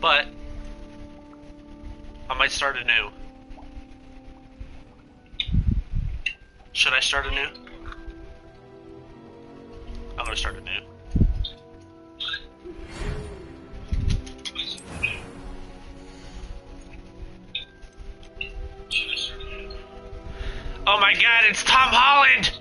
But I might start anew. Should I start anew? I'm gonna start anew. Oh my god, it's Tom Holland!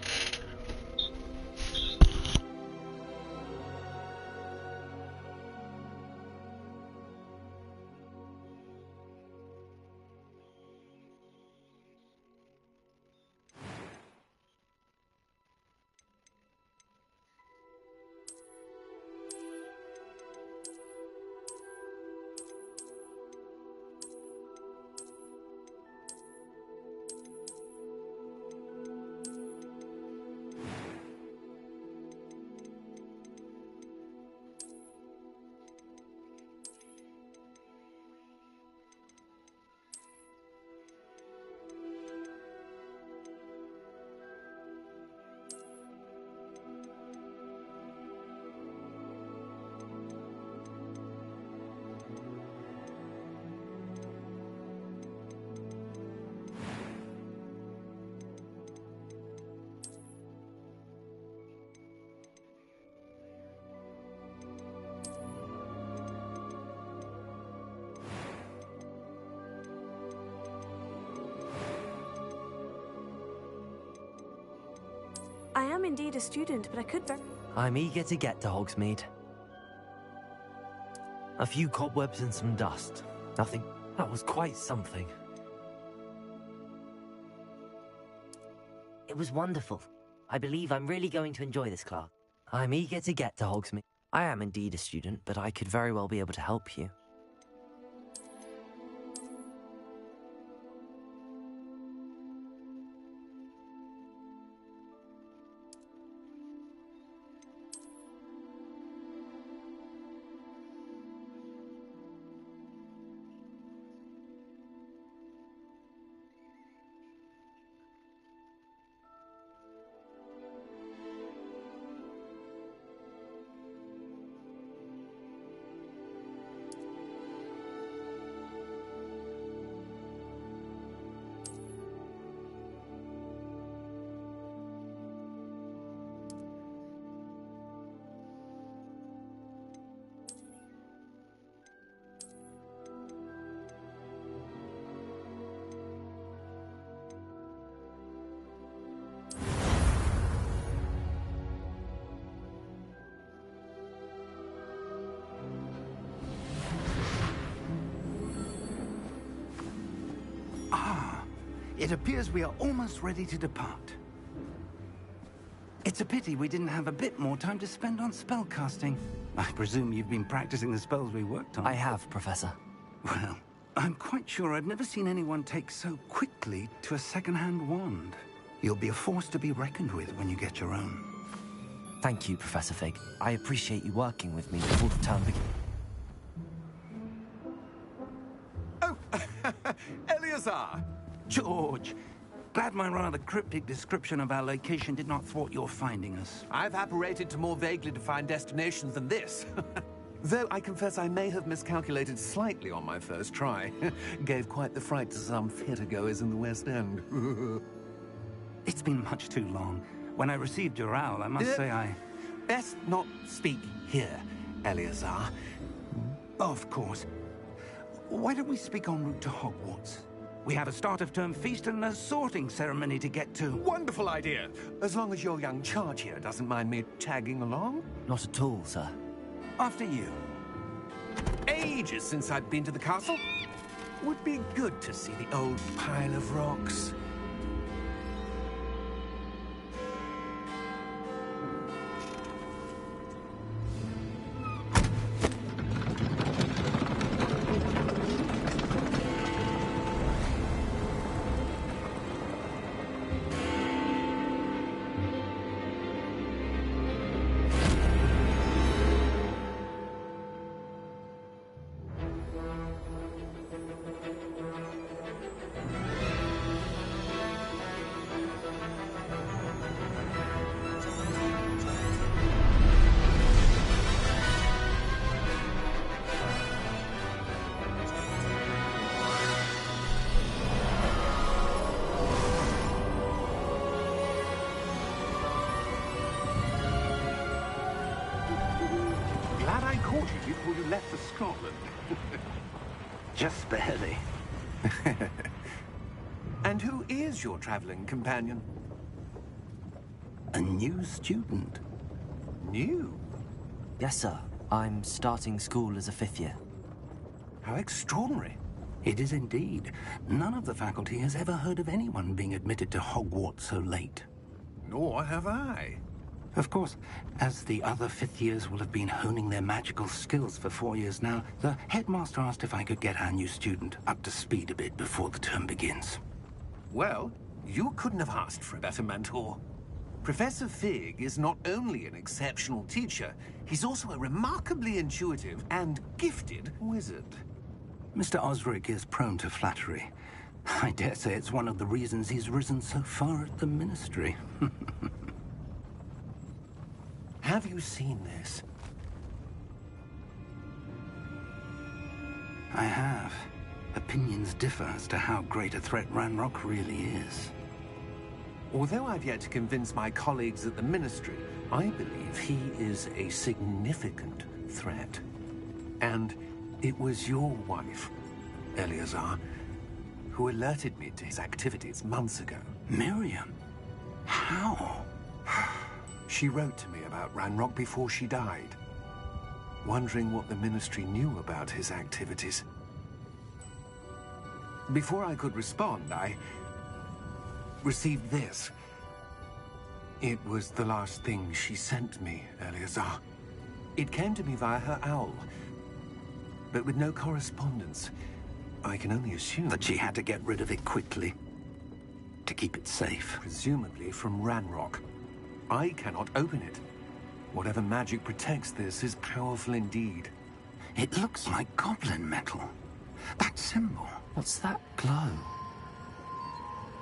I am indeed a student, but I could I'm eager to get to Hogsmeade. A few cobwebs and some dust. Nothing. That was quite something. It was wonderful. I believe I'm really going to enjoy this class. I'm eager to get to Hogsmeade. I am indeed a student, but I could very well be able to help you. It appears we are almost ready to depart. It's a pity we didn't have a bit more time to spend on spellcasting. I presume you've been practicing the spells we worked on. I have, Professor. Well, I'm quite sure I've never seen anyone take so quickly to a second-hand wand. You'll be a force to be reckoned with when you get your own. Thank you, Professor Fig. I appreciate you working with me before the term begins. Oh, Eleazar! George, glad my rather cryptic description of our location did not thwart your finding us. I've apparated to more vaguely defined destinations than this. Though I confess I may have miscalculated slightly on my first try. Gave quite the fright to some theatre-goers in the West End. It's been much too long. When I received your owl, I must say I... Best not speak here, Eleazar. Of course. Why don't we speak en route to Hogwarts? We have a start-of-term feast and a sorting ceremony to get to. Wonderful idea! As long as your young charge here doesn't mind me tagging along. Not at all, sir. After you. Ages since I've been to the castle. Would be good to see the old pile of rocks. before you left for Scotland. Just barely. And who is your traveling companion? A new student. New? Yes, sir. I'm starting school as a 5th year. How extraordinary. It is indeed. None of the faculty has ever heard of anyone being admitted to Hogwarts so late. Nor have I. Of course, as the other 5th years will have been honing their magical skills for 4 years now, the headmaster asked if I could get our new student up to speed a bit before the term begins. Well, you couldn't have asked for a better mentor. Professor Fig is not only an exceptional teacher, he's also a remarkably intuitive and gifted wizard. Mr. Osric is prone to flattery. I dare say it's one of the reasons he's risen so far at the Ministry. Have you seen this? I have. Opinions differ as to how great a threat Ranrock really is. Although I've yet to convince my colleagues at the Ministry, I believe he is a significant threat. And it was your wife, Eleazar, who alerted me to his activities months ago. Miriam? How? She wrote to me about Ranrock before she died, wondering what the Ministry knew about his activities. Before I could respond, I received this. It was the last thing she sent me, Eleazar. It came to me via her owl, but with no correspondence. I can only assume That she had to get rid of it quickly. To keep it safe. presumably from Ranrock. I cannot open it. Whatever magic protects this is powerful indeed. It looks like goblin metal. That symbol. What's that glow?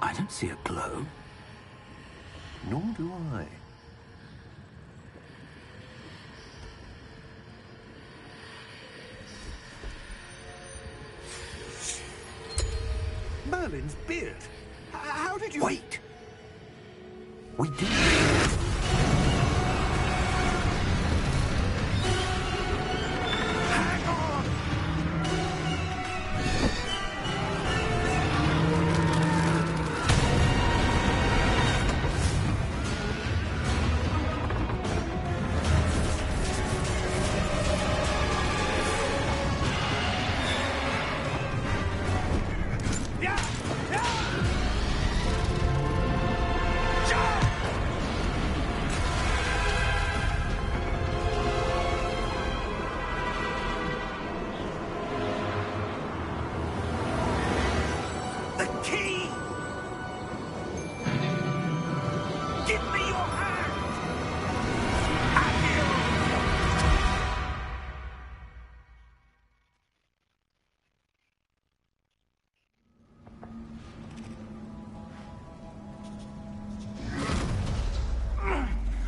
I don't see a glow. Nor do I. Merlin's beard. How did you... Wait! We did. Hang on! The key! Give me your hand! Have you?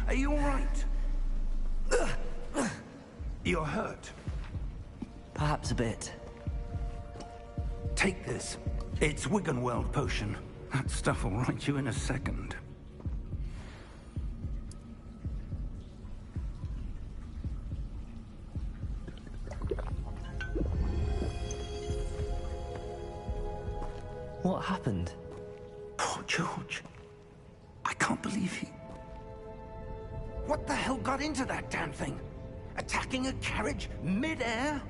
Are you all right? You're hurt. Perhaps a bit. Take this. It's Wiggenweld potion. That stuff will right you in a second. What happened? Poor George. I can't believe he... What the hell got into that damn thing? Attacking a carriage mid-air?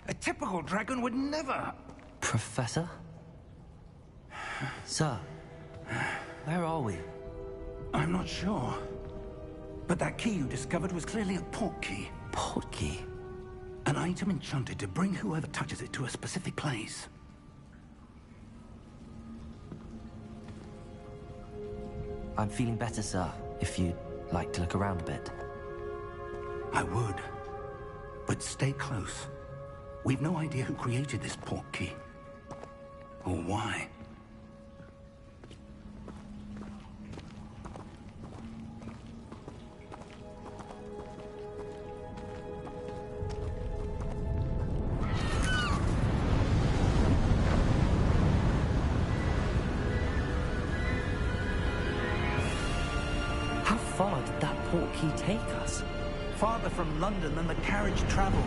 A typical dragon would never... Professor? Sir, where are we? I'm not sure. But that key you discovered was clearly a portkey. Portkey? An item enchanted to bring whoever touches it to a specific place. I'm feeling better, sir, if you'd like to look around a bit. I would. But stay close. We've no idea who created this portkey. Or why. How far did that portkey take us? farther from London than the carriage travelled.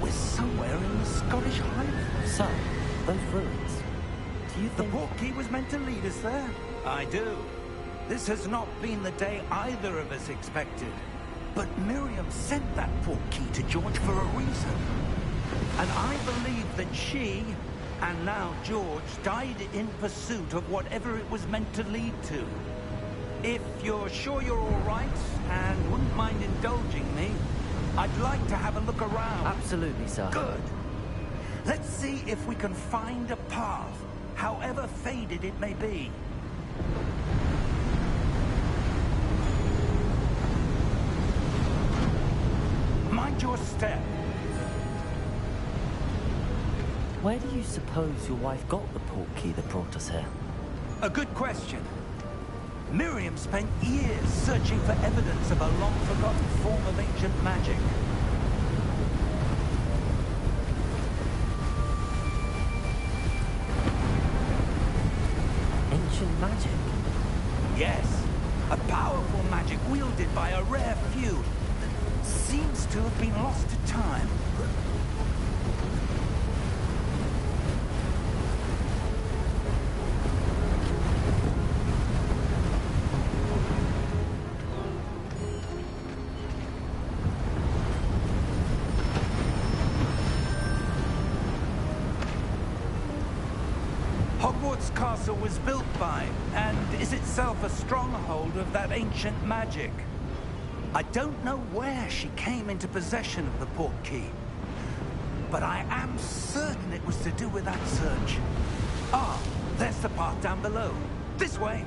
We're somewhere in the Scottish Highlands. Sir, those ruins. Do you The think... portkey was meant to lead us there? I do. This has not been the day either of us expected. But Miriam sent that portkey to George for a reason. And I believe that she, and now George, died in pursuit of whatever it was meant to lead to. If you're sure you're all right, and wouldn't mind indulging me, I'd like to have a look around. Absolutely, sir. Good. Let's see if we can find a path, however faded it may be. Mind your step. Where do you suppose your wife got the portkey that brought us here? A good question. Miriam spent years searching for evidence of a long-forgotten form of ancient magic. Ancient magic? Yes, a powerful magic wielded by a rare few that seems to have been lost to time. Hogwarts Castle was built by, and is itself a stronghold of that ancient magic. I don't know where she came into possession of the portkey, but I am certain it was to do with that search. Ah, there's the path down below. This way.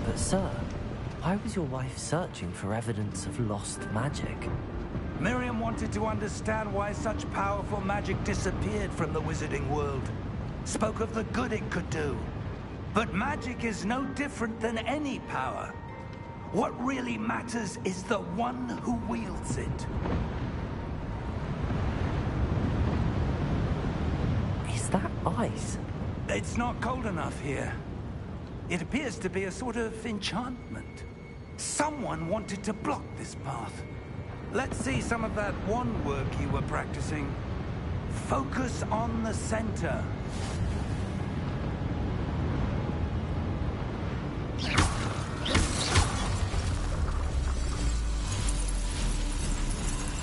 But sir, why was your wife searching for evidence of lost magic? Miriam wanted to understand why such powerful magic disappeared from the wizarding world. Spoke of the good it could do. But magic is no different than any power. What really matters is the one who wields it. Is that ice? It's not cold enough here. It appears to be a sort of enchantment. Someone wanted to block this path. Let's see some of that wand work you were practicing. Focus on the center.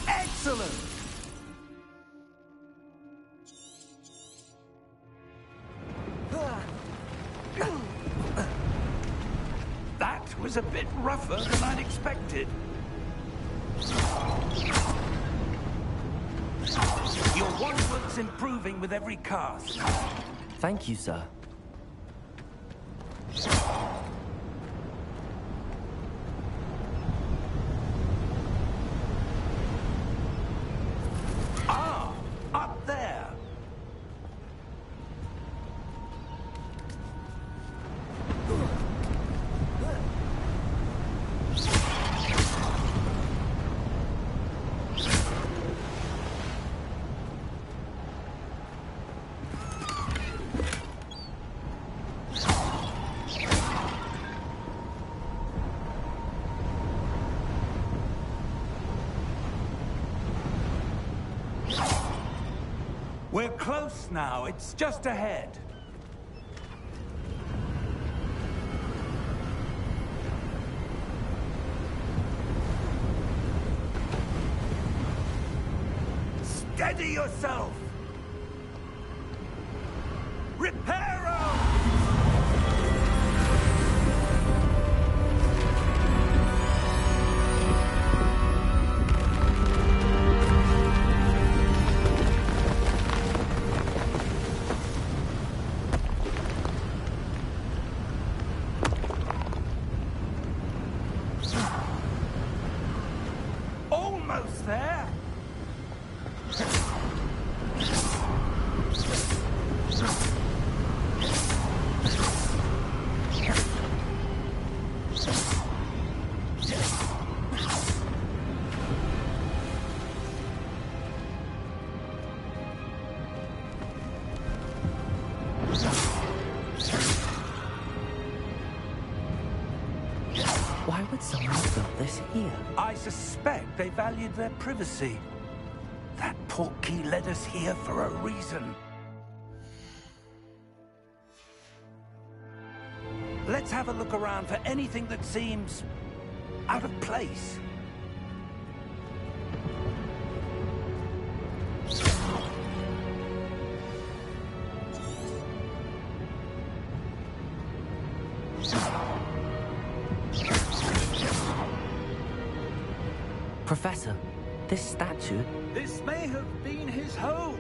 Excellent! That was a bit rougher than I'd expected. Your wand work's improving with every cast. Thank you, sir. Ah, up there. We're close now. It's just ahead. Steady yourself! Reparo! Almost there! would someone have built this here? I suspect they valued their privacy. That portkey led us here for a reason. Let's have a look around for anything that seems out of place. Professor, this statue... This may have been his home.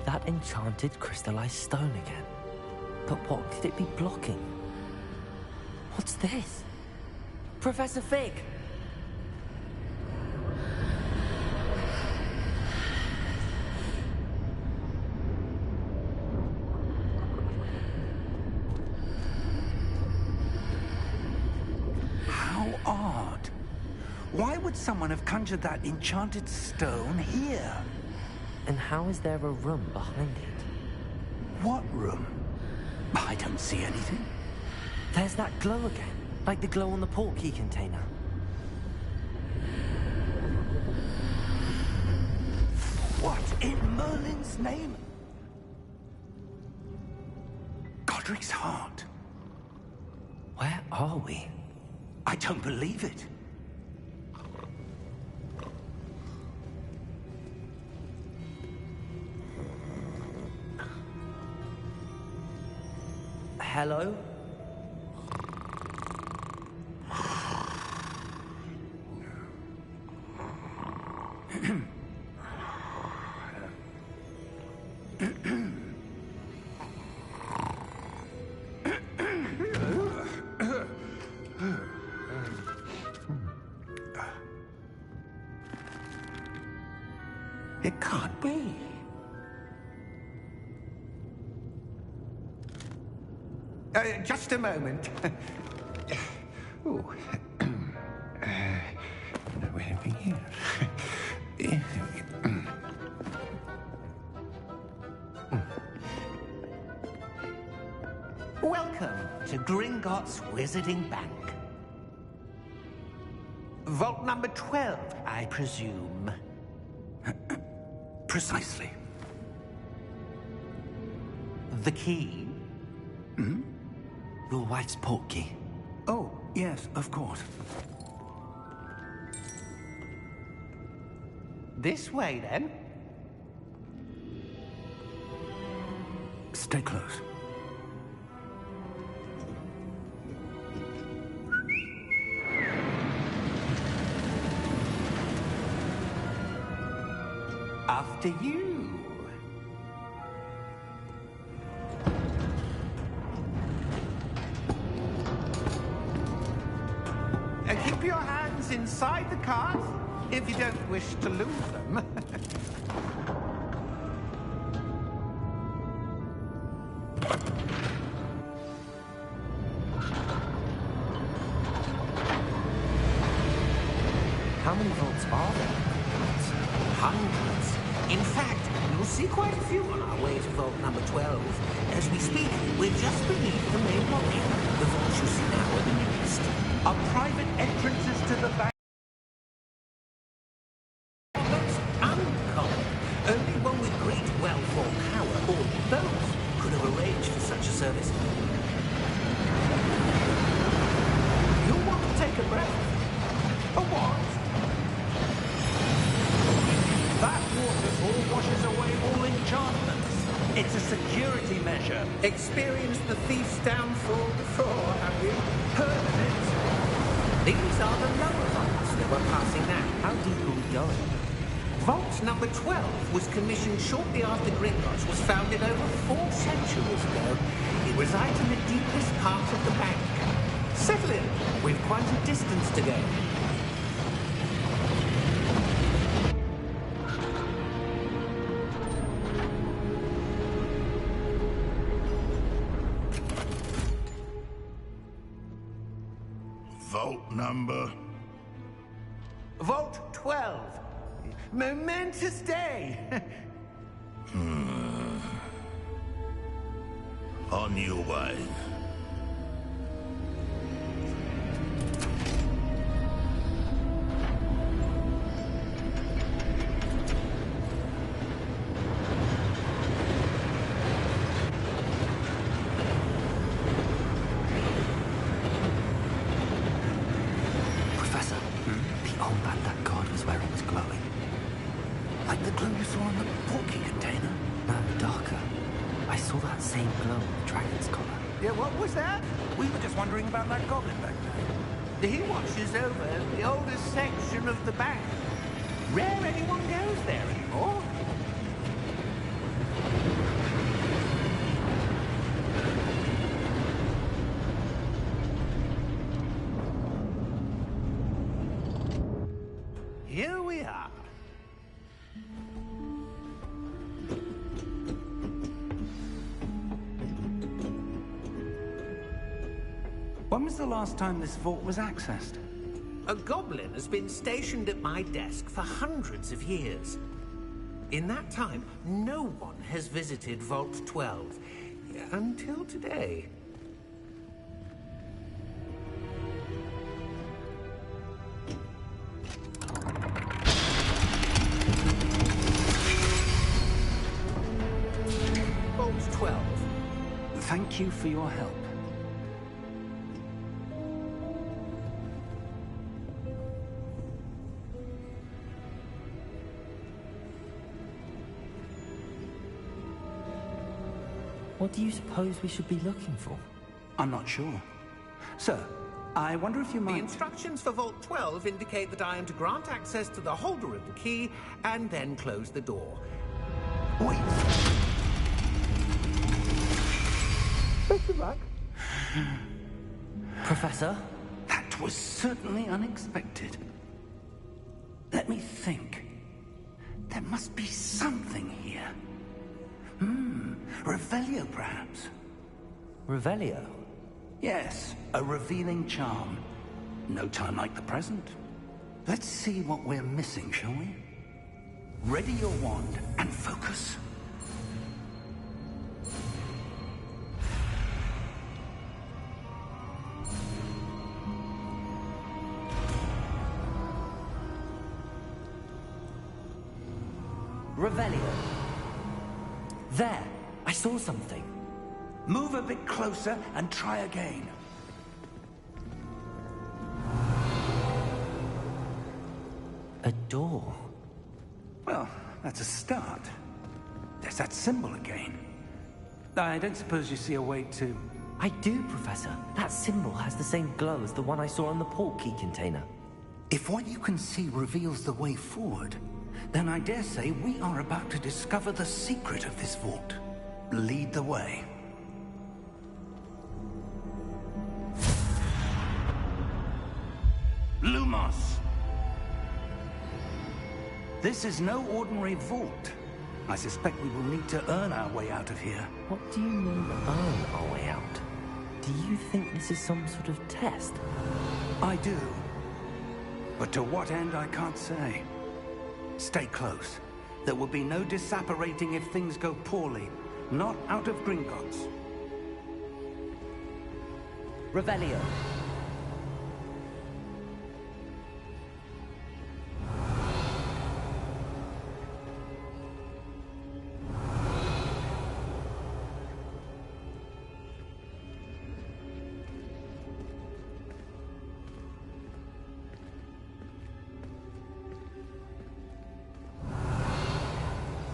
That enchanted crystallized stone again. But what could it be blocking? What's this? Professor Fig! How odd. Why would someone have conjured that enchanted stone here? And how is there a room behind it? What room? I don't see anything. There's that glow again, like the glow on the portkey container. What in Merlin's name? Godric's heart. Where are we? I don't believe it. Hello? It can't be. Just a moment. Ooh. Wait a minute. Welcome to Gringotts Wizarding Bank. Vault number 12, I presume. Precisely. The key? Your wife's portkey. Oh, yes, of course. This way, then. Stay close. After you. Keep your hands inside the cart if you don't wish to lose them. How many vaults are there? Hundreds. In fact, you'll see quite a few on our way to vault number 12. As we speak, we're just beneath the main lobby. The vaults you see now are the newest. Are private entrances to the bank? That's uncommon. Only one with great wealth or power, or both, could have arranged for such a service. You'll want to take a breath. A what? That waterfall washes away all enchantments. It's a security measure. Experienced the thief's downfall before, have you? Heard of it? These are the lower vaults that we're passing now. How deep are we going? Vault number 12 was commissioned shortly after Gringotts was founded over 4 centuries ago. It resides in the deepest part of the bank. Settle in. We've quite a distance to go. number? Vault 12. Momentous day. On your way. Professor, the old that god was wearing was glowing. Like the glow you saw in the porky container? No, darker. I saw that same glow on the dragon's collar. Yeah, what was that? We were just wondering about that goblin back there. He watches over the oldest section of the bank. Rare anyone goes there anymore. Here we are. When was the last time this vault was accessed? A goblin has been stationed at my desk for hundreds of years. In that time, no one has visited Vault 12. Until today. Vault 12. Thank you for your help. What do you suppose we should be looking for? I'm not sure. Sir, I wonder if you The might... instructions for Vault 12 indicate that I am to grant access to the holder of the key and then close the door. Wait! Best of luck. Professor? That was certainly unexpected. Let me think. There must be something here. Revelio, perhaps? Revelio? Yes, a revealing charm. No time like the present. Let's see what we're missing, shall we? Ready your wand and focus. Revelio. There! I saw something. Move a bit closer and try again. A door. Well, that's a start. There's that symbol again. I don't suppose you see a way to... I do, Professor. That symbol has the same glow as the one I saw on the port key container. If what you can see reveals the way forward, then I dare say we are about to discover the secret of this vault. Lead the way. Lumos! This is no ordinary vault. I suspect we will need to earn our way out of here. What do you mean, earn our way out? Do you think this is some sort of test? I do. But to what end, I can't say. Stay close. There will be no disapparating if things go poorly. Not out of Gringotts. Revelio.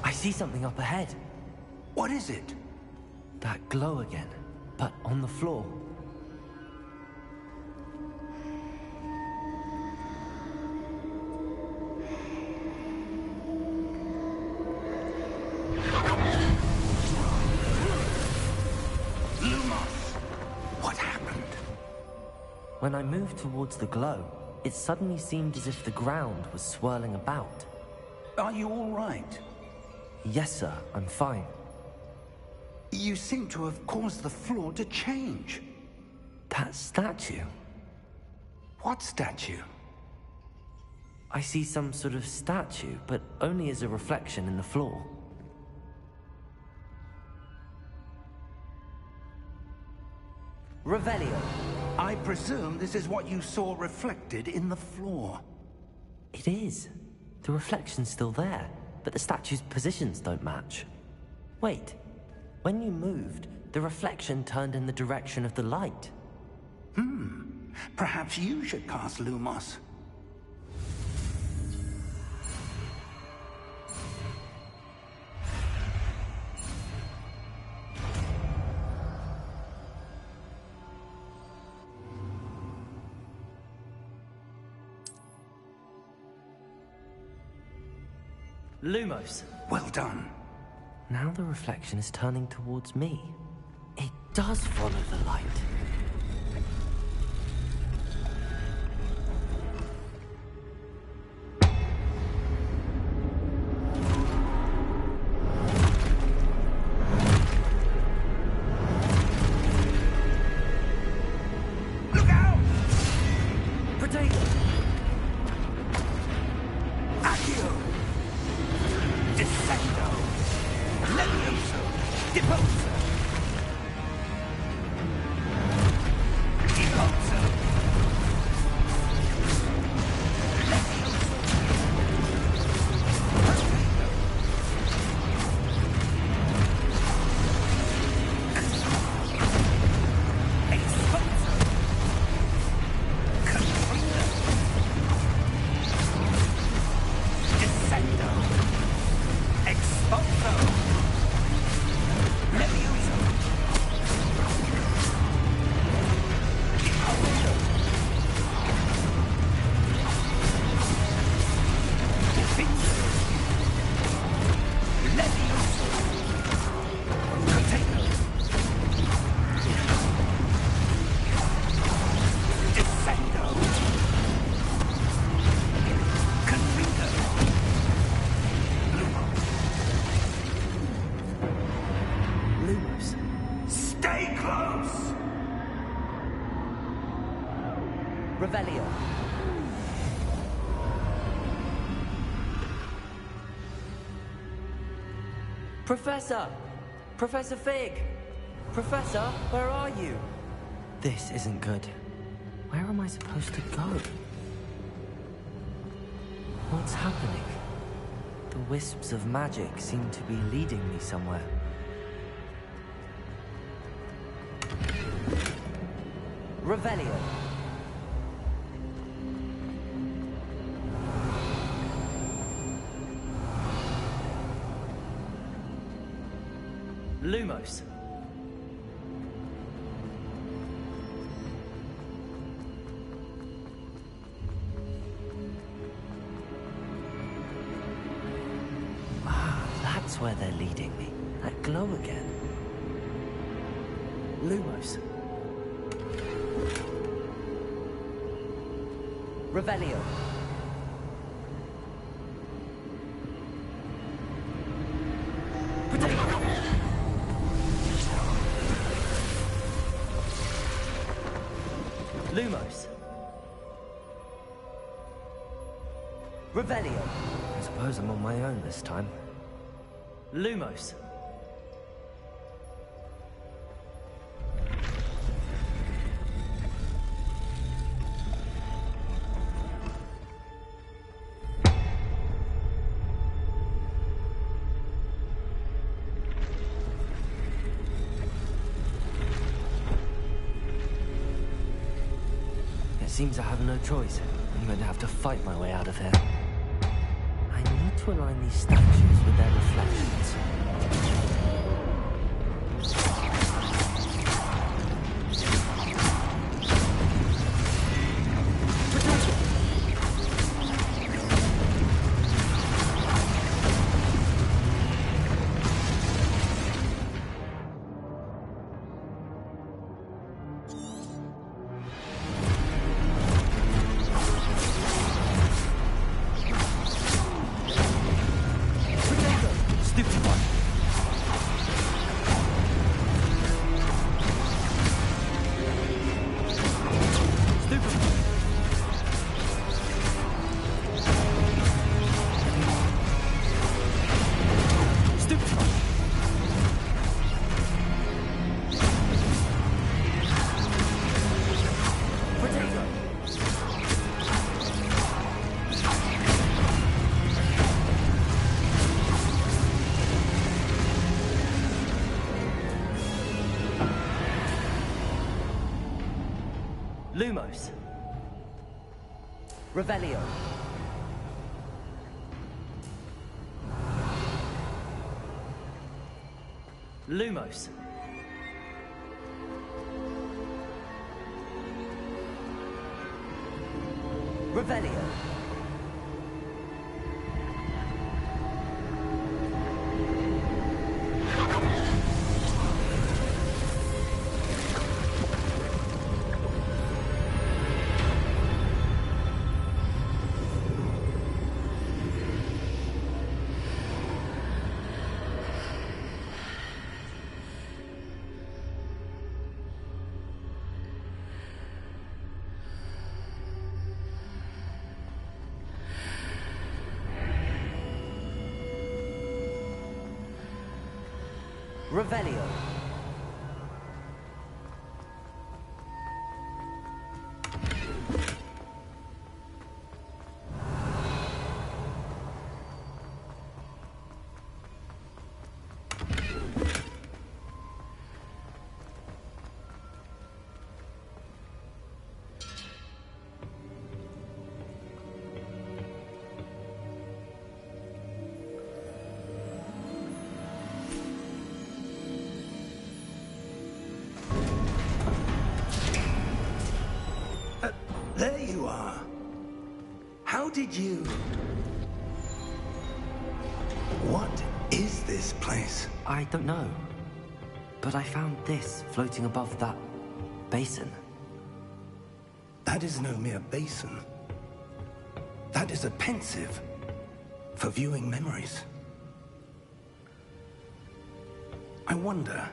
I see something up ahead. What is it? That glow again, but on the floor. Lumos! What happened? When I moved towards the glow, it suddenly seemed as if the ground was swirling about. Are you all right? Yes, sir, I'm fine. You seem to have caused the floor to change. That statue? What statue? I see some sort of statue, but only as a reflection in the floor. Revelio. I presume this is what you saw reflected in the floor. It is. The reflection's still there, but the statue's positions don't match. Wait, when you moved, the reflection turned in the direction of the light. Perhaps you should cast Lumos. Lumos. Well done. Now the reflection is turning towards me. It does follow the light. Look out! Potato! Accio! Descendo! Levioso! Deposo! Deposo! Levioso! Exposo! Contrito! Descendo! Exposo! Levioso! Deposo! Defendo! Levioso! Potato! Descendo! Contrito! Lumos. Stay close! Revelio. Professor! Professor Fig! Professor, where are you? This isn't good. Where am I supposed to go? What's happening? The wisps of magic seem to be leading me somewhere. Revelio. Lumos. That's where they're leading me. That glow again. Lumos. Revelio. Lumos. Revelio. I suppose I'm on my own this time. Lumos. It seems I have no choice. I'm going to have to fight my way out of here. I need to align these statues with their reflections. Stupid one. Lumos. Revelio. Lumos. Revelio. Revelio. There you are. How did you... What is this place? I don't know. But I found this floating above that basin. That is no mere basin. That is a pensive for viewing memories. I wonder...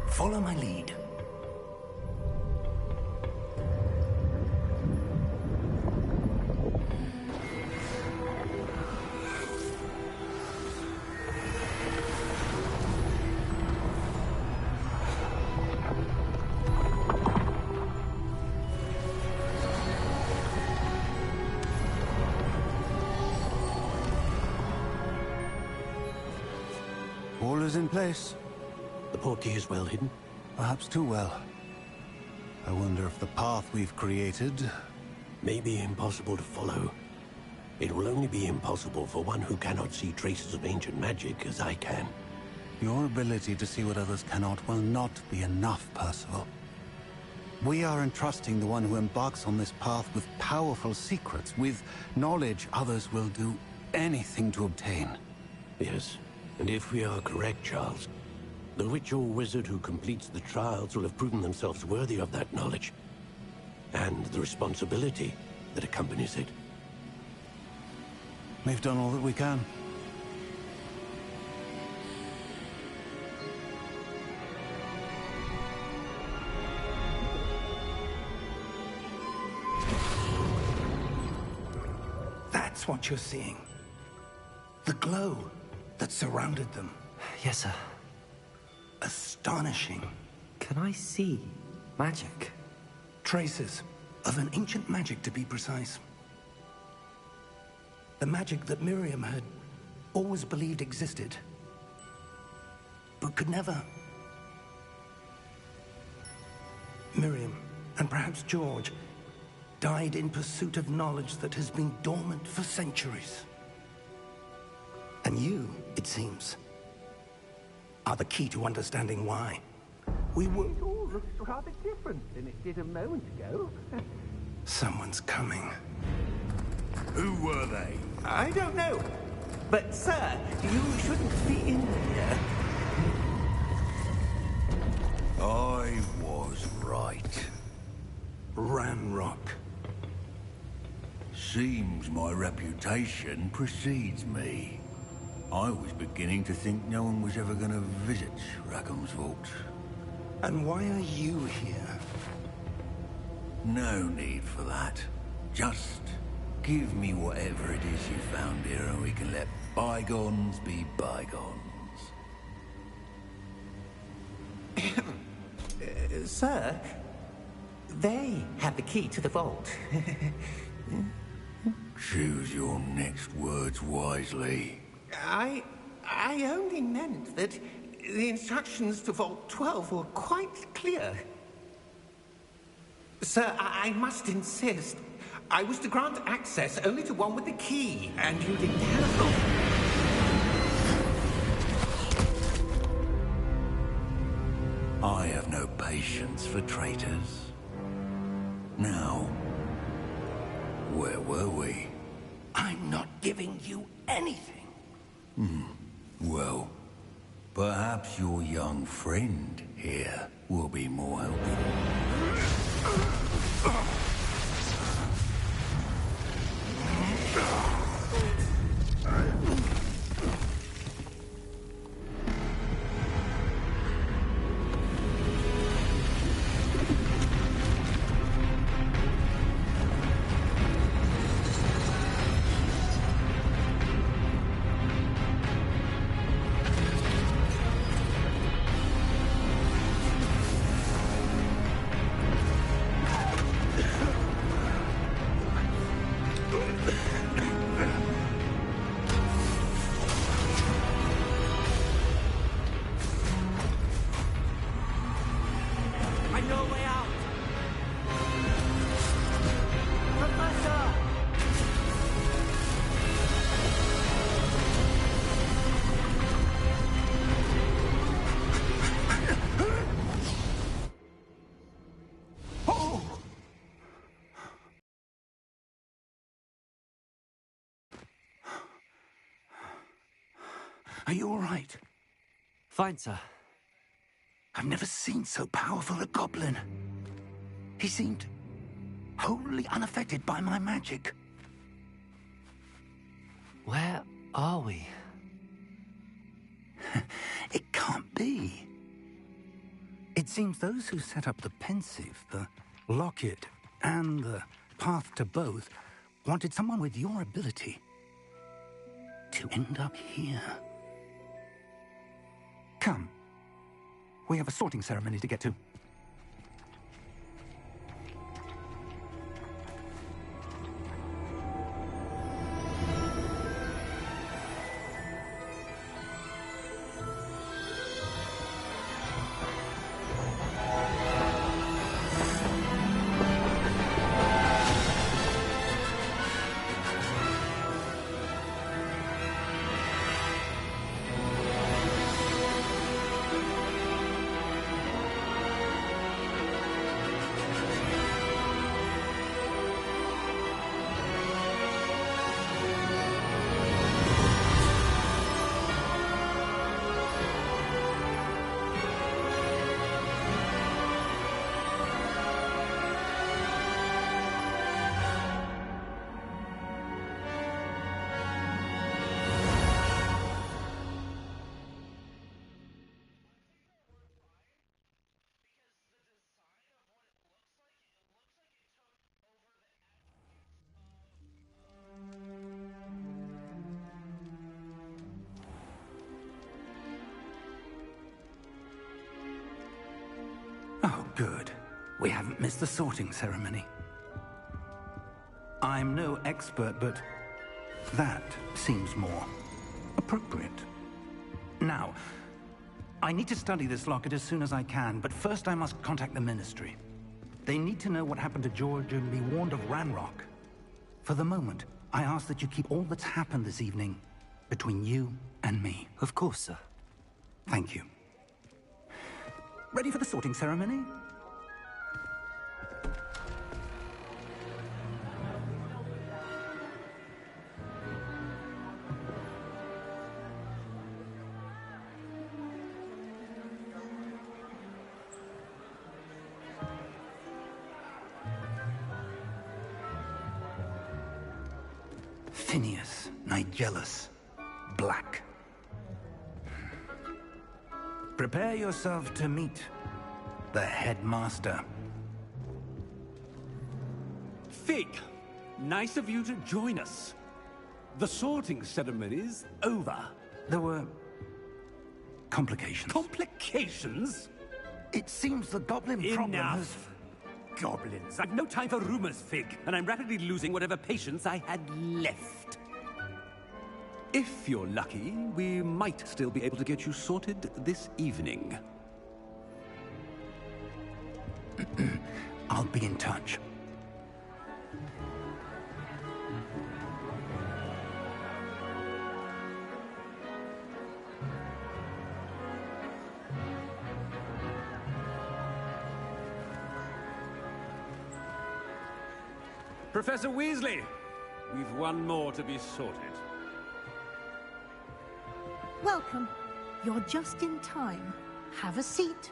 Follow my lead. All is in place. The portkey is well hidden? Perhaps too well. I wonder if the path we've created... May be impossible to follow. It will only be impossible for one who cannot see traces of ancient magic as I can. Your ability to see what others cannot will not be enough, Percival. We are entrusting the one who embarks on this path with powerful secrets, with knowledge others will do anything to obtain. Yes, and if we are correct, Charles, the witch or wizard who completes the trials will have proven themselves worthy of that knowledge, and the responsibility that accompanies it. We've done all that we can. That's what you're seeing. The glow that surrounded them. Yes, sir. Astonishing. Can I see magic? Traces of an ancient magic, to be precise. The magic that Miriam had always believed existed, but could never. Miriam, and perhaps George, died in pursuit of knowledge that has been dormant for centuries. And you, it seems, are the key to understanding why. We were... It all looks rather different than it did a moment ago. Someone's coming. Who were they? I don't know. But, sir, you shouldn't be in here. I was right. Ranrock. Seems my reputation precedes me. I was beginning to think no one was ever going to visit Rackham's vault. And why are you here? No need for that. Just give me whatever it is you found here and we can let bygones be bygones. Sir, they have the key to the vault. Choose your next words wisely. I only meant that the instructions to Vault 12 were quite clear. Sir, I must insist. I was to grant access only to one with the key, and you didn't have them. I have no patience for traitors. Now, where were we? I'm not giving you anything. Well, perhaps your young friend here will be more helpful. Are you all right? Fine, sir. I've never seen so powerful a goblin. He seemed wholly unaffected by my magic. Where are we? It can't be. It seems those who set up the pensive, the locket, and the path to both wanted someone with your ability to end up here. Come. We have a sorting ceremony to get to. Oh, good. We haven't missed the sorting ceremony. I'm no expert, but that seems more appropriate. Now, I need to study this locket as soon as I can, but first I must contact the Ministry. They need to know what happened to George and be warned of Ranrock. For the moment, I ask that you keep all that's happened this evening between you and me. Of course, sir. Thank you. Ready for the sorting ceremony? Phineas, Nigellus, Black. Prepare yourself to meet the headmaster. Fig, nice of you to join us. The sorting ceremony's over. There were complications. Complications? It seems the goblin problem has... Enough. goblins. I've no time for rumors, Fig, and I'm rapidly losing whatever patience I had left. If you're lucky, we might still be able to get you sorted this evening. I'll be in touch. Professor Weasley, we've one more to be sorted. Welcome. You're just in time. Have a seat.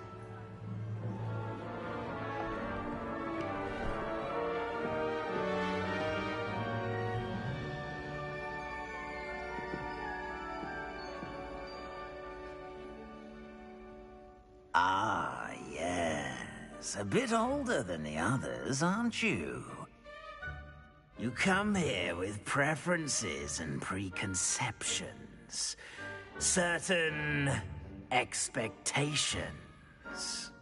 Ah, yes. A bit older than the others, aren't you? You come here with preferences and preconceptions. Certain expectations.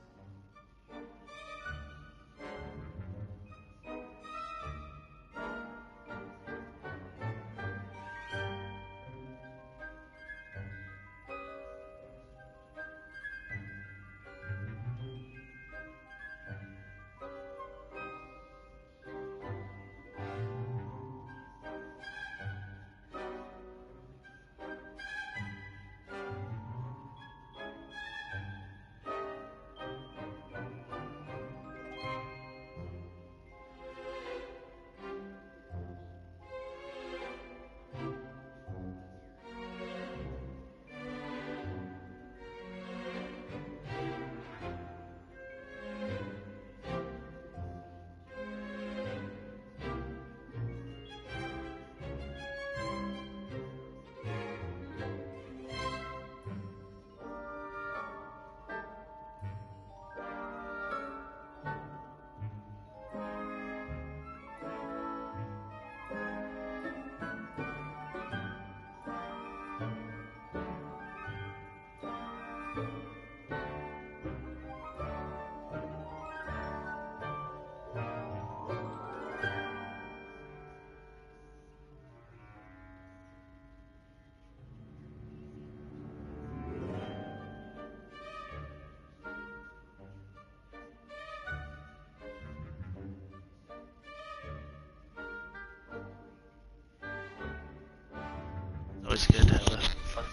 Always good to have a fun.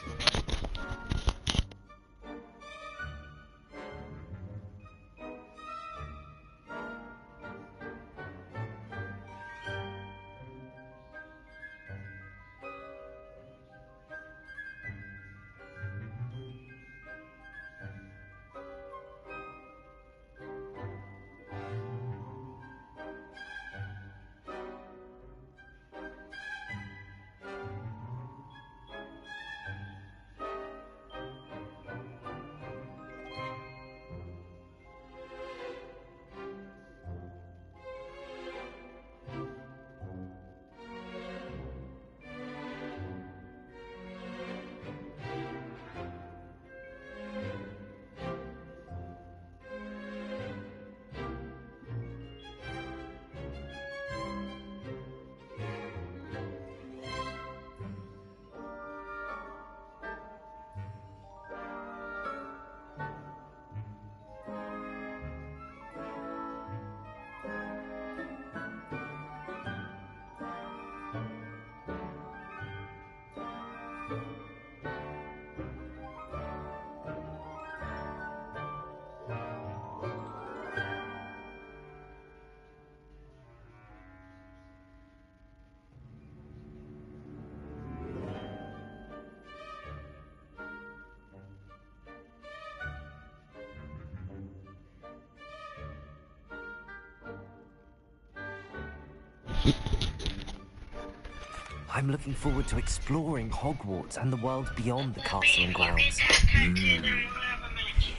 I'm looking forward to exploring Hogwarts and the world beyond the castle and grounds.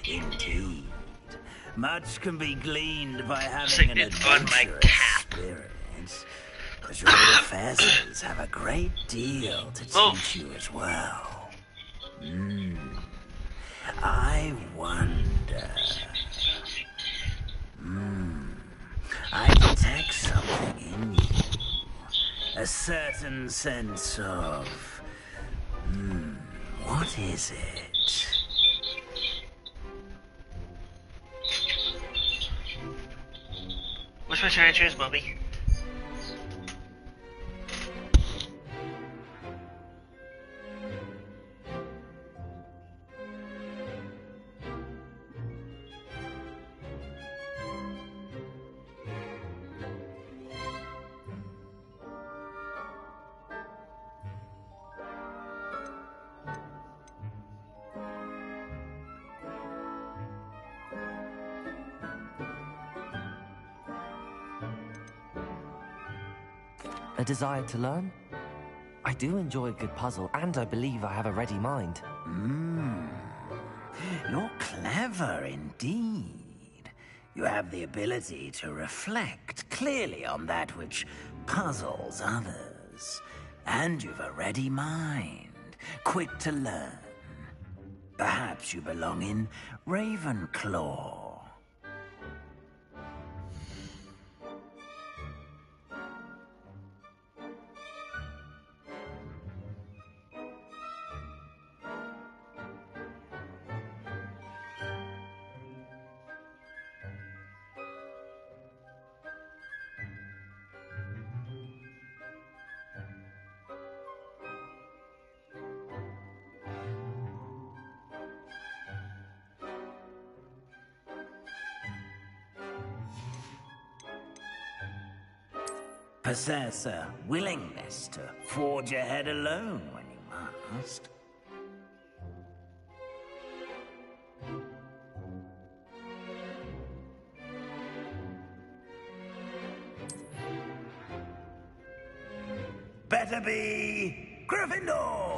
Indeed. Much can be gleaned by having an adventurous experience. But your professors have a great deal to teach you as well. I wonder... detect something in you. A certain sense of... what is it? Which one should I choose, Bobby? A desire to learn? I do enjoy a good puzzle, and I believe I have a ready mind. You're clever indeed. You have the ability to reflect clearly on that which puzzles others. And you've a ready mind, quick to learn. Perhaps you belong in Ravenclaw. Possess a willingness to forge ahead alone when you must. Better be Gryffindor!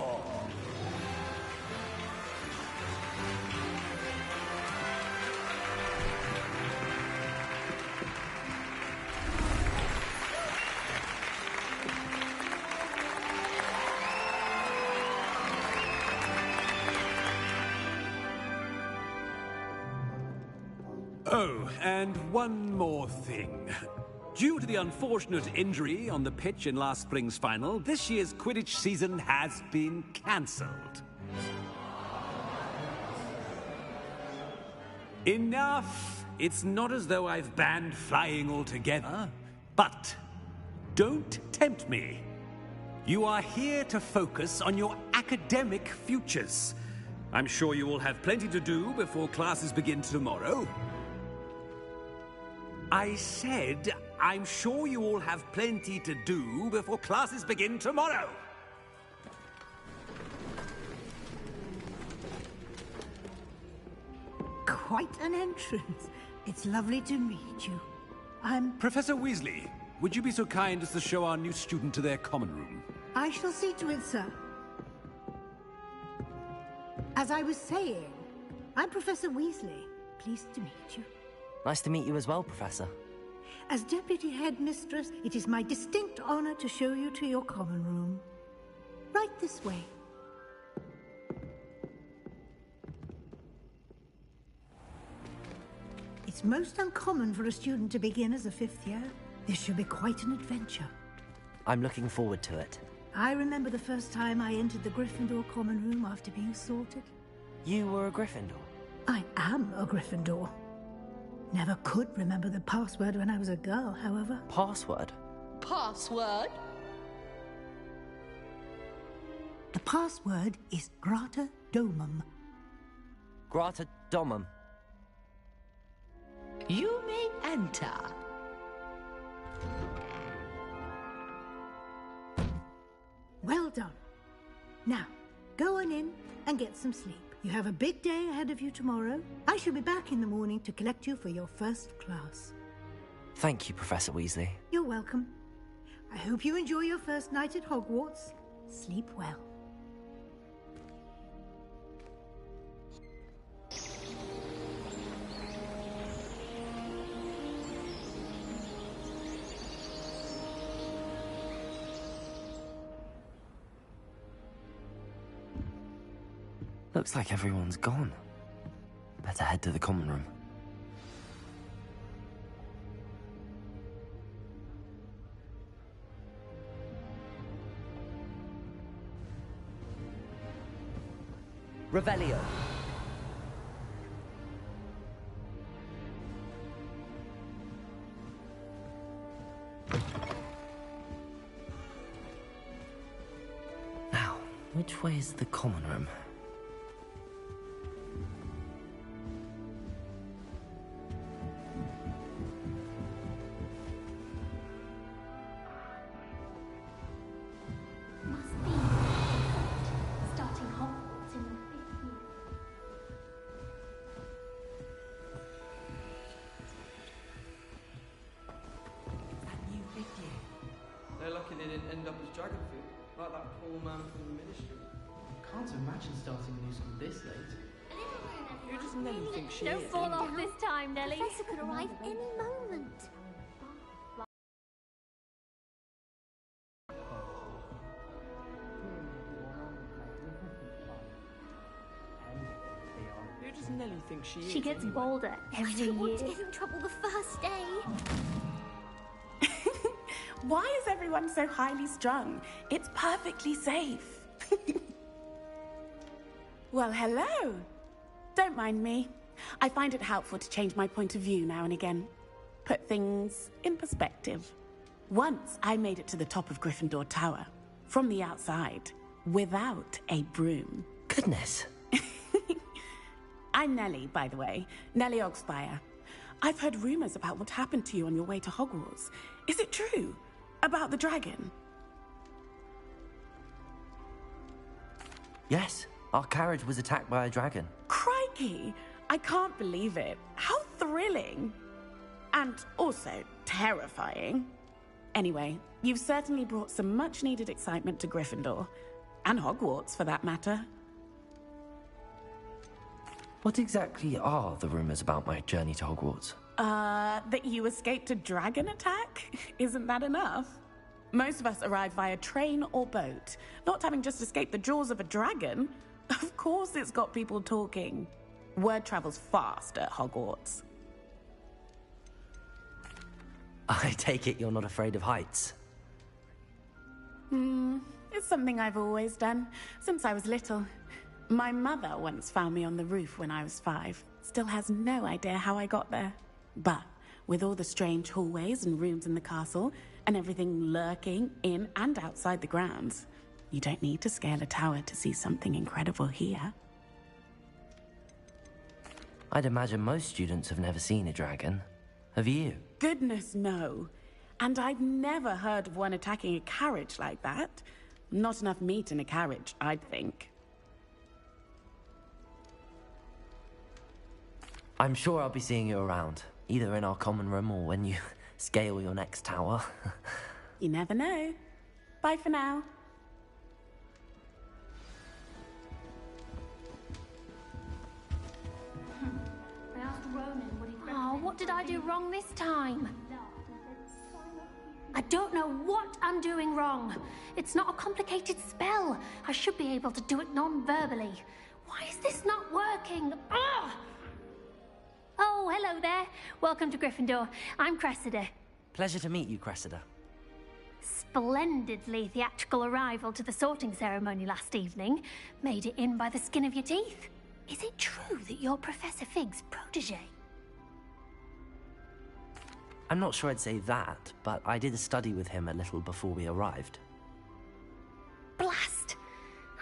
Oh, and one more thing. Due to the unfortunate injury on the pitch in last spring's final, this year's Quidditch season has been cancelled. Enough! It's not as though I've banned flying altogether. But don't tempt me. You are here to focus on your academic futures. I'm sure you will have plenty to do before classes begin tomorrow. I said, I'm sure you all have plenty to do before classes begin tomorrow. Quite an entrance. It's lovely to meet you. I'm... Professor Weasley, would you be so kind as to show our new student to their common room? I shall see to it, sir. As I was saying, I'm Professor Weasley. Pleased to meet you. Nice to meet you as well, Professor. As Deputy Headmistress, it is my distinct honor to show you to your common room. Right this way. It's most uncommon for a student to begin as a fifth year. This should be quite an adventure. I'm looking forward to it. I remember the first time I entered the Gryffindor common room after being sorted. You were a Gryffindor? I am a Gryffindor. Never could remember the password when I was a girl, however. Password? Password? The password is Grata Domum. Grata Domum. You may enter. Well done. Now, go on in and get some sleep. You have a big day ahead of you tomorrow. I shall be back in the morning to collect you for your first class. Thank you, Professor Weasley. You're welcome. I hope you enjoy your first night at Hogwarts. Sleep well. Looks like everyone's gone. Better head to the common room. Revelio. Now, which way is the common room? Must be starting Hogwarts in the 5th year. They're lucky they didn't end up as dragon food, like that poor man from the ministry. Can't imagine starting a new school this late. Who does Nelly think she Don't is? fall off this time, Nelly. Professor could arrive any moment. Who does Nelly think she is? She gets anyway? bolder every I don't want year. to get in trouble the first day. Why is everyone so highly strung? It's perfectly safe. Well, hello. Don't mind me. I find it helpful to change my point of view now and again. Put things in perspective. Once I made it to the top of Gryffindor Tower, from the outside, without a broom. Goodness. I'm Nellie, by the way. Nellie Ogspire. I've heard rumors about what happened to you on your way to Hogwarts. Is it true? About the dragon? Yes, our carriage was attacked by a dragon. Crikey! I can't believe it. How thrilling! And also terrifying. Anyway, you've certainly brought some much-needed excitement to Gryffindor. And Hogwarts, for that matter. What exactly are the rumors about my journey to Hogwarts? That you escaped a dragon attack? Isn't that enough? Most of us arrive via train or boat, not having just escaped the jaws of a dragon. Of course it's got people talking. Word travels fast at Hogwarts. I take it you're not afraid of heights. It's something I've always done, since I was little. My mother once found me on the roof when I was 5. Still has no idea how I got there. But with all the strange hallways and rooms in the castle, and everything lurking in and outside the grounds, you don't need to scale a tower to see something incredible here. I'd imagine most students have never seen a dragon. Have you? Goodness, no. And I've never heard of one attacking a carriage like that. Not enough meat in a carriage, I'd think. I'm sure I'll be seeing you around, either in our common room or when you scale your next tower. You never know. Bye for now. I asked Ronan what he'd recommend. What did I do wrong this time? I don't know what I'm doing wrong. It's not a complicated spell. I should be able to do it non-verbally. Why is this not working? Ugh! Oh, hello there. Welcome to Gryffindor. I'm Cressida. Pleasure to meet you, Cressida. Splendidly theatrical arrival to the sorting ceremony last evening. Made it in by the skin of your teeth. Is it true that you're Professor Fig's protege? I'm not sure I'd say that, but I did a study with him a little before we arrived. Blast!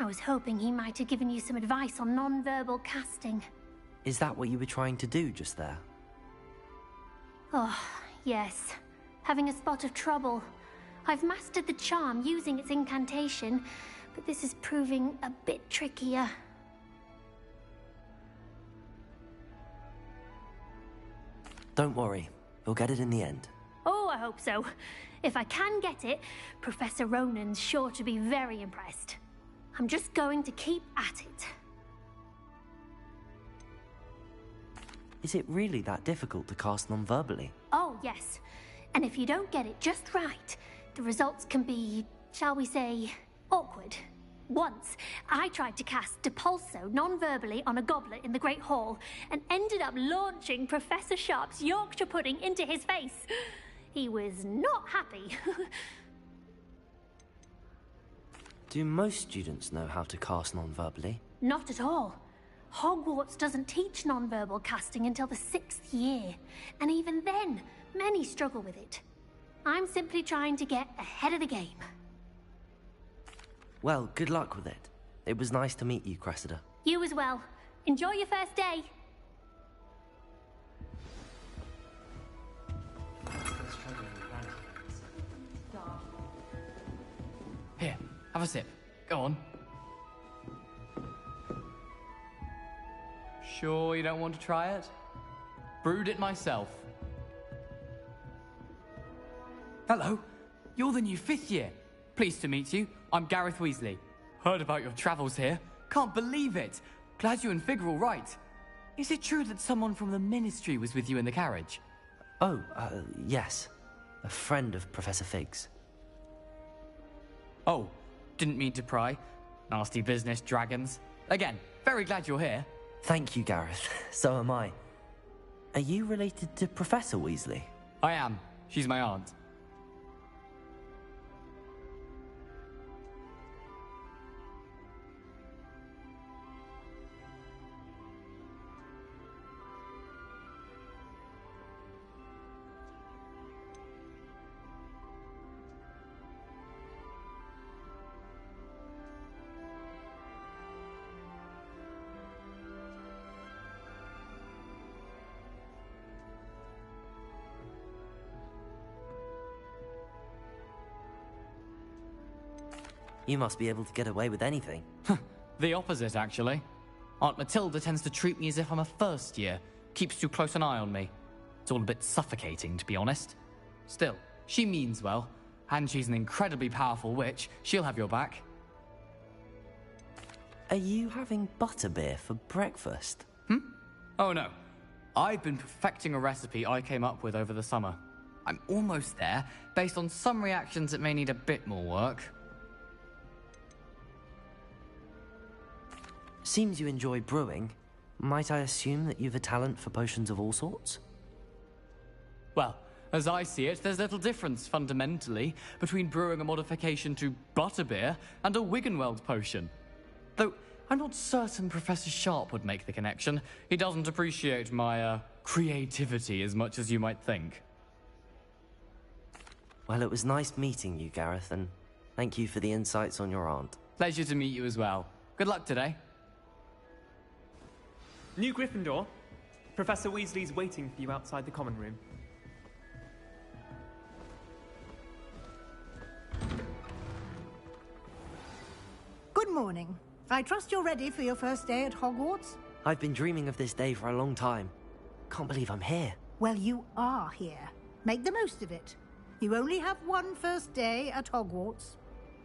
I was hoping he might have given you some advice on non-verbal casting. Is that what you were trying to do just there? Oh, yes. Having a spot of trouble. I've mastered the charm using its incantation, but this is proving a bit trickier. Don't worry, you'll get it in the end. Oh, I hope so. If I can get it, Professor Ronan's sure to be very impressed. I'm just going to keep at it. Is it really that difficult to cast non-verbally? Oh, yes. And if you don't get it just right, the results can be, shall we say, awkward. Once, I tried to cast Depulso non-verbally on a goblet in the Great Hall and ended up launching Professor Sharp's Yorkshire pudding into his face. He was not happy. Do most students know how to cast non-verbally? Not at all. Hogwarts doesn't teach non-verbal casting until the 6th year, and even then, many struggle with it. I'm simply trying to get ahead of the game. Well, good luck with it. It was nice to meet you, Cressida. You as well. Enjoy your first day. Here, have a sip. Go on. Sure you don't want to try it? Brewed it myself. Hello, you're the new 5th year. Pleased to meet you. I'm Gareth Weasley. Heard about your travels here. Can't believe it. Glad you and Fig are all right. Is it true that someone from the Ministry was with you in the carriage? Oh, yes. A friend of Professor Fig's. Oh, didn't mean to pry. Nasty business, dragons. Again, very glad you're here. Thank you, Gareth. So am I. Are you related to Professor Weasley? I am. She's my aunt. You must be able to get away with anything. The opposite, actually. Aunt Matilda tends to treat me as if I'm a first year. Keeps too close an eye on me. It's all a bit suffocating, to be honest. Still, she means well. And she's an incredibly powerful witch. She'll have your back. Are you having butterbeer for breakfast? Oh no. I've been perfecting a recipe I came up with over the summer. I'm almost there. Based on some reactions, it may need a bit more work. Seems you enjoy brewing. Might I assume that you've a talent for potions of all sorts? Well, as I see it, there's little difference, fundamentally, between brewing a modification to butterbeer and a Wiggenweld potion. Though, I'm not certain Professor Sharp would make the connection. He doesn't appreciate my, creativity as much as you might think. Well, it was nice meeting you, Gareth, and thank you for the insights on your aunt. Pleasure to meet you as well. Good luck today. New Gryffindor. Professor Weasley's waiting for you outside the common room. Good morning. I trust you're ready for your first day at Hogwarts? I've been dreaming of this day for a long time. Can't believe I'm here. Well, you are here. Make the most of it. You only have one first day at Hogwarts.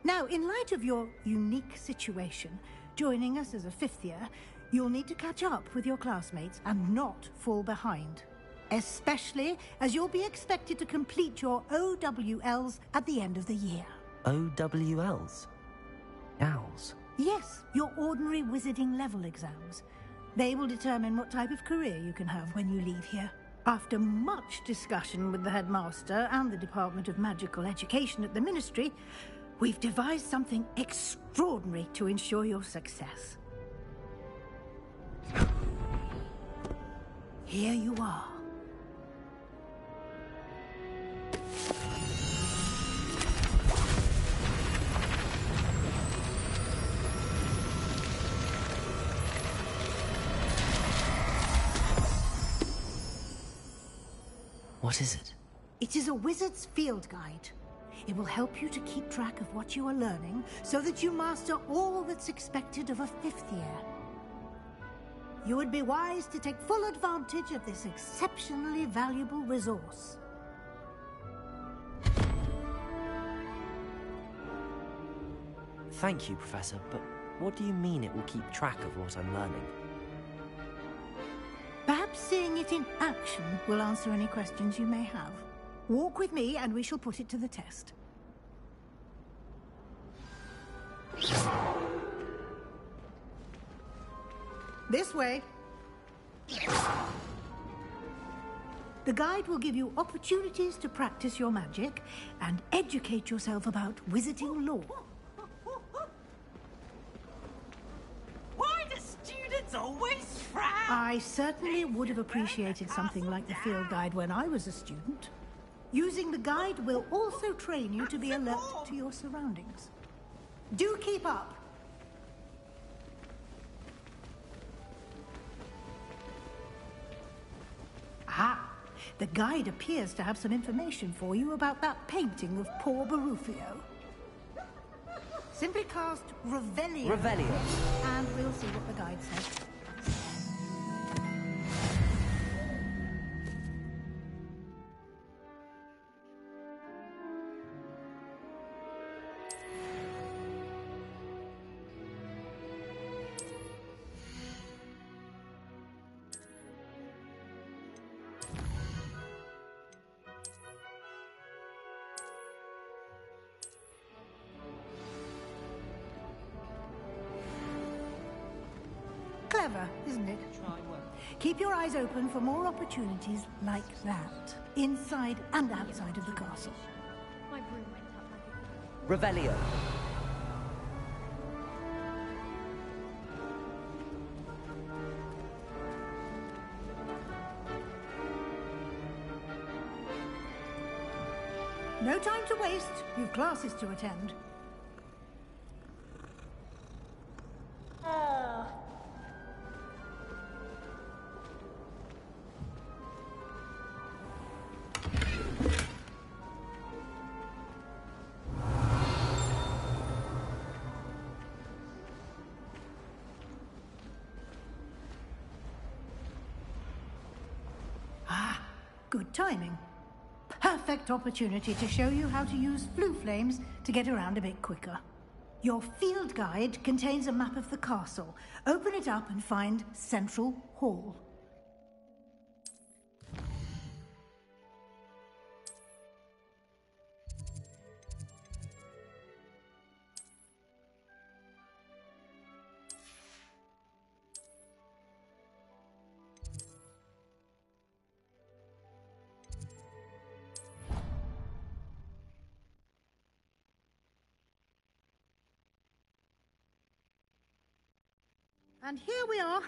Now, in light of your unique situation, joining us as a 5th year, you'll need to catch up with your classmates and not fall behind. Especially as you'll be expected to complete your OWLs at the end of the year. OWLs? Owls? Yes, your ordinary wizarding level exams. They will determine what type of career you can have when you leave here. After much discussion with the headmaster and the Department of Magical Education at the Ministry, we've devised something extraordinary to ensure your success. Here you are. What is it? It is a wizard's field guide. It will help you to keep track of what you are learning so that you master all that's expected of a 5th year. You would be wise to take full advantage of this exceptionally valuable resource. Thank you, Professor, but what do you mean it will keep track of what I'm learning? Perhaps seeing it in action will answer any questions you may have. Walk with me and we shall put it to the test. This way. The guide will give you opportunities to practice your magic and educate yourself about wizarding lore. always frown. I certainly would have appreciated something like the field guide when I was a student. Using the guide will also train you to be alert to your surroundings. Do keep up. Ah, the guide appears to have some information for you about that painting of poor Barufio. Simply cast Revelio. Revelio. And we'll see what the guide says. Clever, isn't it? Keep your eyes open for more opportunities like that, inside and outside of the castle. My broom went up like Revelio. No time to waste. You've classes to attend. Ah, good timing. Perfect opportunity to show you how to use flue flames to get around a bit quicker. Your field guide contains a map of the castle. Open it up and find Central Hall. And here we are.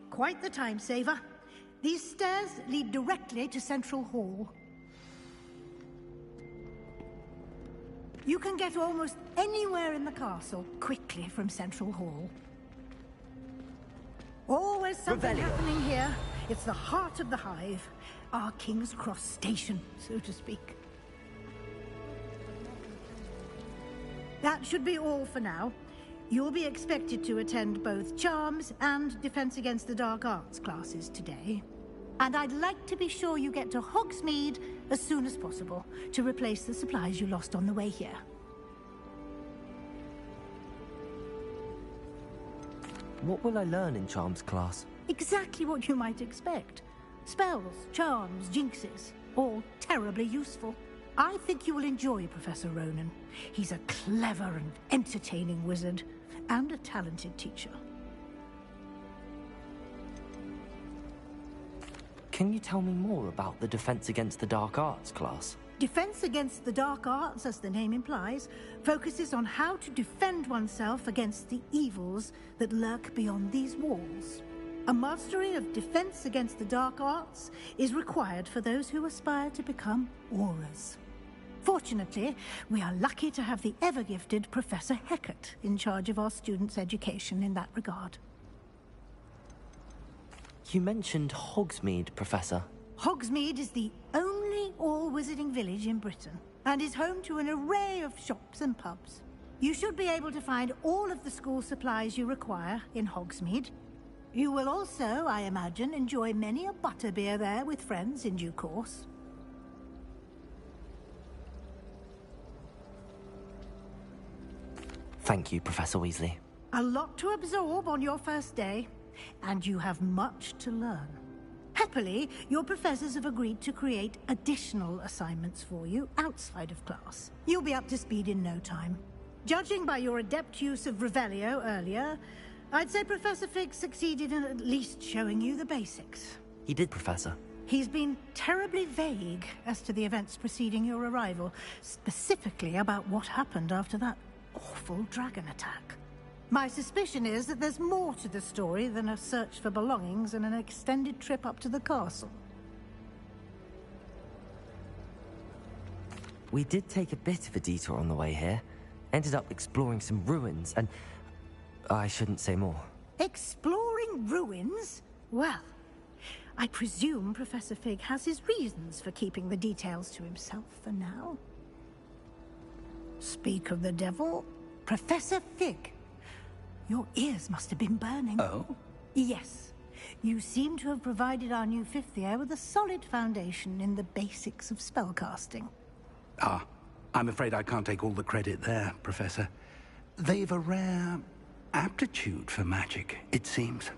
Quite the time saver. These stairs lead directly to Central Hall. You can get almost anywhere in the castle quickly from Central Hall. Always something happening here. It's the heart of the hive. Our King's Cross station, so to speak. That should be all for now. You'll be expected to attend both Charms and Defense Against the Dark Arts classes today. And I'd like to be sure you get to Hogsmeade as soon as possible to replace the supplies you lost on the way here. What will I learn in Charms class? Exactly what you might expect. Spells, charms, jinxes, all terribly useful. I think you will enjoy Professor Ronan. He's a clever and entertaining wizard, and a talented teacher. Can you tell me more about the Defense Against the Dark Arts class? Defense Against the Dark Arts, as the name implies, focuses on how to defend oneself against the evils that lurk beyond these walls. A mastery of Defense Against the Dark Arts is required for those who aspire to become Aurors. Fortunately, we are lucky to have the ever-gifted Professor Hecat in charge of our students' education in that regard. You mentioned Hogsmeade, Professor. Hogsmeade is the only all-wizarding village in Britain, and is home to an array of shops and pubs. You should be able to find all of the school supplies you require in Hogsmeade. You will also, I imagine, enjoy many a butterbeer there with friends in due course. Thank you, Professor Weasley. A lot to absorb on your first day, and you have much to learn. Happily, your professors have agreed to create additional assignments for you outside of class. You'll be up to speed in no time. Judging by your adept use of Revelio earlier, I'd say Professor Fig succeeded in at least showing you the basics. He did, Professor. He's been terribly vague as to the events preceding your arrival, specifically about what happened after that awful dragon attack. My suspicion is that there's more to the story than a search for belongings and an extended trip up to the castle. We did take a bit of a detour on the way here. Ended up exploring some ruins and... I shouldn't say more. Exploring ruins? Well, I presume Professor Fig has his reasons for keeping the details to himself for now. Speak of the devil, Professor Fig. Your ears must have been burning. Oh? Yes. You seem to have provided our new fifth year with a solid foundation in the basics of spellcasting. Ah, I'm afraid I can't take all the credit there, Professor. They've a rare aptitude for magic, it seems.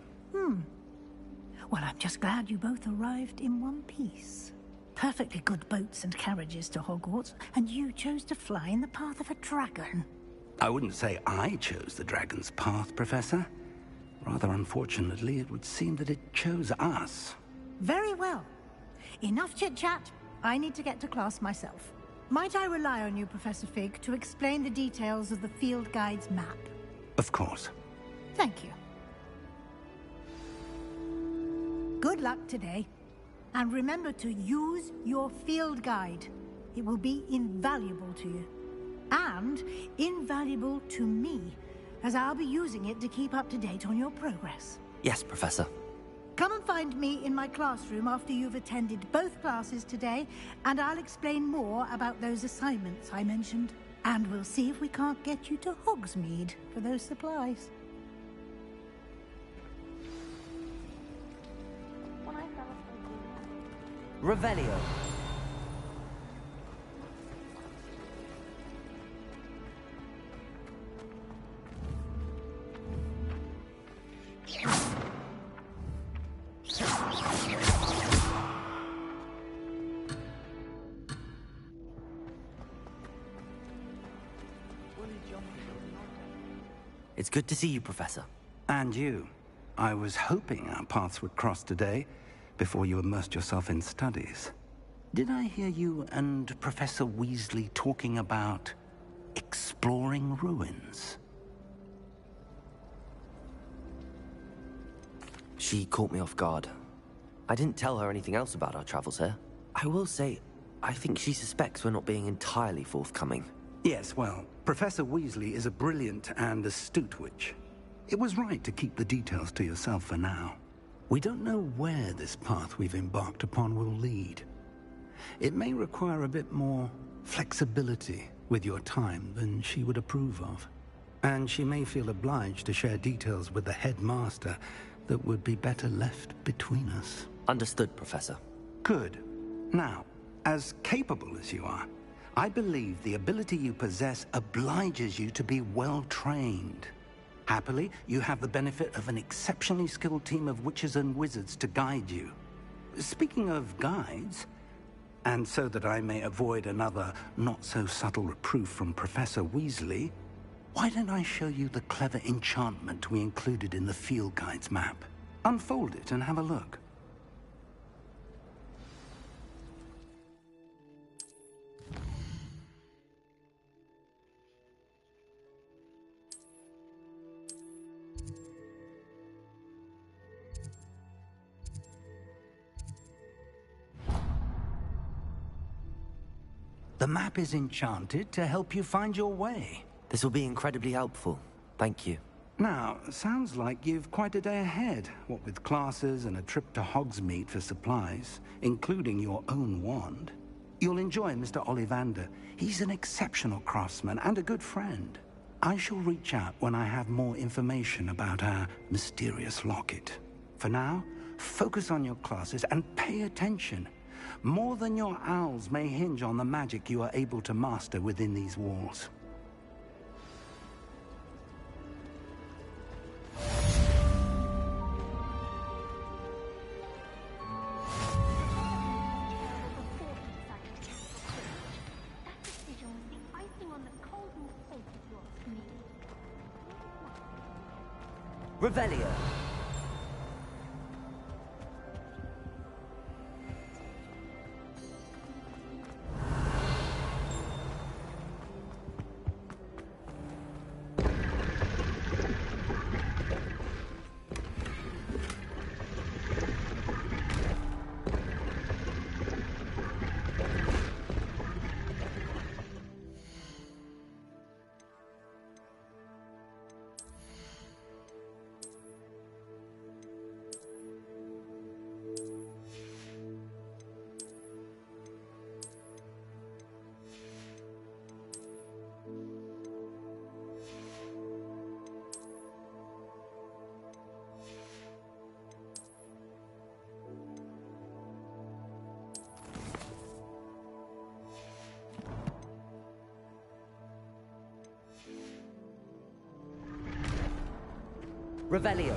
Well, I'm just glad you both arrived in one piece. Perfectly good boats and carriages to Hogwarts, and you chose to fly in the path of a dragon. I wouldn't say I chose the dragon's path, Professor. Rather unfortunately, it would seem that it chose us. Very well. Enough chit-chat. I need to get to class myself. Might I rely on you, Professor Fig, to explain the details of the field guide's map? Of course. Thank you. Good luck today. And remember to use your field guide. It will be invaluable to you. And invaluable to me, as I'll be using it to keep up to date on your progress. Yes, Professor. Come and find me in my classroom after you've attended both classes today, and I'll explain more about those assignments I mentioned. And we'll see if we can't get you to Hogsmeade for those supplies. Revelio. It's good to see you, Professor. And you. I was hoping our paths would cross today, before you immersed yourself in studies. Did I hear you and Professor Weasley talking about exploring ruins? She caught me off guard. I didn't tell her anything else about our travels here. I will say, I think she suspects we're not being entirely forthcoming. Yes, well, Professor Weasley is a brilliant and astute witch. It was right to keep the details to yourself for now. We don't know where this path we've embarked upon will lead. It may require a bit more flexibility with your time than she would approve of. And she may feel obliged to share details with the headmaster that would be better left between us. Understood, Professor. Good. Now, as capable as you are, I believe the ability you possess obliges you to be well-trained. Happily, you have the benefit of an exceptionally skilled team of witches and wizards to guide you. Speaking of guides, and so that I may avoid another not-so-subtle reproof from Professor Weasley, why don't I show you the clever enchantment we included in the field guide's map? Unfold it and have a look. The map is enchanted to help you find your way. This will be incredibly helpful. Thank you. Now, sounds like you've quite a day ahead, what with classes and a trip to Hogsmeade for supplies, including your own wand. You'll enjoy Mr. Ollivander. He's an exceptional craftsman and a good friend. I shall reach out when I have more information about our mysterious locket. For now, focus on your classes and pay attention. More than your owls may hinge on the magic you are able to master within these walls. Revelio. Revelio.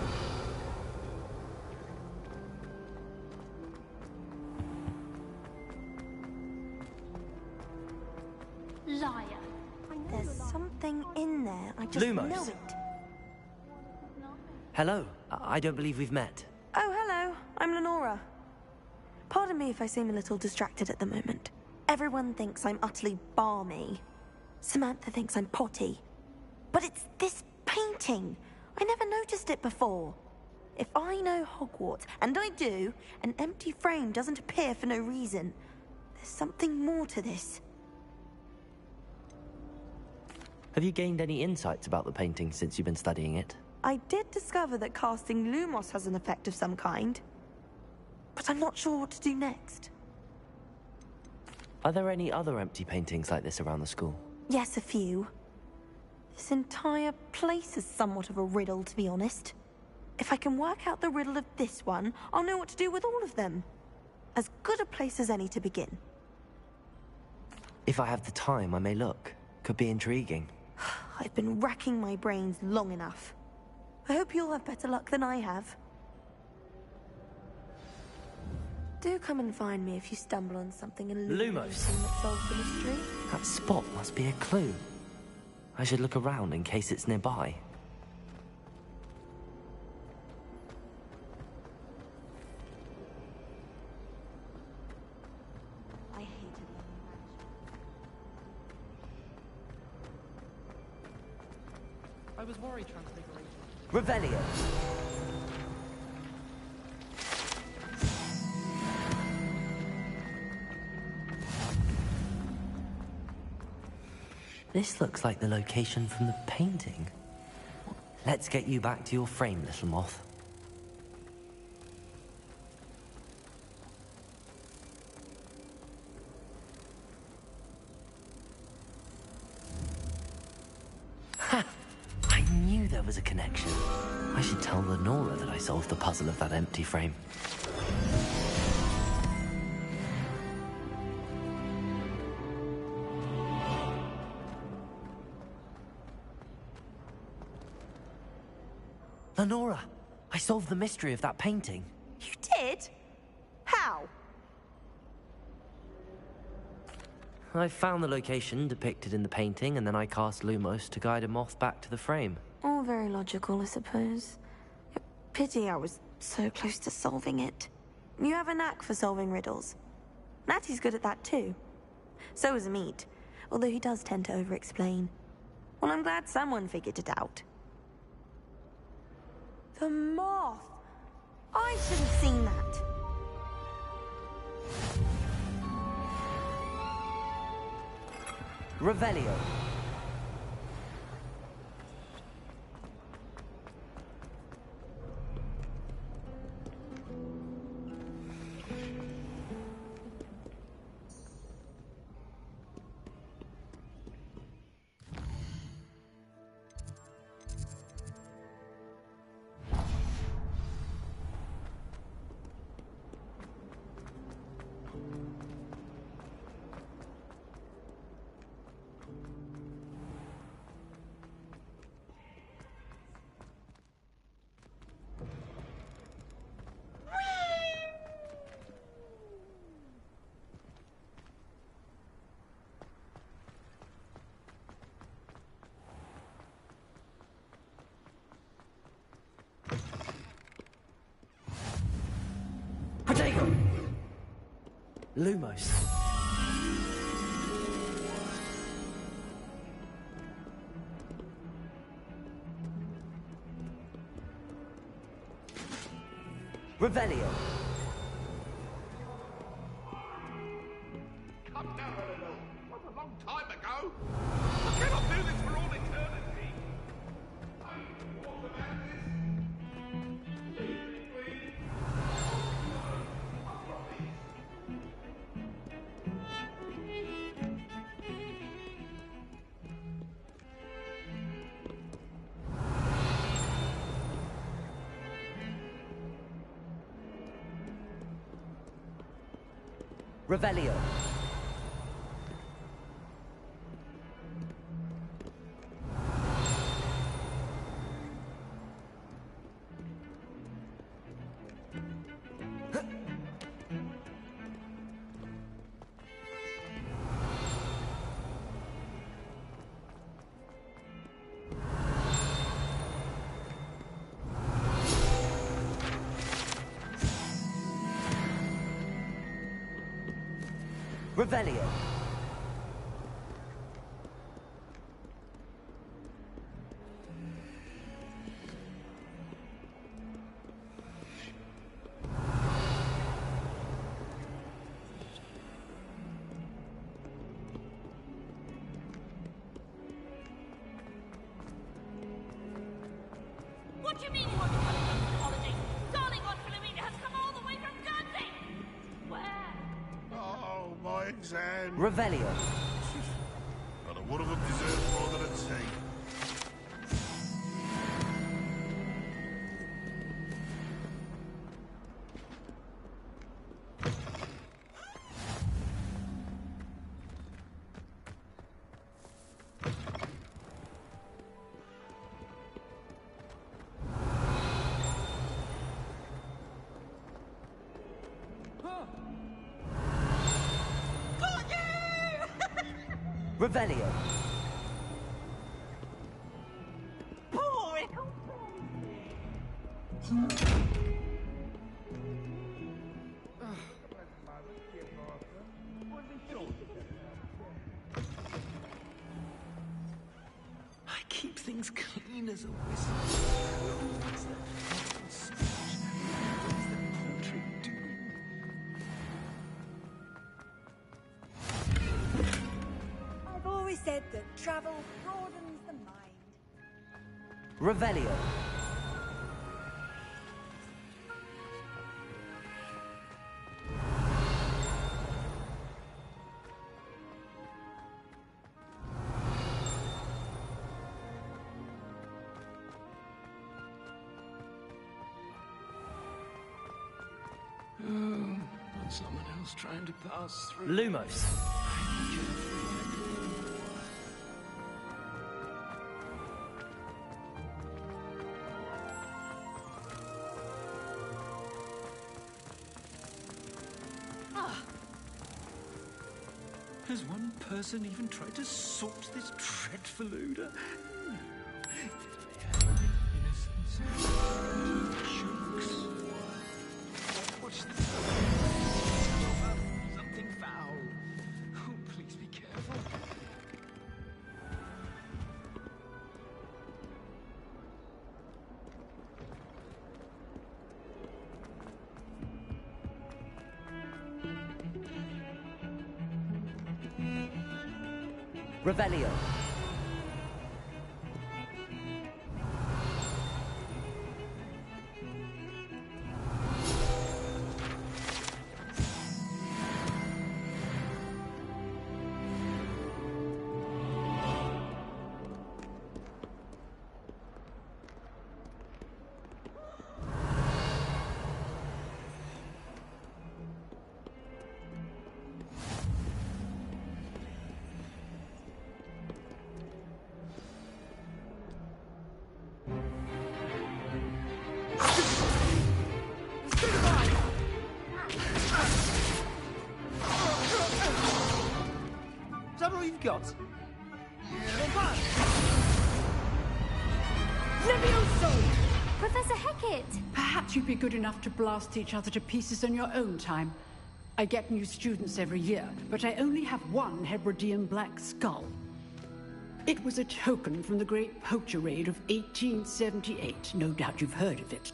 Liar. There's something in there. I just Lumos. know it. Hello. I don't believe we've met. Oh, hello. I'm Lenora. Pardon me if I seem a little distracted at the moment. Everyone thinks I'm utterly balmy. Samantha thinks I'm potty. But it's this painting. I never noticed it before. If I know Hogwarts, and I do, an empty frame doesn't appear for no reason. There's something more to this. Have you gained any insights about the painting since you've been studying it? I did discover that casting Lumos has an effect of some kind. But I'm not sure what to do next. Are there any other empty paintings like this around the school? Yes, a few. This entire place is somewhat of a riddle, to be honest. If I can work out the riddle of this one, I'll know what to do with all of them. As good a place as any to begin. If I have the time, I may look. Could be intriguing. I've been racking my brains long enough. I hope you'll have better luck than I have. Do come and find me if you stumble on something illuminating that solves the mystery. That spot must be a clue. I should look around in case it's nearby. I hate it. I was worried Transfiguration. Revelio. This looks like the location from the painting. Let's get you back to your frame, little moth. Ha! I knew there was a connection. I should tell Lenora that I solved the puzzle of that empty frame. Lenora, I solved the mystery of that painting. You did? How? I found the location depicted in the painting, and then I cast Lumos to guide a moth back to the frame. All very logical, I suppose. Pity I was so close to solving it. You have a knack for solving riddles. Natty's good at that too. So is Amit, although he does tend to over-explain. Well, I'm glad someone figured it out. The moth! I should have seen that. Revelio. Protego! Lumos. Revelio. Come down a little. What a long time ago. I cannot do this for all eternity. What's the matter with this? Leave me, please. Revelio. Revelio. What do you mean you want to come on the holidays? Darling Aunt Philomena has come all the way from Guernsey! Where? Oh, my exam. Revelio. And one of them deserves more than a tea. Revelio. I keep things clean as a whistle. What's that fucking smudge? What is that poultry doing? I've always said that travel broadens the mind. Revelio. And someone else trying to pass through. Lumos. Has one person even tried to sort this dreadful odor? Innocence. Jokes. What's this? Something foul. Oh, please be careful. Revelio. Is that all you've got? Levioso! Professor Hecat! Perhaps you'd be good enough to blast each other to pieces in your own time. I get new students every year, but I only have one Hebridean black skull. It was a token from the Great Poacher Raid of 1878. No doubt you've heard of it.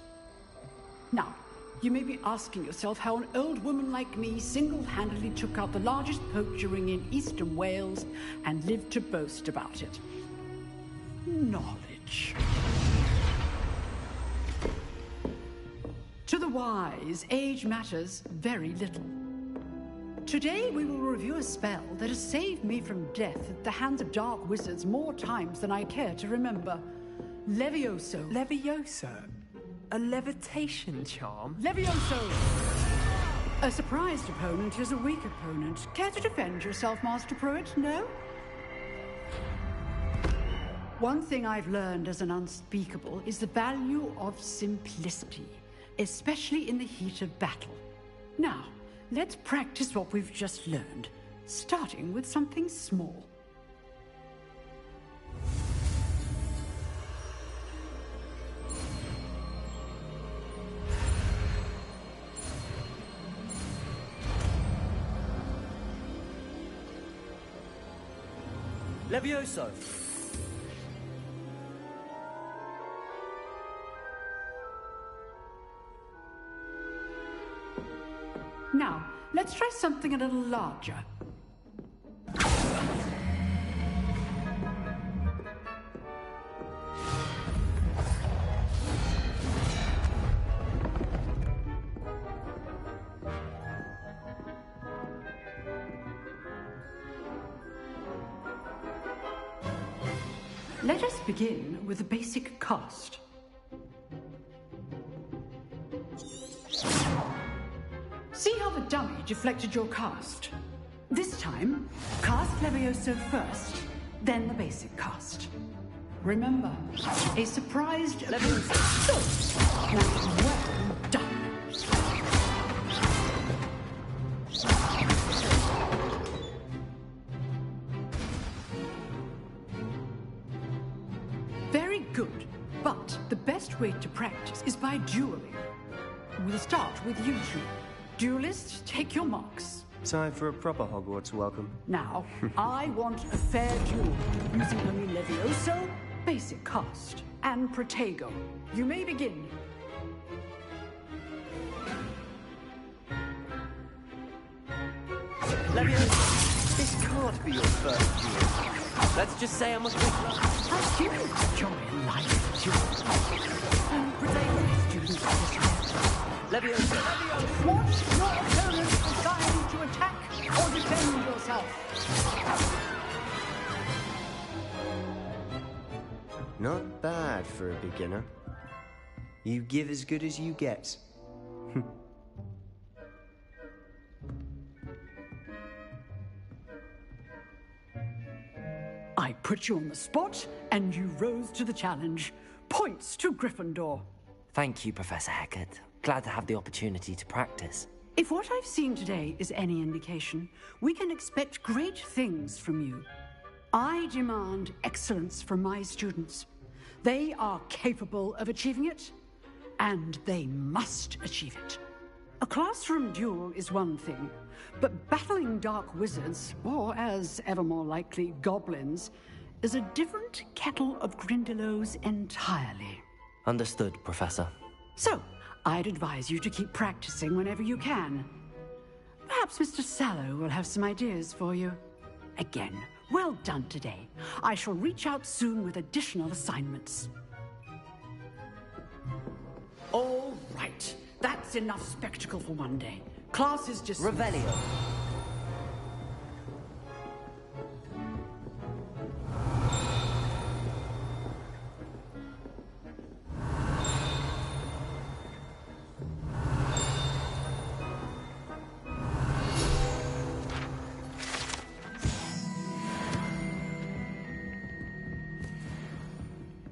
Now, you may be asking yourself how an old woman like me single-handedly took out the largest poacher ring in eastern Wales and lived to boast about it. Knowledge. To the wise, age matters very little. Today we will review a spell that has saved me from death at the hands of dark wizards more times than I care to remember. Levioso. Levioso? A levitation charm? Levioso! A surprised opponent is a weak opponent. Care to defend yourself, Master Pruitt? No? One thing I've learned as an unspeakable is the value of simplicity, especially in the heat of battle. Now, let's practice what we've just learned, starting with something small. Levioso! Now, let's try something a little larger. Let us begin with the basic cast. See how the dummy deflected your cast? This time, cast Levioso first, then the basic cast. Remember, a surprised Levioso. So, now well done. Very good, but the best way to practice is by dueling. We'll start with you two. Duelists, take your marks. Time for a proper Hogwarts welcome. Now, I want a fair duel, using only Levioso, basic cast, and Protego. You may begin. Levioso, this can't be your first duel. Let's just say I'm a quick luck. How do you enjoy life duels? Protego, students of this Levioso! Watch your opponent decide to attack or defend yourself. Not bad for a beginner. You give as good as you get. I put you on the spot, and you rose to the challenge. Points to Gryffindor. Thank you, Professor Hecat. Glad to have the opportunity to practice. If what I've seen today is any indication, we can expect great things from you. I demand excellence from my students. They are capable of achieving it, and they must achieve it. A classroom duel is one thing, but battling dark wizards, or as ever more likely, goblins, is a different kettle of Grindylows entirely. Understood, Professor. So, I'd advise you to keep practicing whenever you can. Perhaps Mr. Sallow will have some ideas for you. Again, well done today. I shall reach out soon with additional assignments. All right. That's enough spectacle for one day. Class is just... Revelio.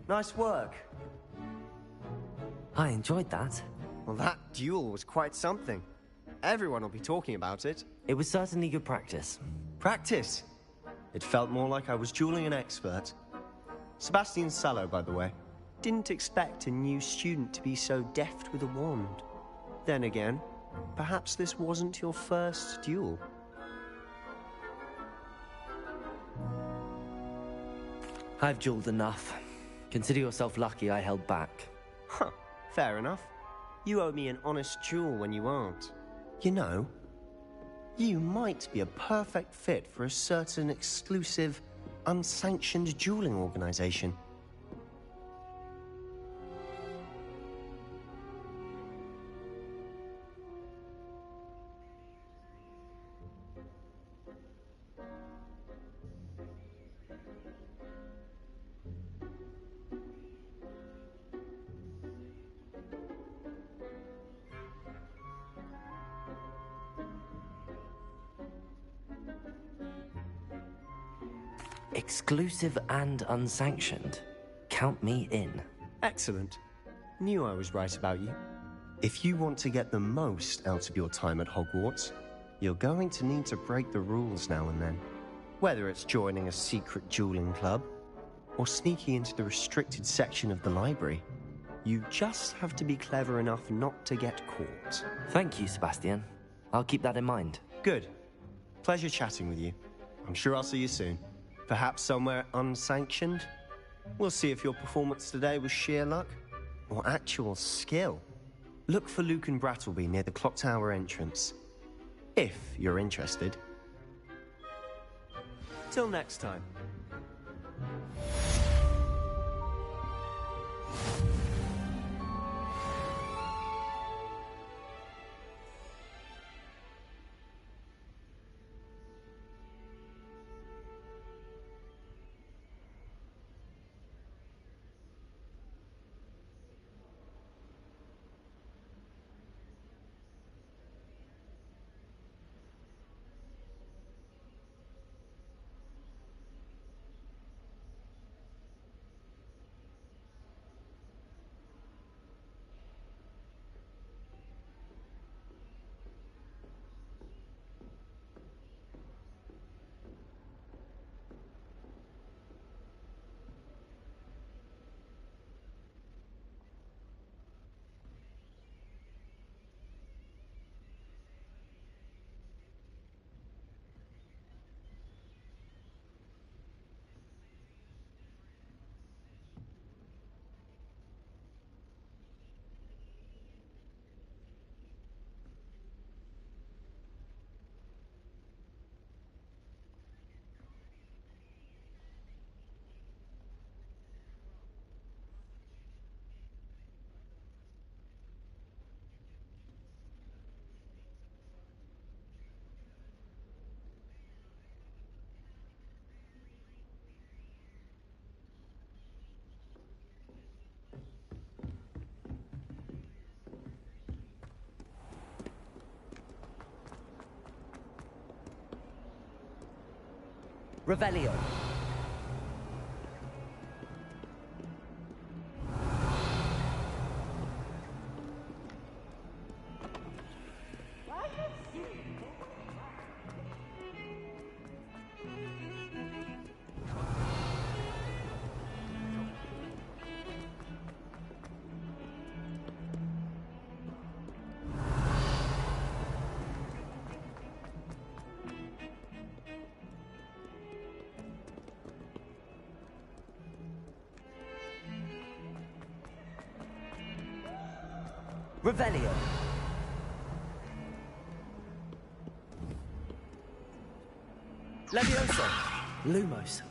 Nice work. I enjoyed that. Well, that duel was quite something. Everyone will be talking about it. It was certainly good practice. Practice? It felt more like I was dueling an expert. Sebastian Sallow, by the way. Didn't expect a new student to be so deft with a wand. Then again, perhaps this wasn't your first duel. I've dueled enough. Consider yourself lucky I held back. Huh, fair enough. You owe me an honest duel when you aren't. You know, you might be a perfect fit for a certain exclusive, unsanctioned dueling organization. Exclusive and unsanctioned. Count me in. Excellent. Knew I was right about you. If you want to get the most out of your time at Hogwarts, you're going to need to break the rules now and then. Whether it's joining a secret dueling club, or sneaking into the restricted section of the library, you just have to be clever enough not to get caught. Thank you, Sebastian. I'll keep that in mind. Good. Pleasure chatting with you. I'm sure I'll see you soon. Perhaps somewhere unsanctioned? We'll see if your performance today was sheer luck or actual skill. Look for Luke and Brattleby near the clock tower entrance, if you're interested. Till next time. Revelio. Revelio. Levioso. Lumos.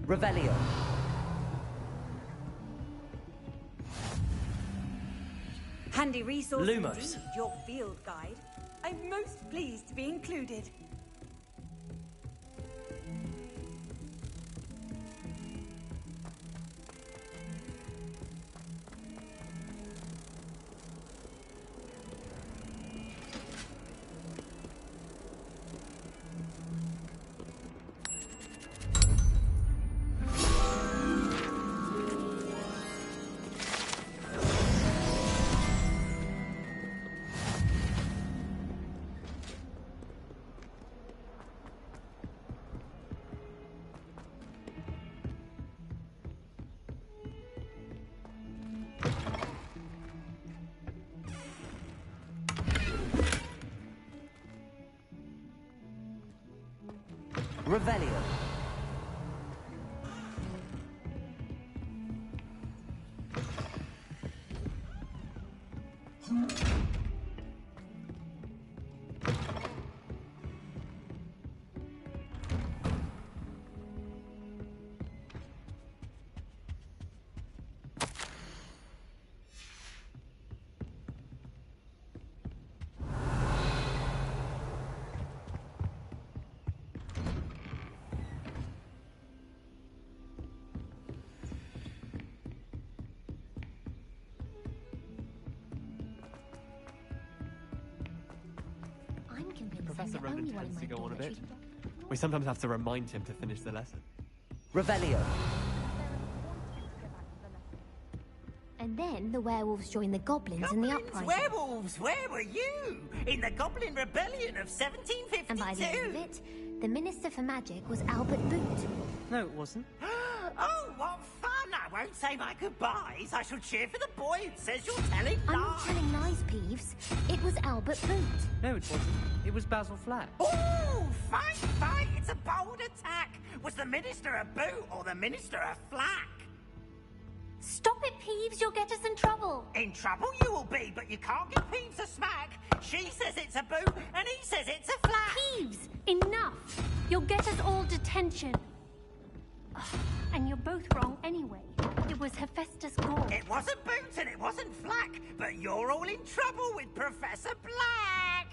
Revelio. Handy resource Lumos. indeed, your field guide. I'm most pleased to be included. Revelio. Professor Roman tends to go on a bit. We sometimes have to remind him to finish the lesson. Revelio. And then the werewolves join the goblins in the uprising. Werewolves, where were you? In the Goblin Rebellion of 1752. And by the end of it, the Minister for Magic was Albert Boot. No, it wasn't. Oh, what fun! I won't say my goodbyes. I shall cheer for the boy who says you're telling lies. I'm not telling lies, Peeves. It was Albert Boot. No, it wasn't. It was Basil Flack. Oh, fight, fight! It's a bold attack. Was the Minister a boot or the Minister a flack? Stop it, Peeves. You'll get us in trouble. In trouble you will be, but you can't give Peeves a smack. She says it's a boot, and he says it's a flack. Peeves, enough. You'll get us all detention. And you're both wrong anyway. It was Hephaestus Gore. It wasn't boot and it wasn't flack, but you're all in trouble with Professor Black.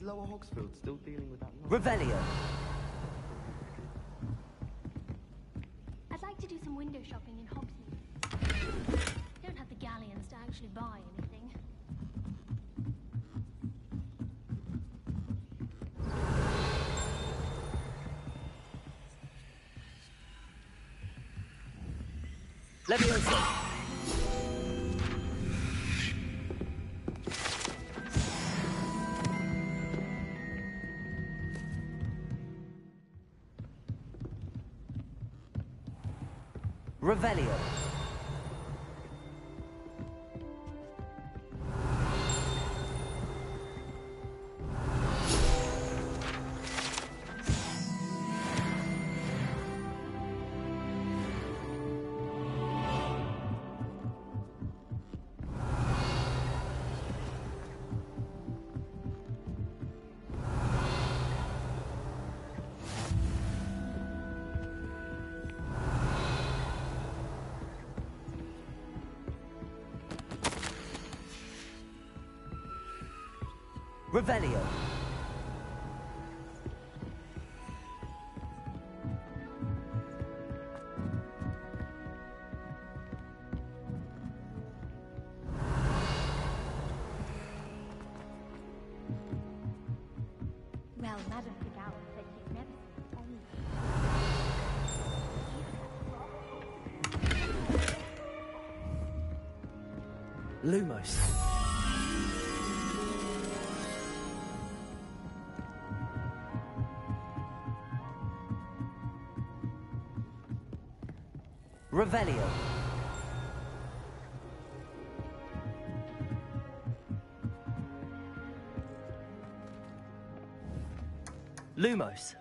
Lower Hogsfield still dealing with that Revelio. I'd like to do some window shopping in Hogsmeade. Don't have the galleons to actually buy anything. Leviosa. Revelio. Revelio. Well, Madame Pigowan said she'd never seen any. Lumos. Revelio. Lumos.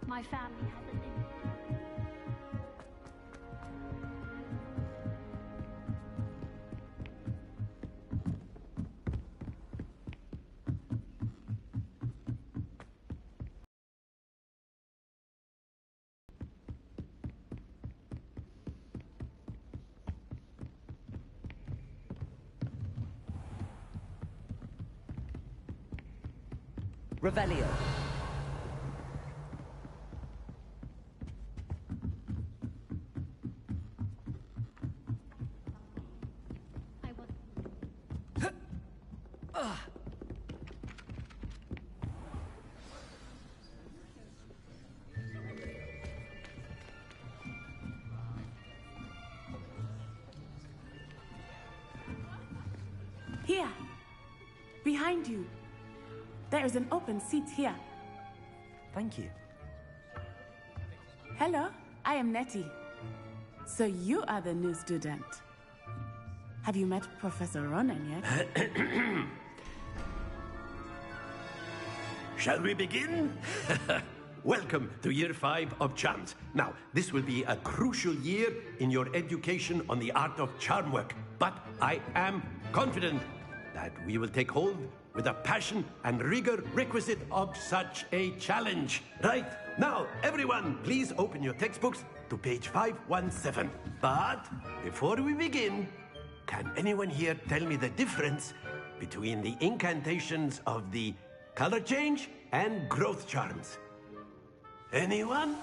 My family has an Revelio. Here. Behind you. There is an open seat here. Thank you. Hello, I am Nettie. So you are the new student. Have you met Professor Ronan yet? Shall we begin? Welcome to Year 5 of Charms. Now, this will be a crucial year in your education on the art of charm work. But I am confident that we will take hold with the passion and rigor requisite of such a challenge. Right, now, everyone, please open your textbooks to page 517. But before we begin, can anyone here tell me the difference between the incantations of the color change and growth charms? Anyone?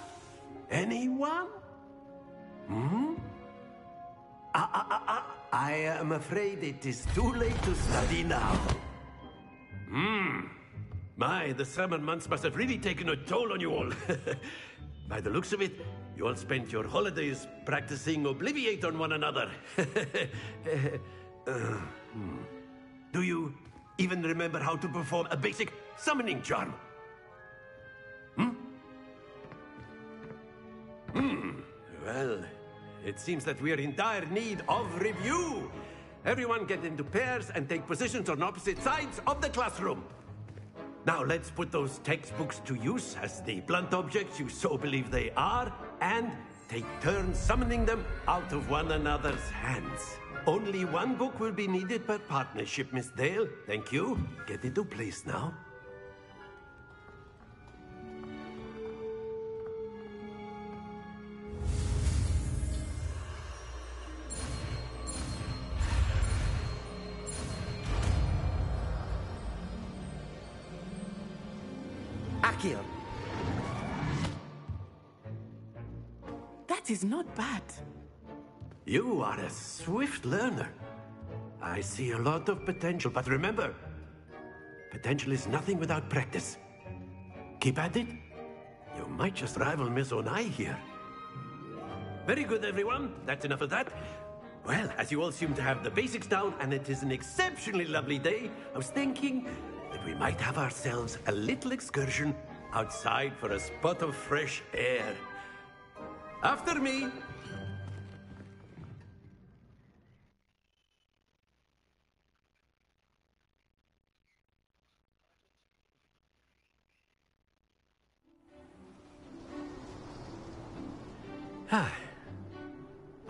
Anyone? I am afraid it is too late to study now. My, the summer months must have really taken a toll on you all. By the looks of it, you all spent your holidays practicing Obliviate on one another. Do you even remember how to perform a basic summoning charm? Well, it seems that we are in dire need of review. Everyone get into pairs and take positions on opposite sides of the classroom. Now let's put those textbooks to use as the blunt objects you so believe they are, and take turns summoning them out of one another's hands. Only one book will be needed per partnership, Miss Dale. Thank you. Get into place now. Accio. That is not bad. You are a swift learner. I see a lot of potential, but remember, potential is nothing without practice. Keep at it. You might just rival Miss Onai here. Very good, everyone. That's enough of that. Well, as you all seem to have the basics down, and it is an exceptionally lovely day, I was thinking that we might have ourselves a little excursion outside for a spot of fresh air. After me.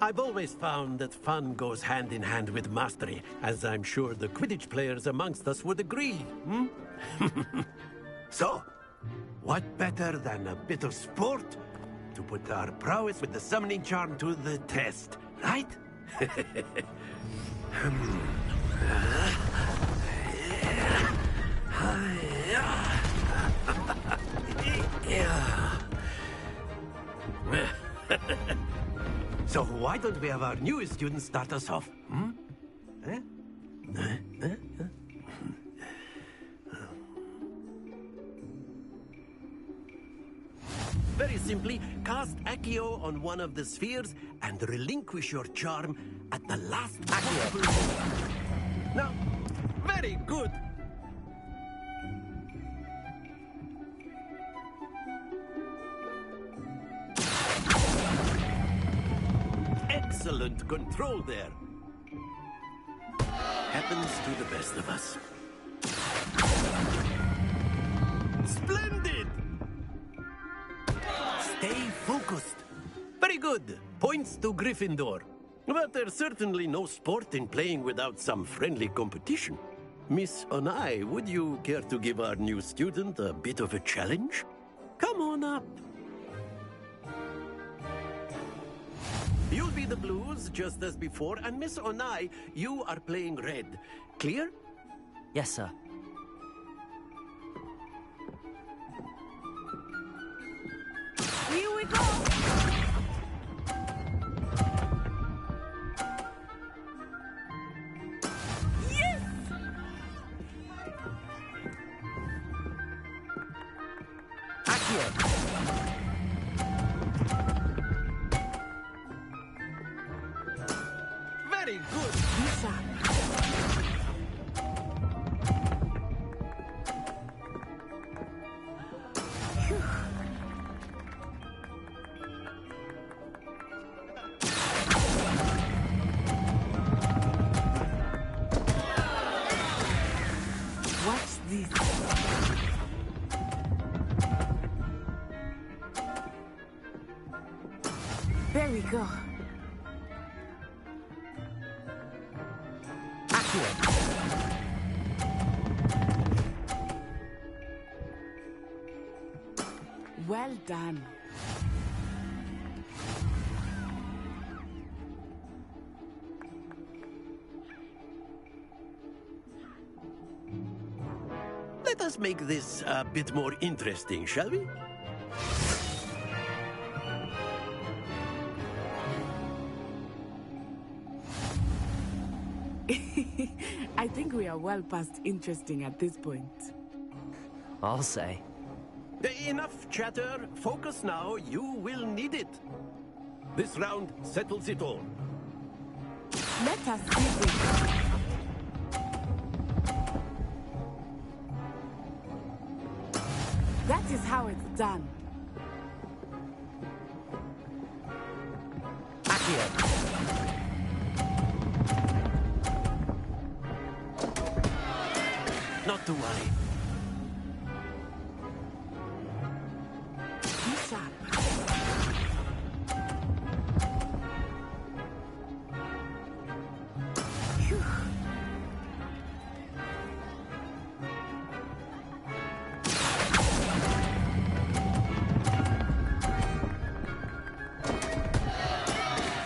I've always found that fun goes hand in hand with mastery, as I'm sure the Quidditch players amongst us would agree. So, what better than a bit of sport to put our prowess with the summoning charm to the test, right? So why don't we have our newest student start us off? Very simply, cast Accio on one of the spheres and relinquish your charm at the last Accio. Now, very good. Excellent control there. Happens to the best of us. Splendid! good. Points to Gryffindor. But there's certainly no sport in playing without some friendly competition. Miss Onai, would you care to give our new student a bit of a challenge? Come on up. You'll be the blues, just as before, and Miss Onai, you are playing red. Clear? Yes, sir. Here we go! Yes! Accio! Very good. What's this? There we go. Well done. Let us make this a bit more interesting, shall we? I think we are well past interesting at this point. I'll say. Enough chatter. Focus now. You will need it. This round settles it all. Let us see this. That is how it's done. Not to worry. Be sharp.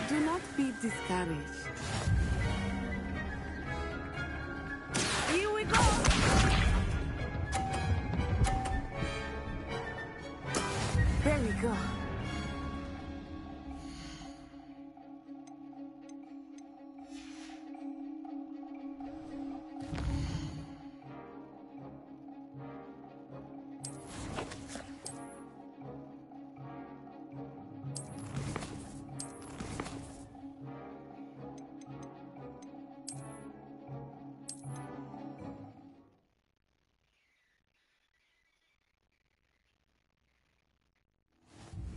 Do not be discouraged. Here we go! There we go.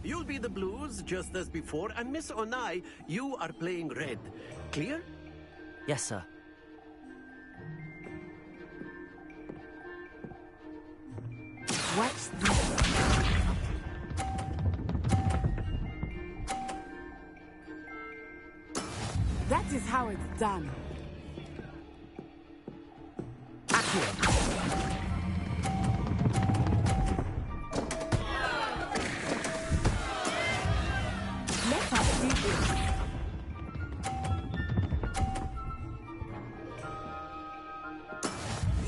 You'll be the blues, just as before, and Miss Onai, you are playing red. Clear? Yes, sir. What's this? That is how it's done. Let us see this.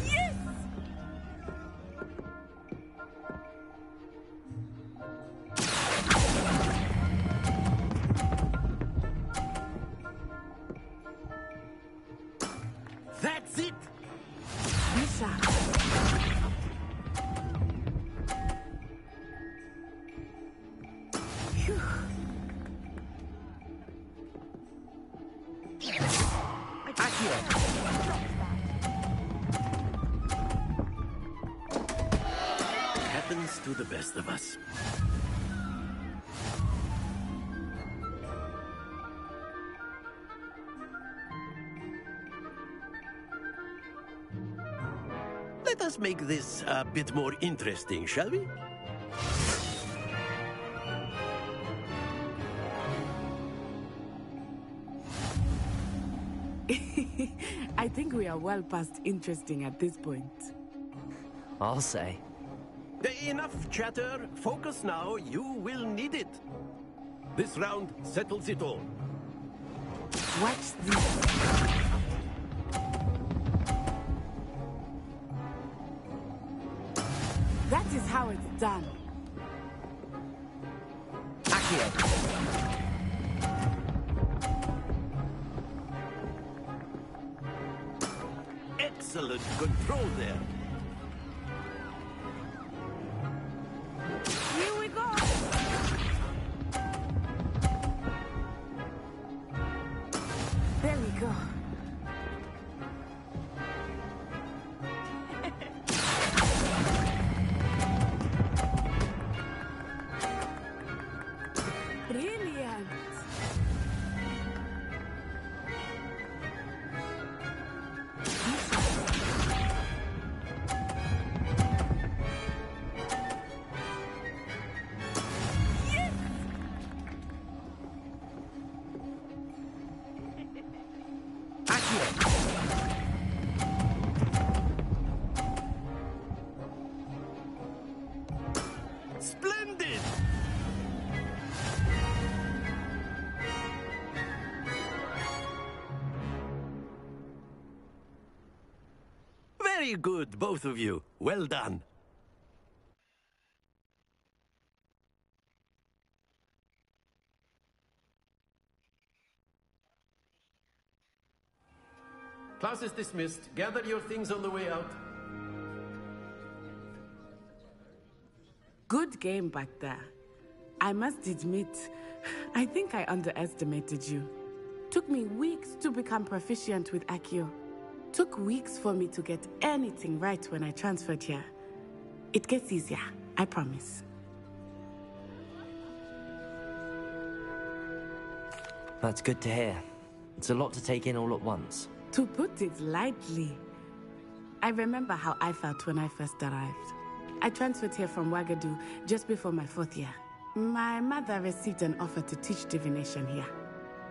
Yes! That's it! Be sharp. Phew. Happens to the best of us. Let us make this a bit more interesting, shall we? I think we are well past interesting at this point. I'll say. Enough chatter. Focus now. You will need it. This round settles it all. Watch this. That is how it's done. Excellent control there. Here we go. There we go. Brilliant. Splendid! Very good, both of you. Well done. Class is dismissed. Gather your things on the way out. Good game back there. I must admit, I think I underestimated you. Took me weeks to become proficient with Accio. Took weeks for me to get anything right when I transferred here. It gets easier, I promise. That's good to hear. It's a lot to take in all at once. To put it lightly, I remember how I felt when I first arrived. I transferred here from Ouagadougou just before my 4th year. My mother received an offer to teach divination here.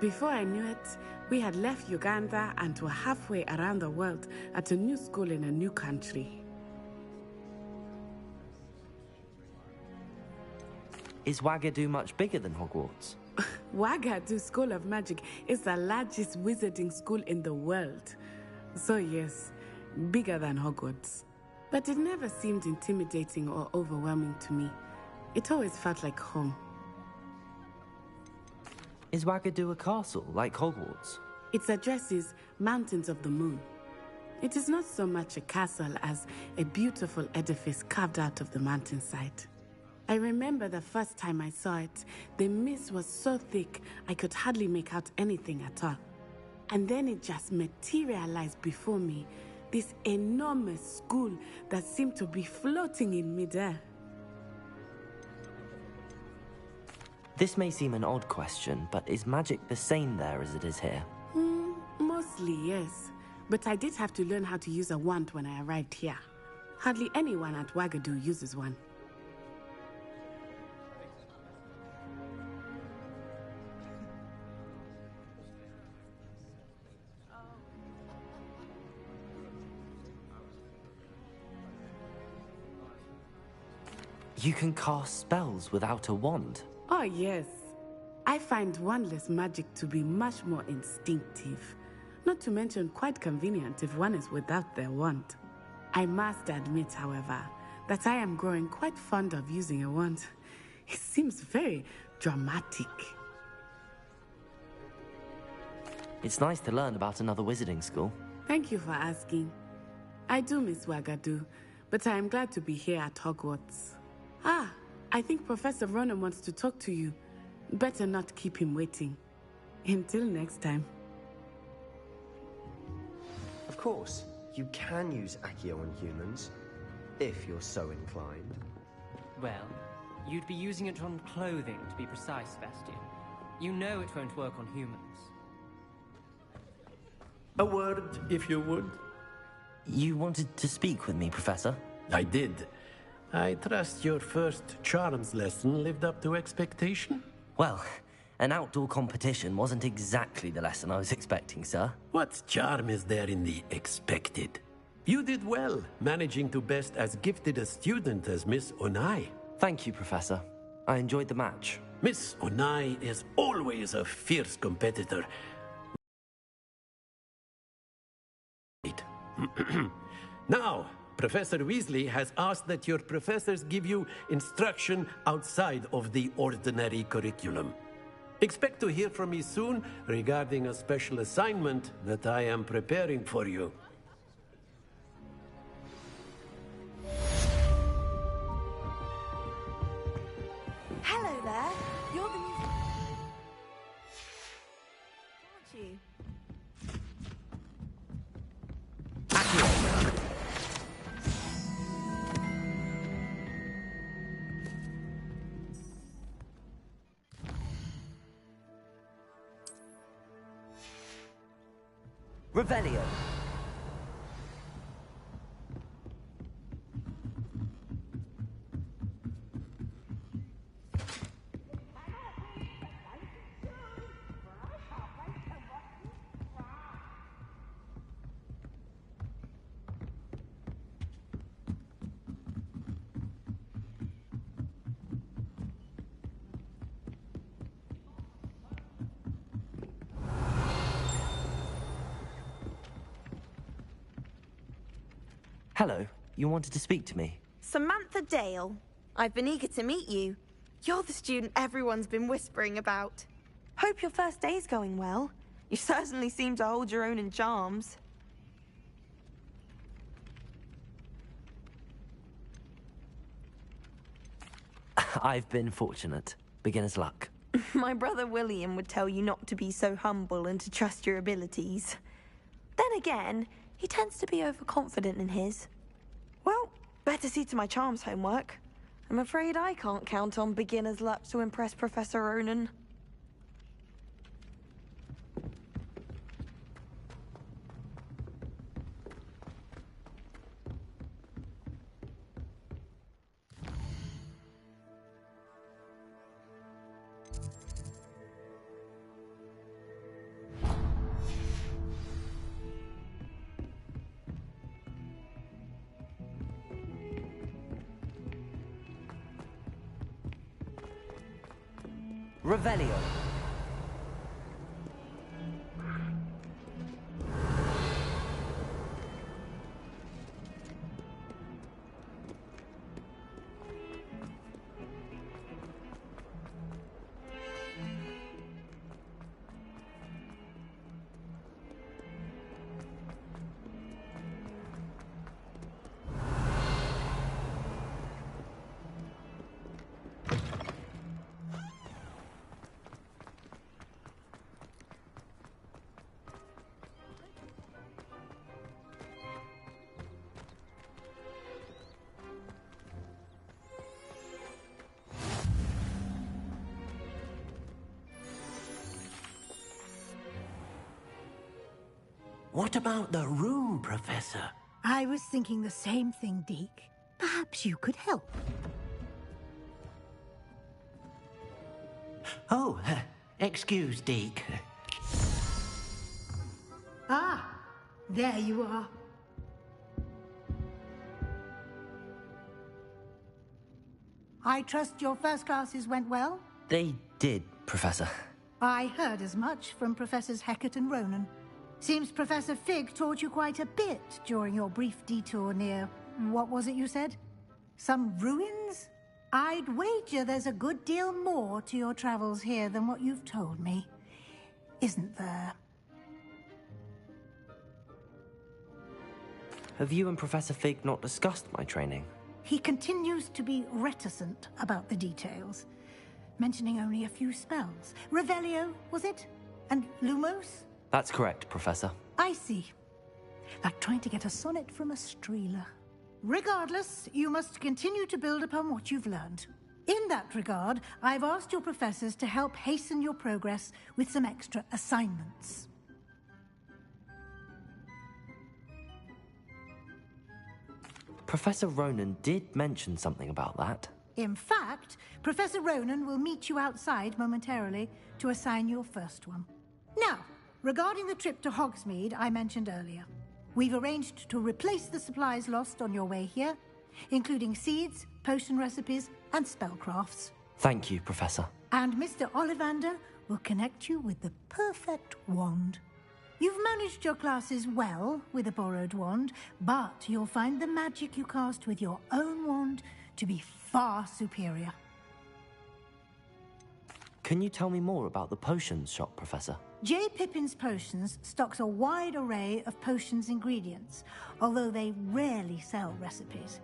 Before I knew it, we had left Uganda and were halfway around the world at a new school in a new country. Is Ouagadougou much bigger than Hogwarts? Ouagadougou School of Magic is the largest wizarding school in the world. So yes, bigger than Hogwarts. But it never seemed intimidating or overwhelming to me. It always felt like home. Is Ouagadougou a castle, like Hogwarts? Its address is Mountains of the Moon. It is not so much a castle as a beautiful edifice carved out of the mountainside. I remember the first time I saw it, the mist was so thick I could hardly make out anything at all. And then it just materialized before me, this enormous school that seemed to be floating in midair. This may seem an odd question, but is magic the same there as it is here? Mostly, yes. But I did have to learn how to use a wand when I arrived here. Hardly anyone at Ouagadougou uses one. You can cast spells without a wand? Oh, yes. I find wandless magic to be much more instinctive. Not to mention quite convenient if one is without their wand. I must admit, however, that I am growing quite fond of using a wand. It seems very dramatic. It's nice to learn about another wizarding school. Thank you for asking. I do miss Ouagadougou, but I am glad to be here at Hogwarts. Ah, I think Professor Ronan wants to talk to you. Better not keep him waiting. Until next time. Of course, you can use Accio on humans, if you're so inclined. Well, you'd be using it on clothing, to be precise, Bastian. You know it won't work on humans. A word, if you would. You wanted to speak with me, Professor? I did. I trust your first charms lesson lived up to expectation? Well, An outdoor competition wasn't exactly the lesson I was expecting, sir. What charm is there in the expected? You did well, managing to best as gifted a student as Miss Onai. Thank you, Professor. I enjoyed the match. Miss Onai is always a fierce competitor. Now, Professor Weasley has asked that your professors give you instruction outside of the ordinary curriculum. Expect to hear from me soon regarding a special assignment that I am preparing for you. Hello there. You're the new... Aren't you? Revelio. Hello, you wanted to speak to me? Samantha Dale. I've been eager to meet you. You're the student everyone's been whispering about. Hope your first day's going well. You certainly seem to hold your own in charms. I've been fortunate. Beginner's luck. My brother William would tell you not to be so humble and to trust your abilities. Then again, he tends to be overconfident in his. Well, better see to my charms homework. I'm afraid I can't count on beginner's luck to impress Professor Ronan. Revelio. What about the room, Professor? I was thinking the same thing, Deke. Perhaps you could help. Oh, excuse, Deke. Ah, there you are. I trust your first classes went well? They did, Professor. I heard as much from Professors Hecat and Ronan. Seems Professor Fig taught you quite a bit during your brief detour near... what was it you said? Some ruins? I'd wager there's a good deal more to your travels here than what you've told me. Isn't there? Have you and Professor Fig not discussed my training? He continues to be reticent about the details, mentioning only a few spells. Revelio, was it? And Lumos? That's correct, Professor. I see. Like trying to get a sonnet from a streeler. Regardless, you must continue to build upon what you've learned. In that regard, I've asked your professors to help hasten your progress with some extra assignments. Professor Ronan did mention something about that. In fact, Professor Ronan will meet you outside momentarily to assign your first one. Now, regarding the trip to Hogsmeade I mentioned earlier, we've arranged to replace the supplies lost on your way here, including seeds, potion recipes, and spellcrafts. Thank you, Professor. And Mr. Ollivander will connect you with the perfect wand. You've managed your classes well with a borrowed wand, but you'll find the magic you cast with your own wand to be far superior. Can you tell me more about the potions shop, Professor? J. Pippin's Potions stocks a wide array of potions ingredients, although they rarely sell recipes.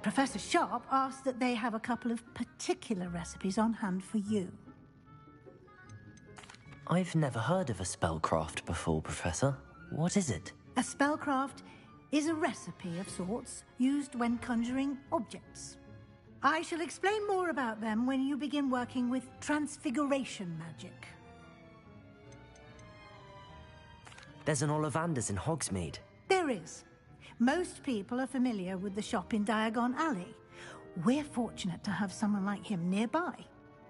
Professor Sharp asked that they have a couple of particular recipes on hand for you. I've never heard of a spellcraft before, Professor. What is it? A spellcraft is a recipe of sorts used when conjuring objects. I shall explain more about them when you begin working with transfiguration magic. There's an Ollivander's in Hogsmeade. There is. Most people are familiar with the shop in Diagon Alley. We're fortunate to have someone like him nearby.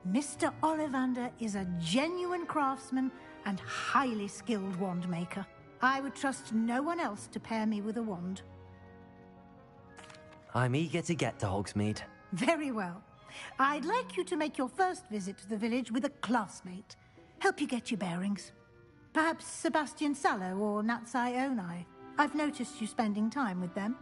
Mr. Ollivander is a genuine craftsman and highly skilled wand maker. I would trust no one else to pair me with a wand. I'm eager to get to Hogsmeade. Very well. I'd like you to make your first visit to the village with a classmate. Help you get your bearings. Perhaps Sebastian Sallow or Natsai Onai. I've noticed you spending time with them.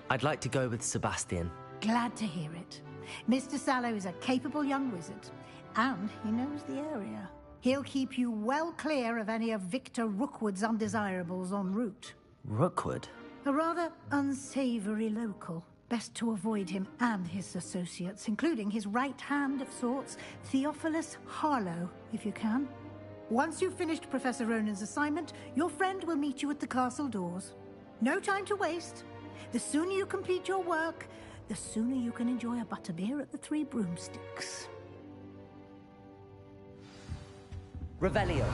I'd like to go with Sebastian. Glad to hear it. Mr. Sallow is a capable young wizard, and he knows the area. He'll keep you well clear of any of Victor Rookwood's undesirables en route. Rookwood? A rather unsavory local. Best to avoid him and his associates, including his right hand of sorts, Theophilus Harlow, if you can. Once you've finished Professor Ronan's assignment, your friend will meet you at the castle doors. No time to waste. The sooner you complete your work, the sooner you can enjoy a butterbeer at the Three Broomsticks. Revelio.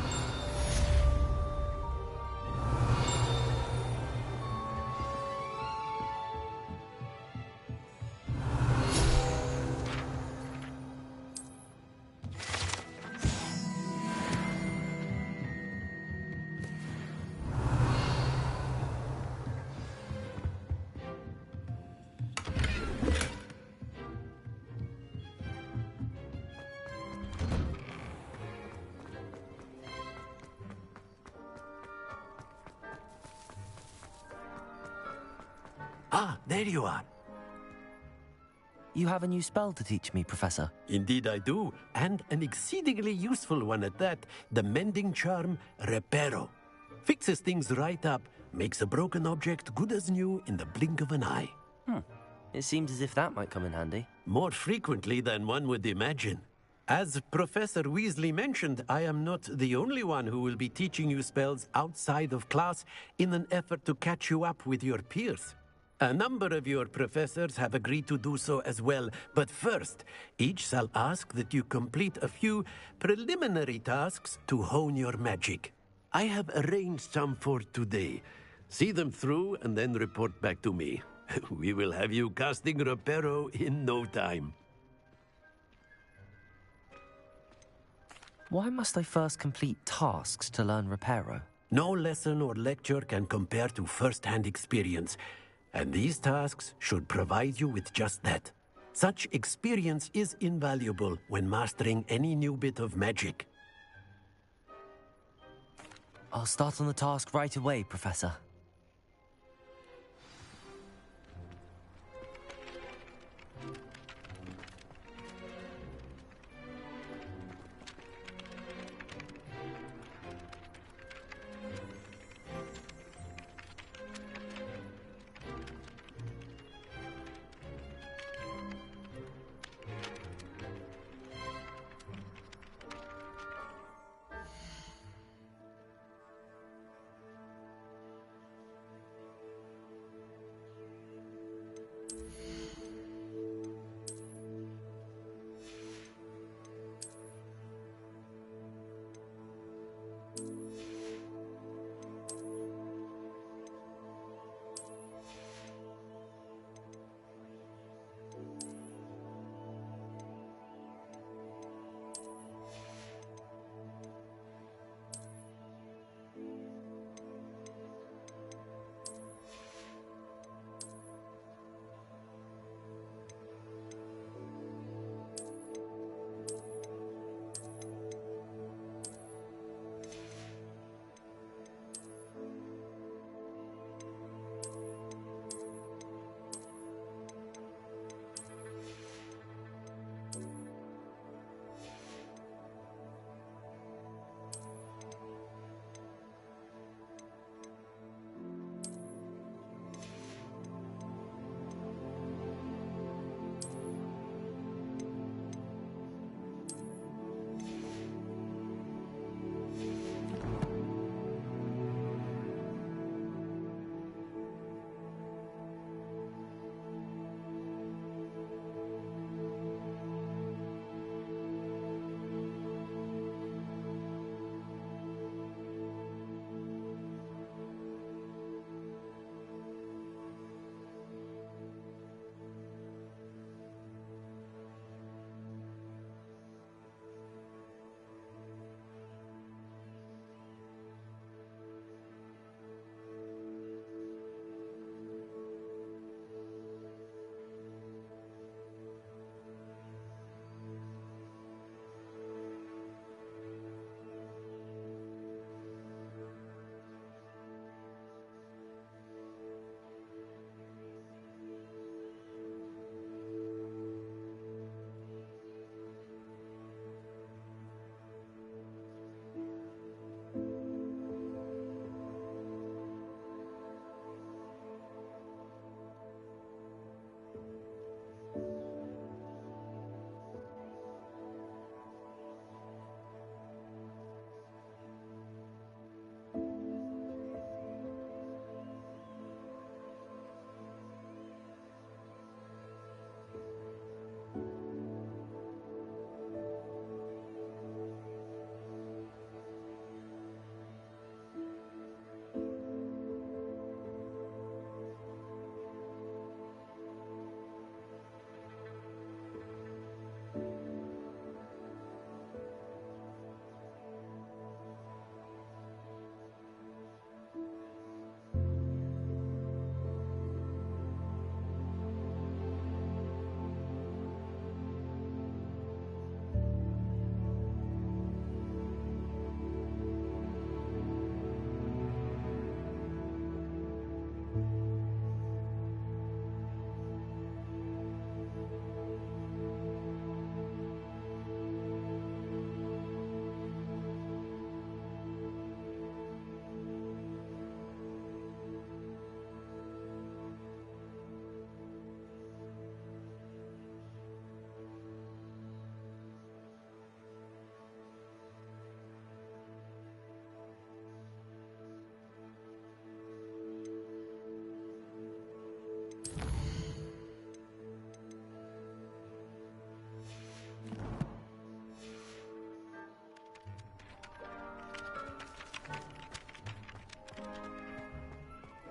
Ah, there you are. You have a new spell to teach me, Professor. Indeed I do, and an exceedingly useful one at that. The mending charm, Reparo. Fixes things right up, makes a broken object good as new in the blink of an eye. It seems as if that might come in handy. More frequently than one would imagine. As Professor Weasley mentioned, I am not the only one who will be teaching you spells outside of class in an effort to catch you up with your peers. A number of your professors have agreed to do so as well, but first, each shall ask that you complete a few preliminary tasks to hone your magic. I have arranged some for today. See them through and then report back to me. We will have you casting Reparo in no time. Why must I first complete tasks to learn Reparo? No lesson or lecture can compare to first-hand experience. And these tasks should provide you with just that. Such experience is invaluable when mastering any new bit of magic. I'll start on the task right away, Professor.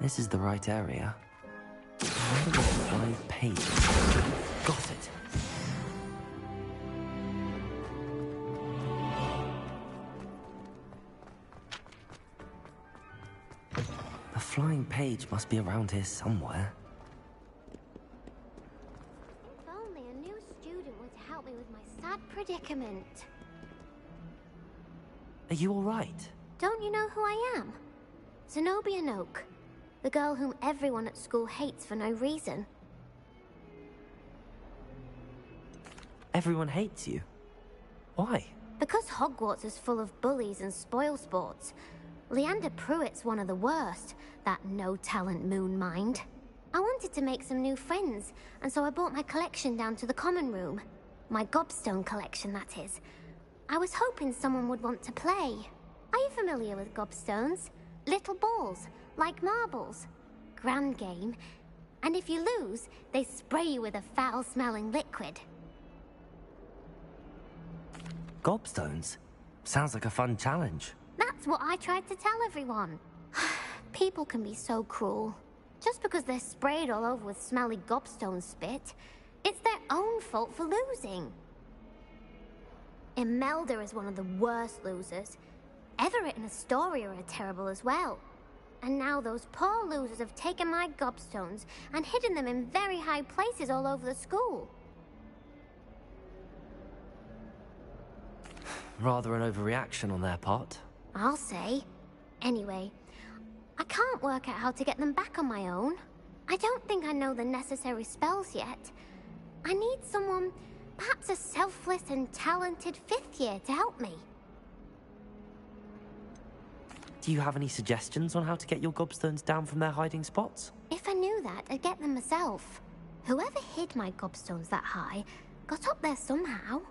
This is the right area. I wonder where the flying page is. Got it. The flying page must be around here somewhere. If only a new student would help me with my sad predicament. Are you all right? Don't you know who I am? Zenobia Noak, the girl whom everyone at school hates for no reason. Everyone hates you. Why? Because Hogwarts is full of bullies and spoilsports. Leander Pruitt's one of the worst, that no-talent moon mind. I wanted to make some new friends, and so I brought my collection down to the common room. My gobstone collection, that is. I was hoping someone would want to play. Are you familiar with gobstones? Little balls, like marbles. Grand game. And if you lose, they spray you with a foul-smelling liquid. Gobstones? Sounds like a fun challenge. That's what I tried to tell everyone. People can be so cruel. Just because they're sprayed all over with smelly gobstone spit, it's their own fault for losing. Imelda is one of the worst losers. Everett and Astoria are terrible as well. And now those poor losers have taken my gobstones and hidden them in very high places all over the school. Rather an overreaction on their part. I'll say. Anyway, I can't work out how to get them back on my own. I don't think I know the necessary spells yet. I need someone, perhaps a selfless and talented 5th year to help me. Do you have any suggestions on how to get your gobstones down from their hiding spots? If I knew that, I'd get them myself. Whoever hid my gobstones that high got up there somehow.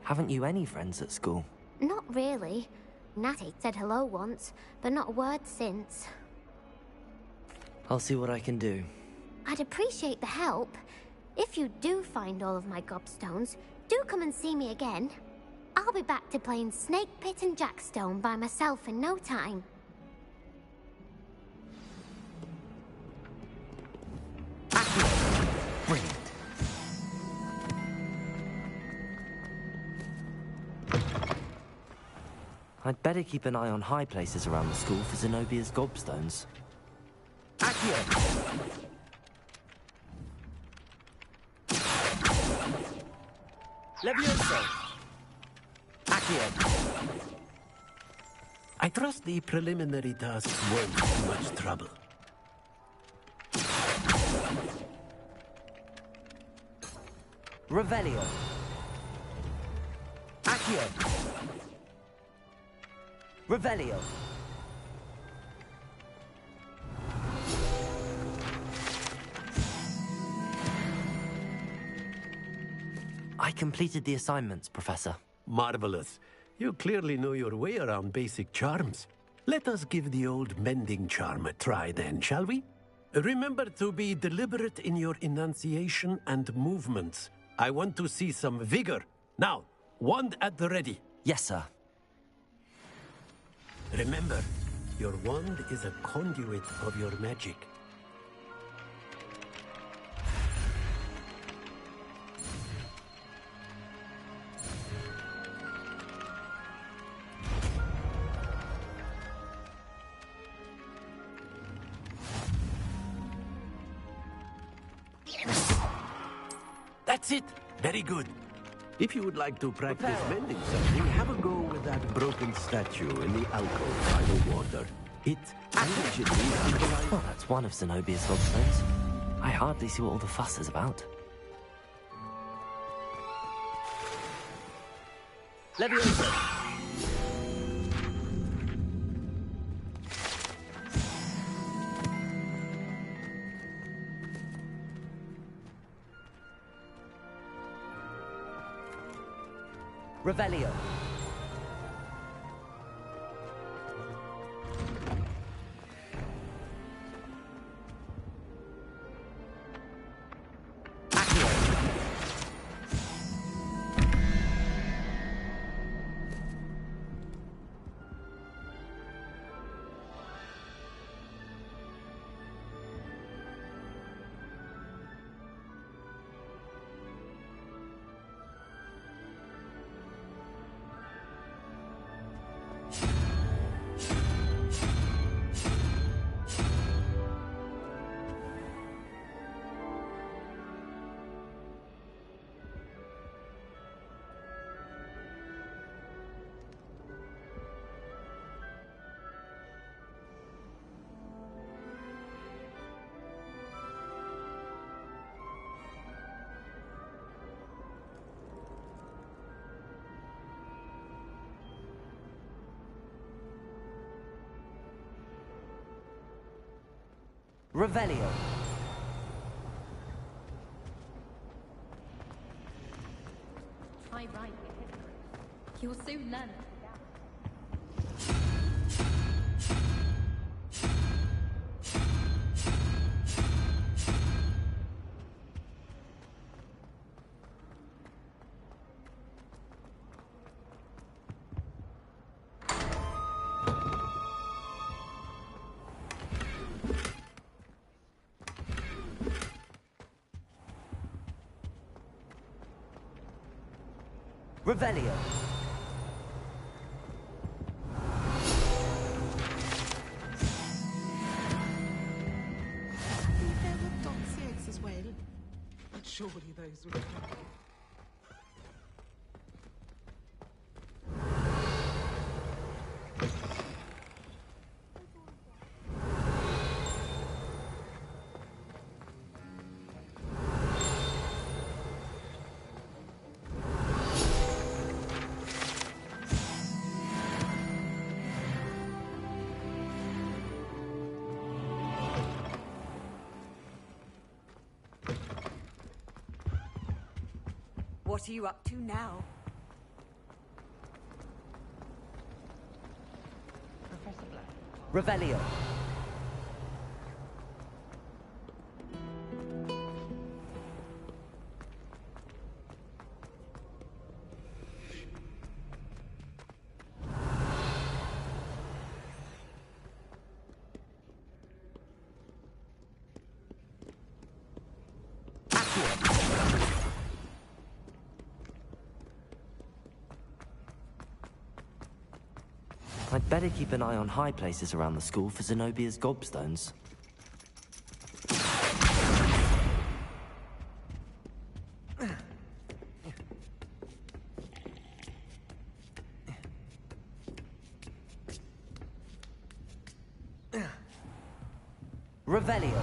Haven't you any friends at school? Not really. Natty said hello once, but not a word since. I'll see what I can do. I'd appreciate the help. If you do find all of my gobstones, do come and see me again. I'll be back to playing Snake Pit and Jackstone by myself in no time. Brilliant. I'd better keep an eye on high places around the school for Zenobia's gobstones. Accio! Levioso! Accio! I trust the preliminary tasks weren't too much trouble. Revelio! Accio! Revelio! I completed the assignments, Professor. Marvelous. You clearly know your way around basic charms. Let us give the old mending charm a try then, shall we? Remember to be deliberate in your enunciation and movements. I want to see some vigor. Now, wand at the ready. Yes, sir. Remember, your wand is a conduit of your magic. That's it! Very good. If you would like to practice mending something, have a go with that broken statue in the alcove by the water. It allegedly symbolizes... Well, that's one of Zenobia's gobstones. I hardly see what all the fuss is about. Leviosa! Revelio. Revelio. Try right. You'll soon learn it. Revelio. I think there were dog's eggs as well. But surely those would have... What are you up to now? Revelio. I'd better keep an eye on high places around the school for Zenobia's gobstones. Revelio.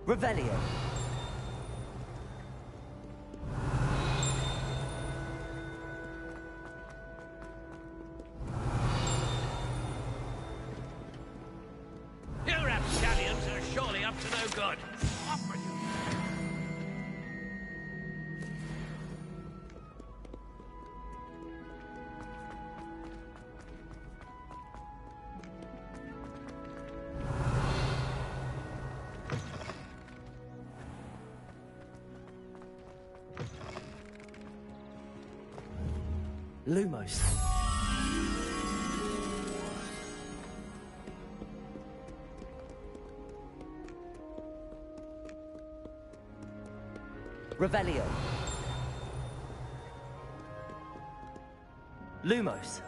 Revelio. You rapscallions are surely up to no good. Off with you. Lumos. Revelio. Lumos.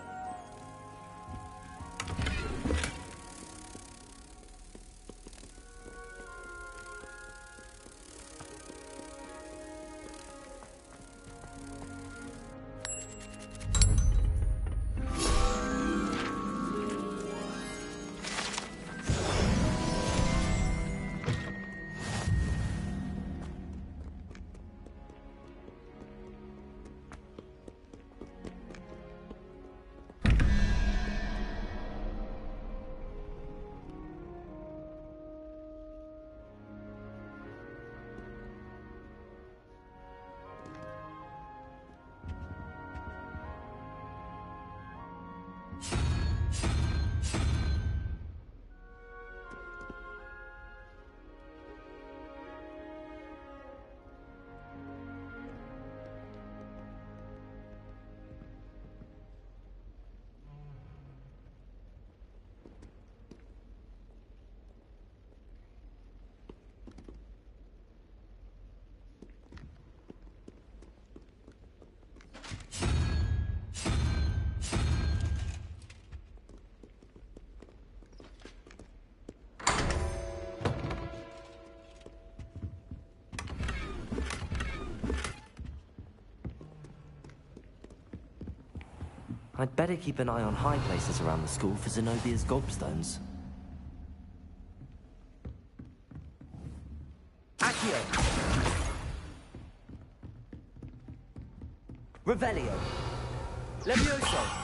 I'd better keep an eye on high places around the school for Zenobia's gobstones. Accio! Revelio! Levioso!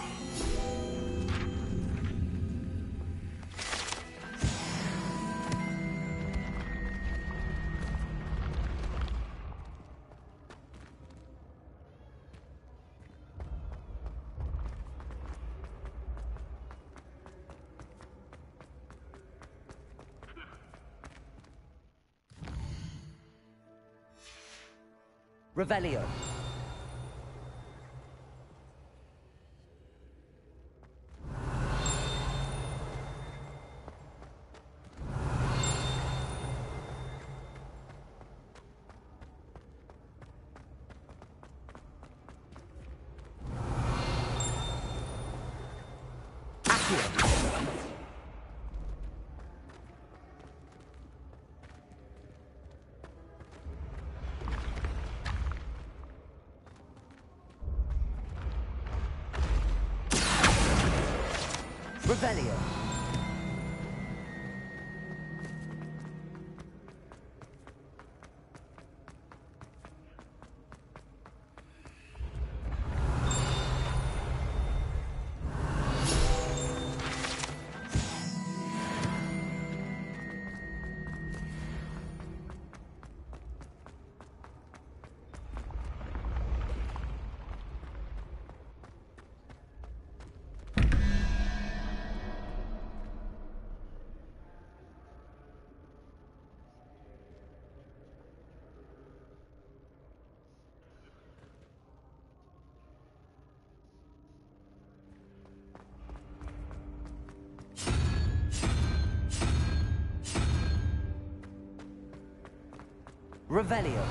Revelio. Revelio. Revelio.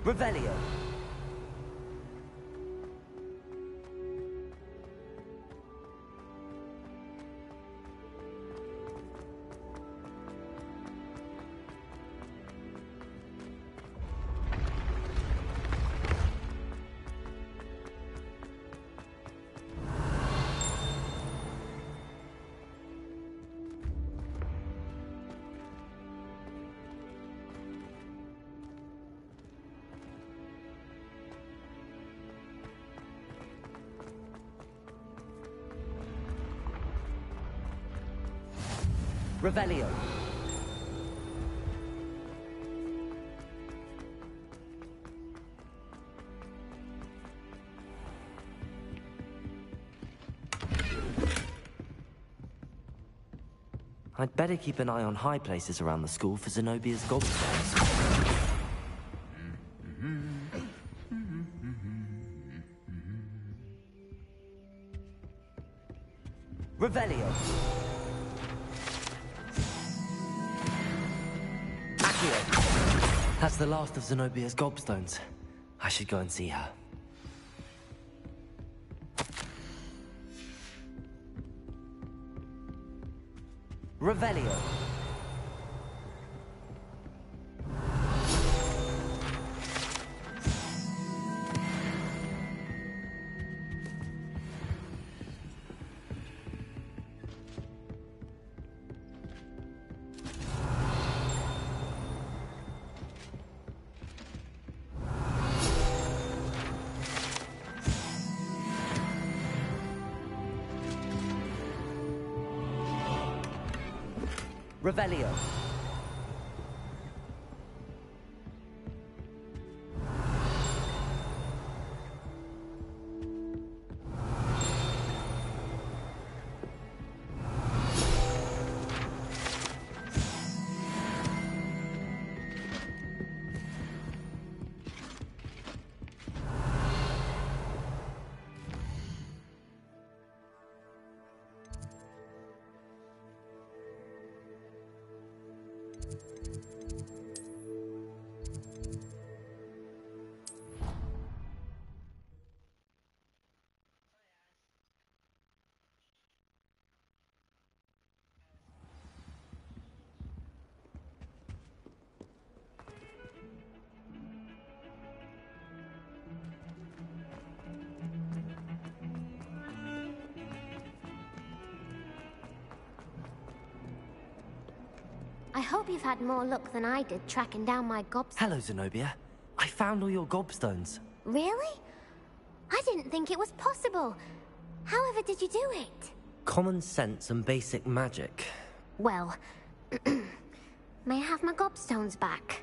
Revelio. Revelio. I'd better keep an eye on high places around the school for Zenobia's gobstones. Revelio. That's the last of Zenobia's gobstones. I should go and see her. Revelio. Revelio. I hope you've had more luck than I did tracking down my gobstones. Hello, Zenobia. I found all your gobstones. Really? I didn't think it was possible. However did you do it? Common sense and basic magic. Well, may I have my gobstones back?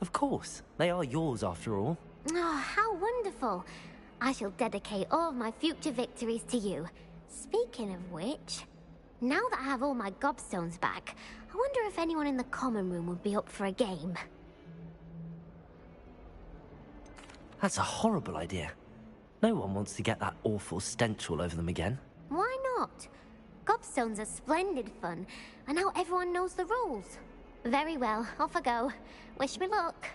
Of course. They are yours after all. Oh, how wonderful. I shall dedicate all of my future victories to you. Speaking of which, now that I have all my gobstones back, I wonder if anyone in the common room would be up for a game. That's a horrible idea. No one wants to get that awful stench all over them again. Why not? Gobstones are splendid fun, and now everyone knows the rules. Very well, off I go. Wish me luck.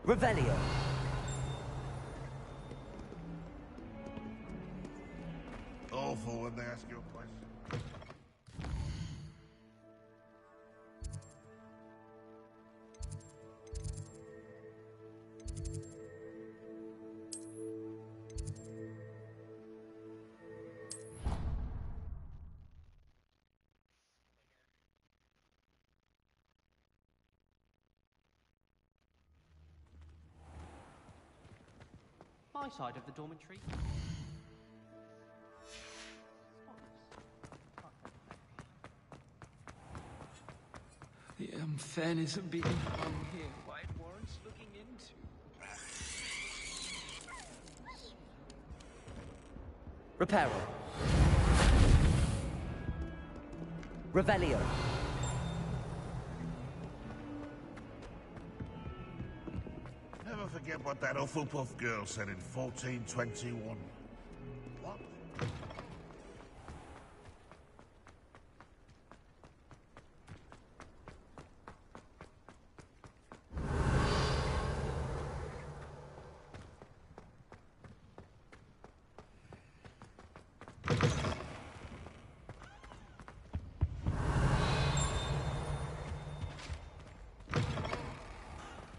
Revelio. Awful when they ask you a question. My side of the dormitory. The unfairness of being hung here, why it warrants looking into. Reparo. Revelio. Never forget what that Hufflepuff girl said in 1421. What?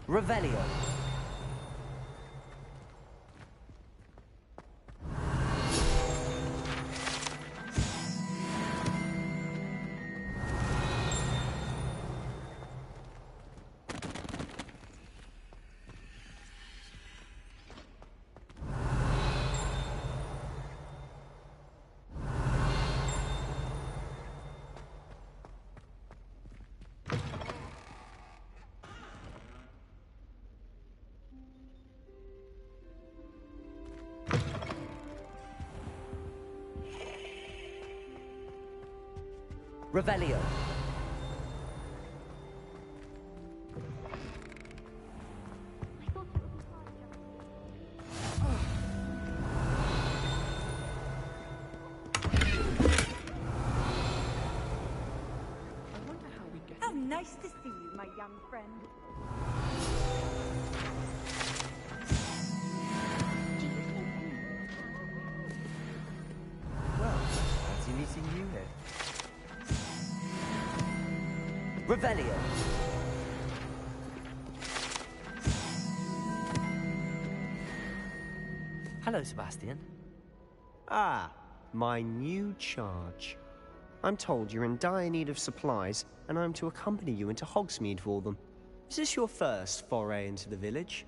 Revelio. Revelio. How nice to see you, my young friend. Well, fancy meeting you here. Revelio. Hello, Sebastian. Ah, my new charge. I'm told you're in dire need of supplies, and I'm to accompany you into Hogsmeade for them. Is this your first foray into the village?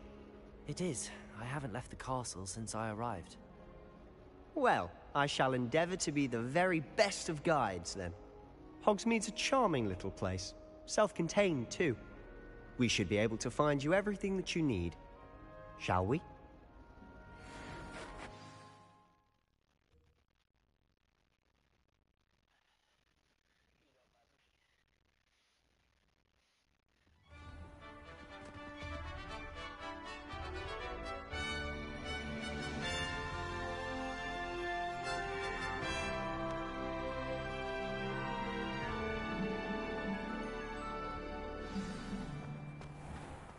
It is. I haven't left the castle since I arrived. Well, I shall endeavor to be the very best of guides, then. Hogsmeade's a charming little place. Self-contained, too. We should be able to find you everything that you need. Shall we?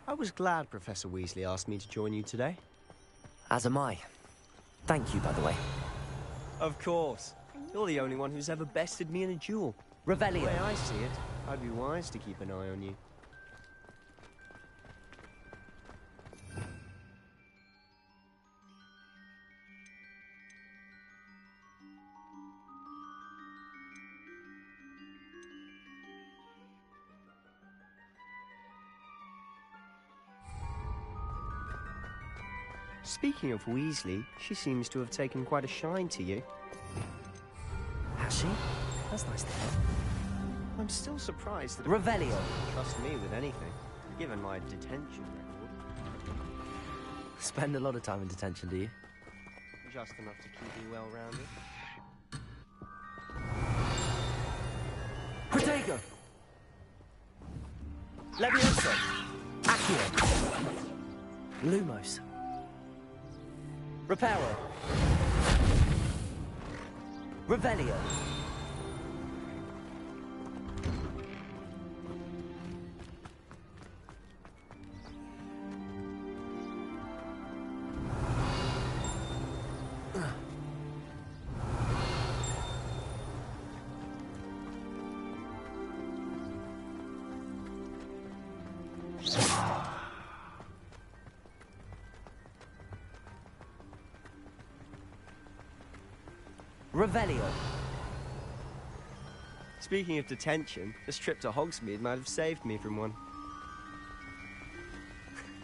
I was glad Professor Weasley asked me to join you today. As am I. Thank you, by the way. Of course. You're the only one who's ever bested me in a duel. Revelio. The way I see it, I'd be wise to keep an eye on you. Speaking of Weasley, she seems to have taken quite a shine to you. Has she? That's nice to hear. I'm still surprised that Revelio. She trust me with anything, given my detention record. Spend a lot of time in detention, do you? Just enough to keep me well-rounded. Protego! Levioso! Accio! Lumos! Reparo! Revelio! Revelio. Speaking of detention, this trip to Hogsmeade might have saved me from one.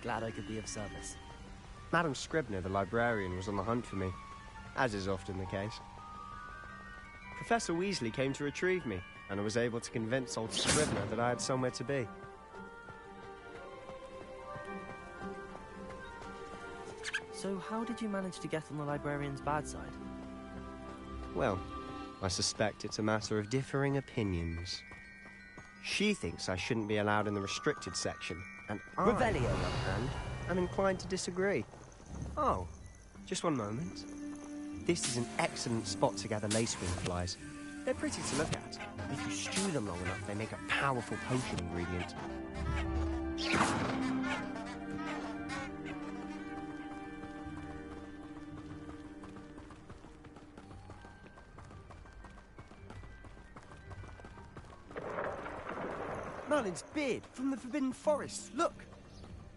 Glad I could be of service. Madam Scribner, the librarian, was on the hunt for me, as is often the case. Professor Weasley came to retrieve me, and I was able to convince old Scribner that I had somewhere to be. So how did you manage to get on the librarian's bad side? Well, I suspect it's a matter of differing opinions. She thinks I shouldn't be allowed in the restricted section, and I, on the other hand, am inclined to disagree. Oh, just one moment. This is an excellent spot to gather lacewing flies. They're pretty to look at. If you stew them long enough, they make a powerful potion ingredient. Merlin's beard from the Forbidden Forest. Look!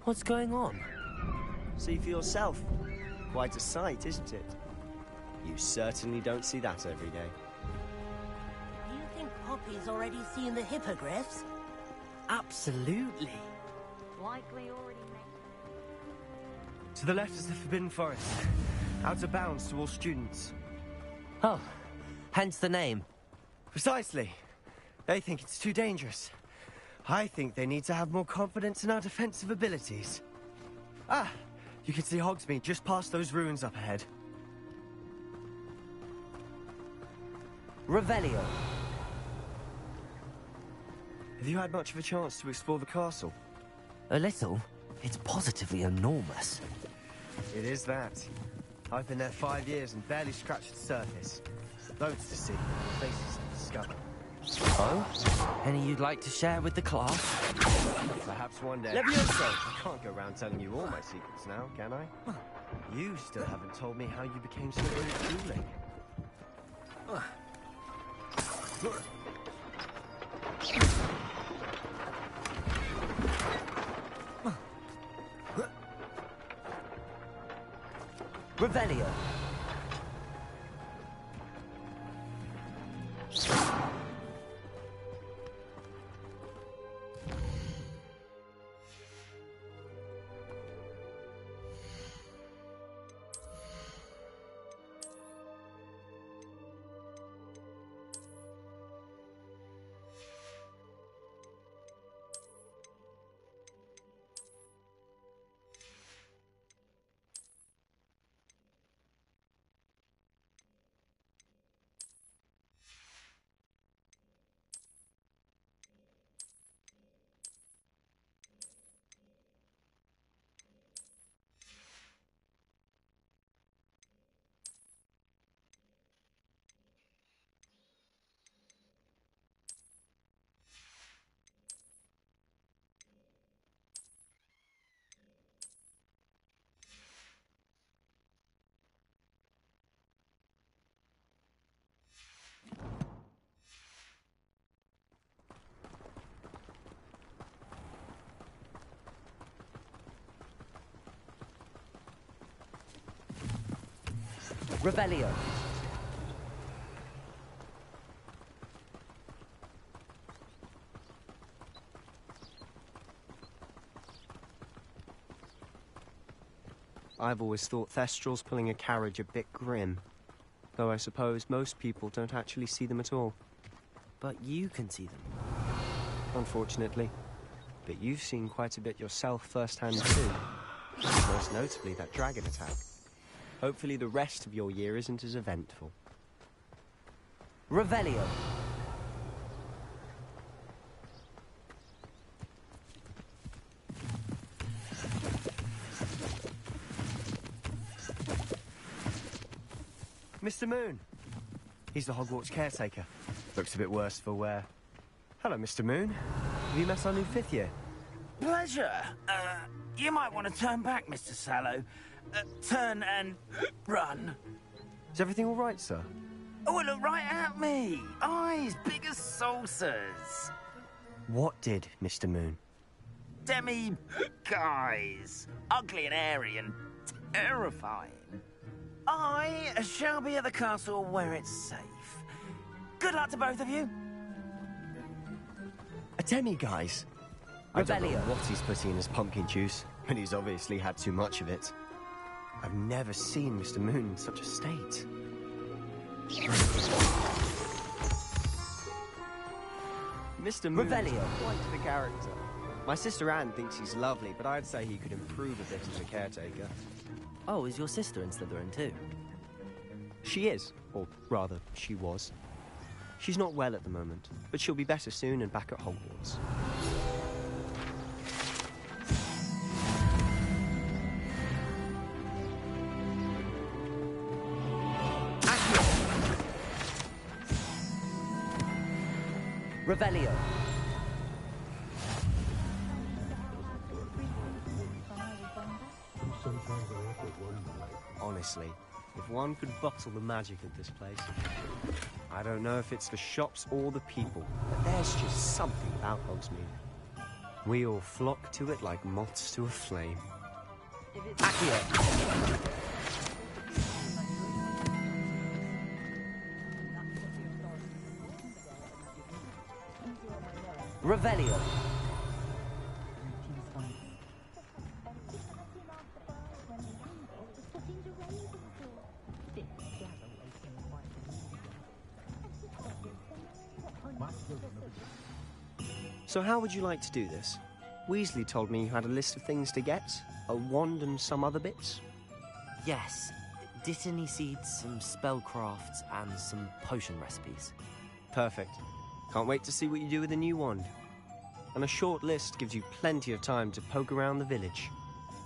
What's going on? See for yourself. Quite a sight, isn't it? You certainly don't see that every day. Do you think Poppy's already seen the hippogriffs? Absolutely. Likely already made. To the left is the Forbidden Forest. Out of bounds to all students. Oh, hence the name. Precisely. They think it's too dangerous. I think they need to have more confidence in our defensive abilities. Ah, you can see Hogsmeade just past those ruins up ahead. Revelio. Have you had much of a chance to explore the castle? A little. It's positively enormous. It is that. I've been there 5 years and barely scratched the surface. Loads to see, places to discover. Oh? Any you'd like to share with the class? Perhaps one day. Levioso! I can't go around telling you all my secrets now, can I? You still haven't told me how you became so good at dueling. Revelio. Revelio. I've always thought Thestrals pulling a carriage a bit grim. Though I suppose most people don't actually see them at all. But you can see them. Unfortunately. But you've seen quite a bit yourself firsthand too. Most notably that dragon attack. Hopefully the rest of your year isn't as eventful. Revelio. Mr. Moon. He's the Hogwarts caretaker. Looks a bit worse for wear. Hello, Mr. Moon. Have you met our new 5th year? Pleasure. You might want to turn back, Mr. Sallow. Turn and run. Is everything all right, sir? Oh, look right at me. Eyes big as saucers. What did, Mr. Moon? Guys. Ugly and airy and terrifying. I shall be at the castle where it's safe. Good luck to both of you. A demi-guise? I don't know what he's putting in his pumpkin juice, but he's obviously had too much of it. I've never seen Mr. Moon in such a state. Mr. Moon is quite the character. My sister Anne thinks he's lovely, but I'd say he could improve a bit as a caretaker. Oh, is your sister in Slytherin too? She is, or rather, she was. She's not well at the moment, but she'll be better soon and back at Hogwarts. Revelio. Honestly, if one could bottle the magic of this place. I don't know if it's the shops or the people, but there's just something about Hogsmeade. We all flock to it like moths to a flame. Accio! Revelio. So how would you like to do this? Weasley told me you had a list of things to get. A wand and some other bits. Yes. Dittany seeds, some spellcrafts, and some potion recipes. Perfect. Can't wait to see what you do with the new wand. And a short list gives you plenty of time to poke around the village.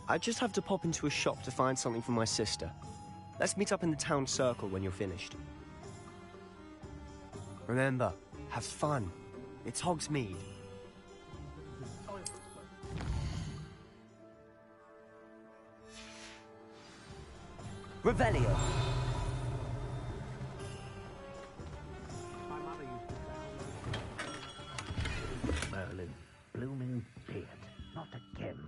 I just have to pop into a shop to find something for my sister. Let's meet up in the town circle when you're finished. Remember, have fun. It's Hogsmeade. Revelio. Merlin, blooming beard, not again.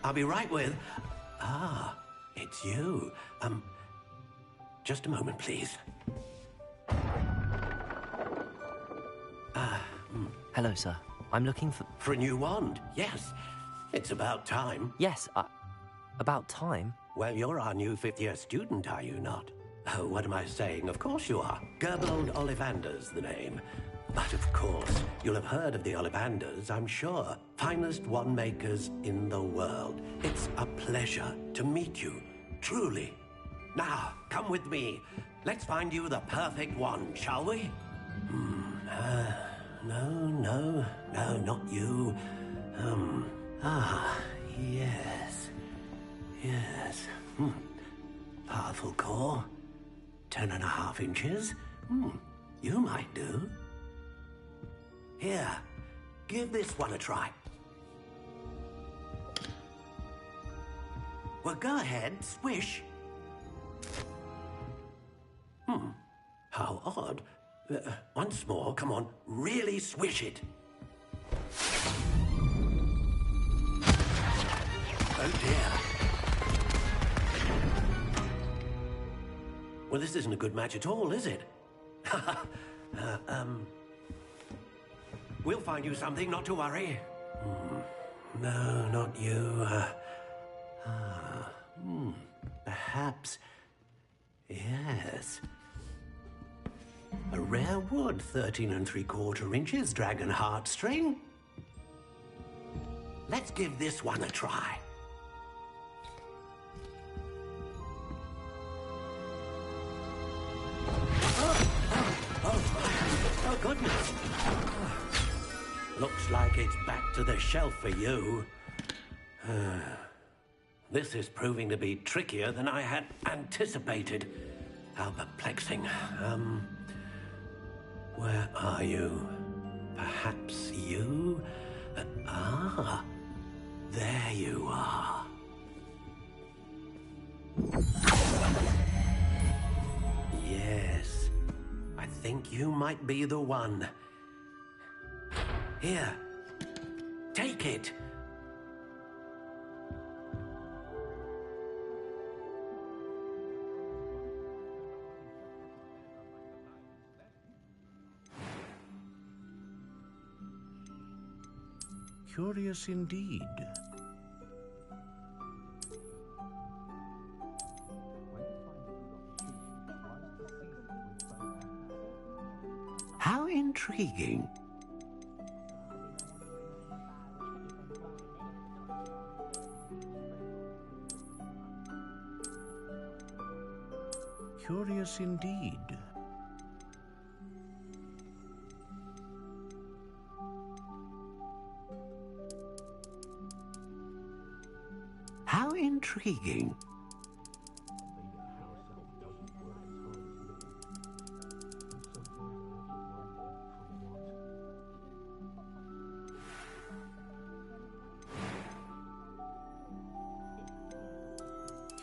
I'll be right with... Ah, it's you. Just a moment, please. Hello, sir. I'm looking for... For a new wand, yes. It's about time. Yes, about time? Well, you're our new 5th year student, are you not? Oh, what am I saying? Of course you are. Gerbold Ollivander's the name. But of course, you'll have heard of the Ollivanders, I'm sure. Finest wand makers in the world. It's a pleasure to meet you, truly. Now, come with me. Let's find you the perfect wand, shall we? No, not you. Yes. Powerful core. 10.5 inches. You might do. Here, give this one a try. Well, go ahead, swish. How odd. Once more, come on, really swish it. Oh dear. Well, this isn't a good match at all, is it? We'll find you something, not to worry. No, not you. Perhaps... Yes. A rare wood, 13 3/4 inches, dragon heartstring. Let's give this one a try. Oh, goodness. Looks like it's back to the shelf for you. This is proving to be trickier than I had anticipated. How perplexing. Where are you? Perhaps you? There you are. Yes, I think you might be the one. Here, take it. Curious indeed. How intriguing. Curious indeed. How intriguing.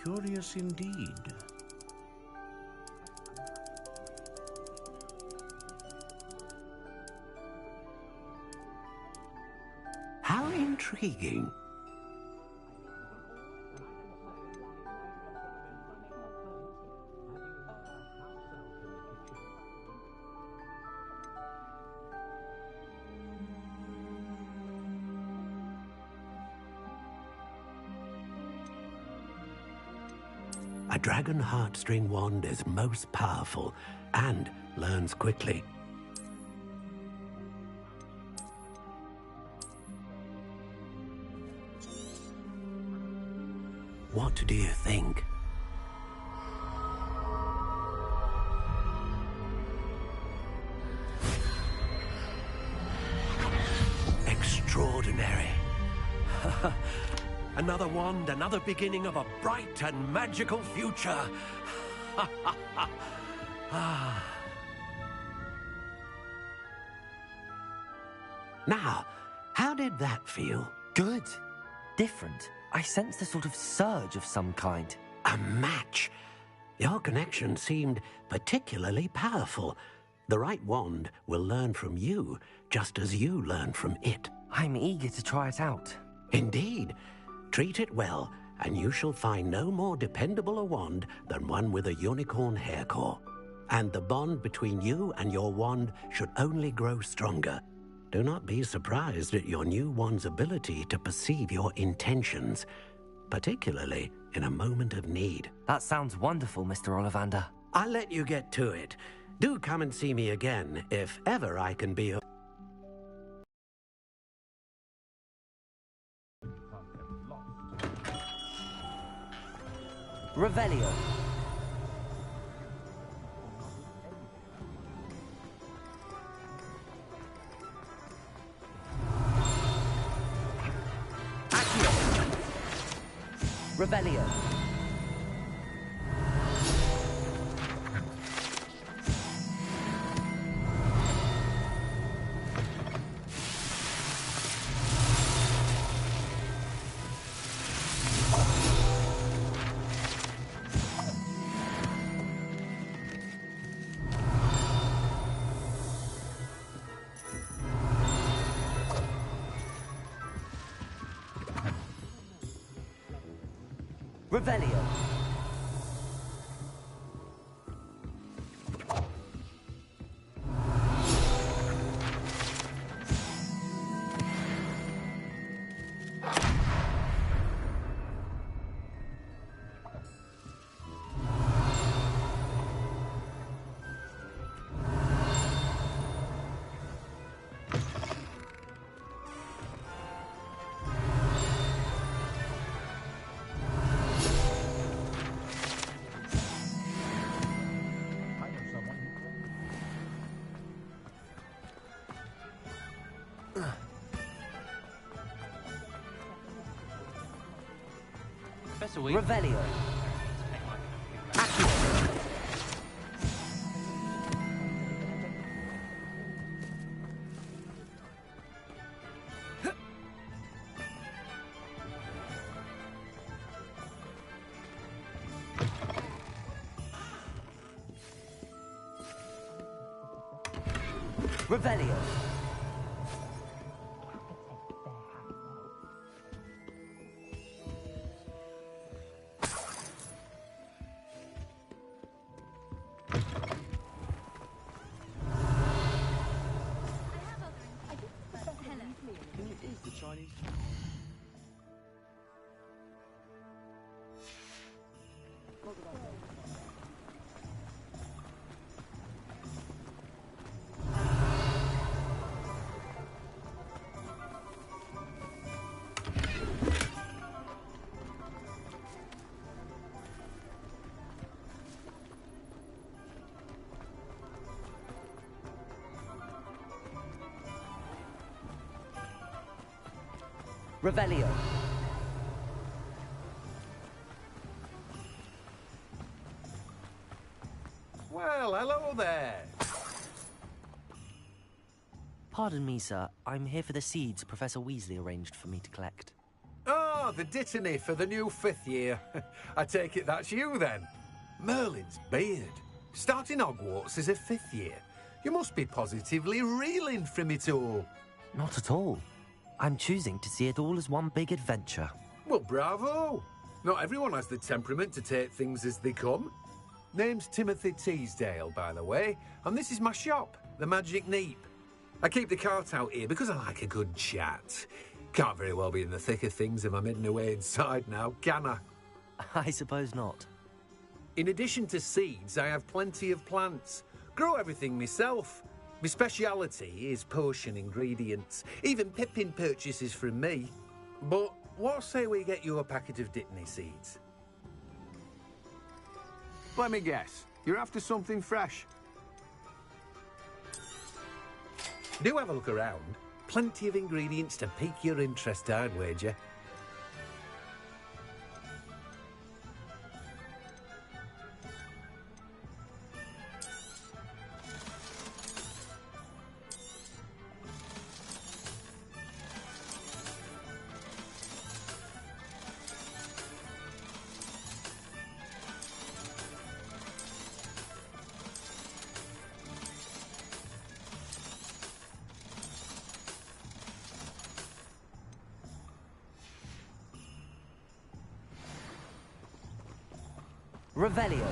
Curious indeed. How intriguing. A dragon heartstring wand is most powerful and learns quickly. What do you think? Extraordinary. Another wand, another beginning of a bright and magical future. Now, how did that feel? Good. Different. I sensed a sort of surge of some kind. A match. Your connection seemed particularly powerful. The right wand will learn from you, just as you learn from it. I'm eager to try it out. Indeed. Treat it well, and you shall find no more dependable a wand than one with a unicorn hair core. And the bond between you and your wand should only grow stronger. Do not be surprised at your new wand's ability to perceive your intentions, particularly in a moment of need. That sounds wonderful, Mr. Ollivander. I'll let you get to it. Do come and see me again, if ever I can be of... Revelio. Accio. Revelio. Revelio. Professor Weasley. Revelio. Revelio. Can you ease the Chinese? Revelio. Well, hello there. Pardon me, sir. I'm here for the seeds Professor Weasley arranged for me to collect. Oh, the dittany for the new 5th year. I take it that's you, then. Merlin's beard. Starting Hogwarts as a 5th year. You must be positively reeling from it all. Not at all. I'm choosing to see it all as one big adventure. Well, bravo. Not everyone has the temperament to take things as they come. Name's Timothy Teasdale, by the way, and this is my shop, the Magic Neep. I keep the cart out here because I like a good chat. Can't very well be in the thick of things if I'm hidden away inside now, can I? I suppose not. In addition to seeds, I have plenty of plants. Grow everything myself. My speciality is potion ingredients. Even Pippin purchases from me. But what say we get you a packet of Dittany seeds? Let me guess. You're after something fresh. Do have a look around. Plenty of ingredients to pique your interest, I'd wager. Revelio.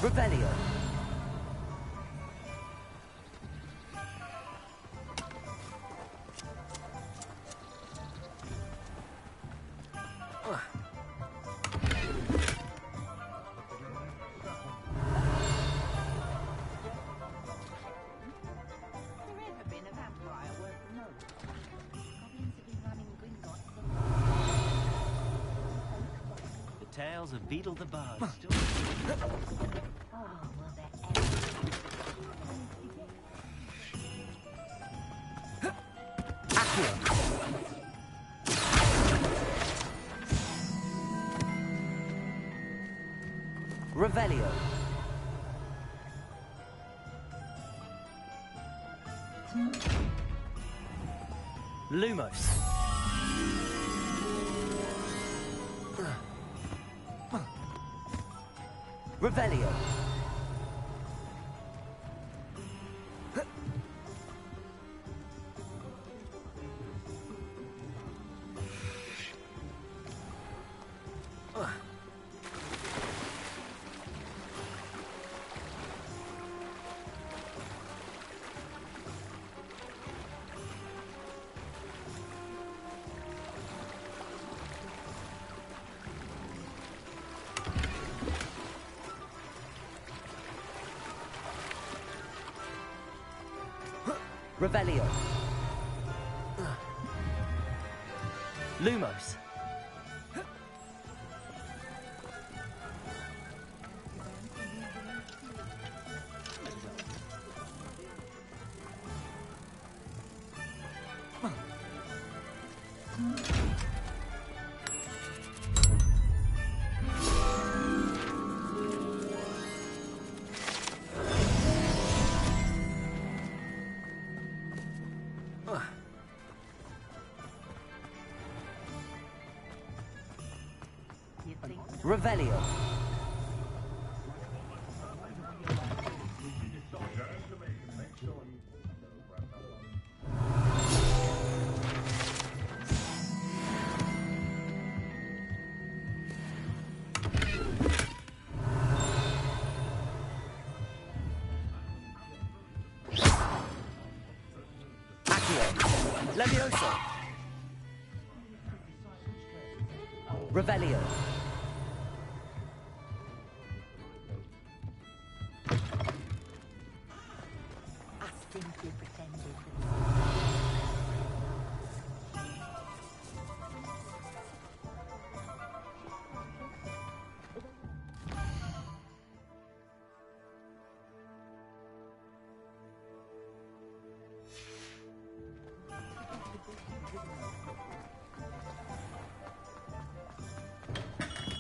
Revelio. Tales of Beetle the Bard. Revelio. Lumos. Revelio. Revelio. Lumos. Revelio. Levioso. Revelio. I simply pretended.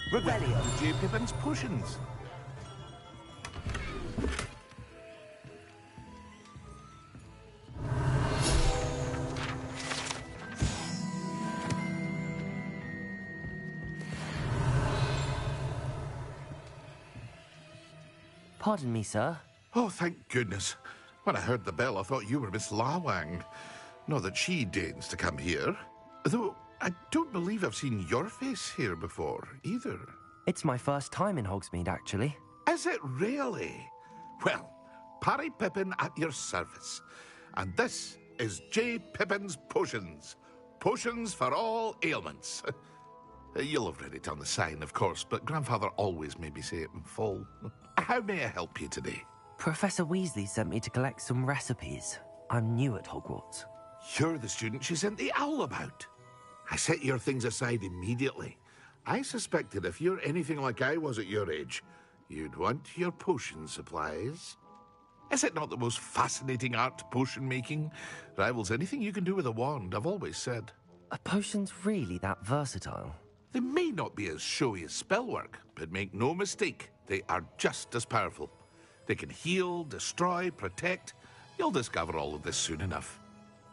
Revelio. J. Pippin's potions. Pardon me, sir. Oh, thank goodness. When I heard the bell, I thought you were Miss Lawang. Not that she deigns to come here. Though I don't believe I've seen your face here before, either. It's my first time in Hogsmeade, actually. Is it really? Well, Parry Pippin at your service. And this is J. Pippin's Potions. Potions for all ailments. You'll have read it on the sign, of course, but Grandfather always made me say it in full. How may I help you today? Professor Weasley sent me to collect some recipes. I'm new at Hogwarts. You're the student she sent the owl about. I set your things aside immediately. I suspected if you're anything like I was at your age, you'd want your potion supplies. Is it not the most fascinating art, potion making? Rivals anything you can do with a wand, I've always said. Are potions really that versatile? They may not be as showy as spellwork, but make no mistake, they are just as powerful. They can heal, destroy, protect. You'll discover all of this soon enough.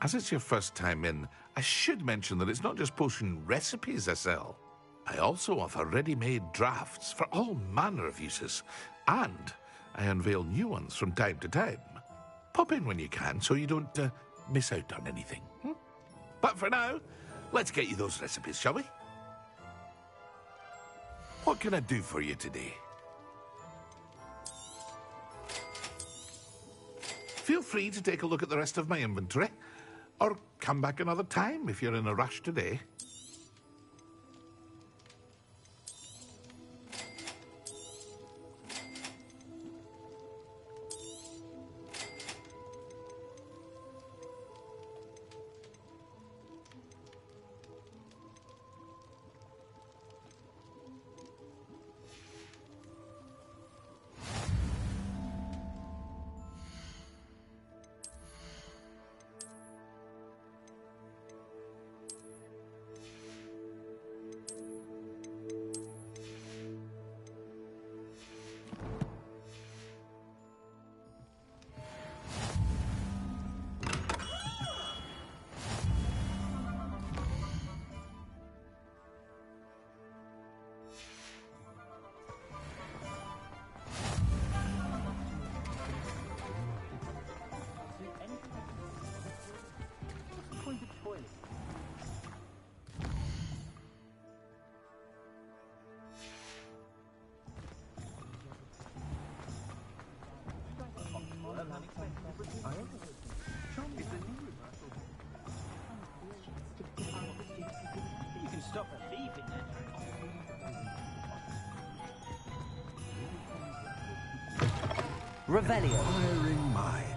As it's your first time in, I should mention that it's not just potion recipes I sell. I also offer ready-made drafts for all manner of uses, and I unveil new ones from time to time. Pop in when you can so you don't miss out on anything. But for now, let's get you those recipes, shall we? What can I do for you today? Feel free to take a look at the rest of my inventory, or come back another time if you're in a rush today. You can stop a thief in there. Revelio. Firing mind.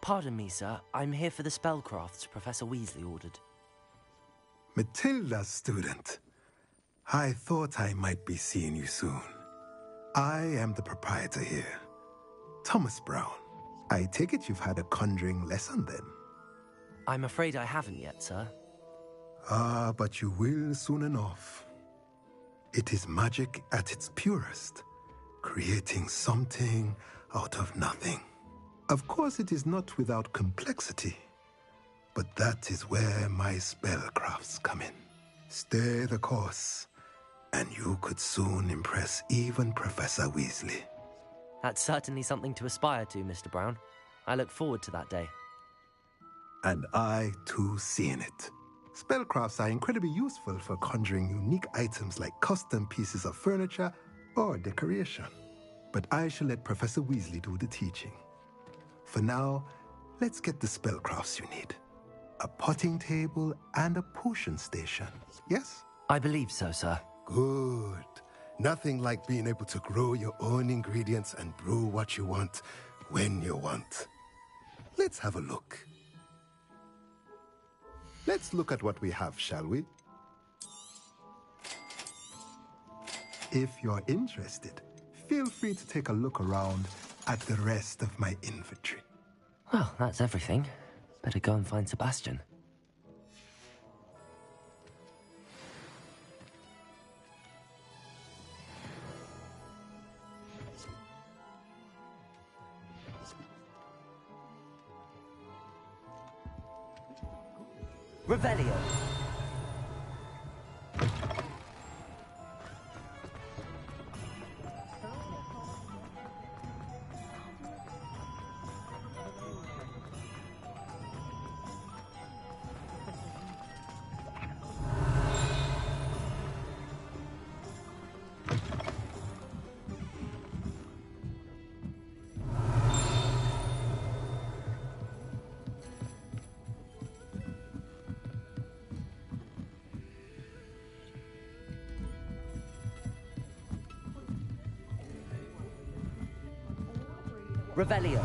Pardon me, sir. I'm here for the spellcrafts Professor Weasley ordered. Matilda's student. I thought I might be seeing you soon. I am the proprietor here, Thomas Brown. I take it you've had a conjuring lesson then? I'm afraid I haven't yet, sir. Ah, but you will soon enough. It is magic at its purest, creating something out of nothing. Of course, it is not without complexity, but that is where my spellcrafts come in. Stay the course, and you could soon impress even Professor Weasley. That's certainly something to aspire to, Mr. Brown. I look forward to that day. And I, too, seeing it. Spellcrafts are incredibly useful for conjuring unique items like custom pieces of furniture or decoration. But I shall let Professor Weasley do the teaching. For now, let's get the spellcrafts you need. A potting table and a potion station, yes? I believe so, sir. Good. Nothing like being able to grow your own ingredients and brew what you want when you want. Let's have a look. Let's look at what we have, shall we? If you're interested, feel free to take a look around at the rest of my inventory. Well, that's everything. Better go and find Sebastian. Revelio. Revelio.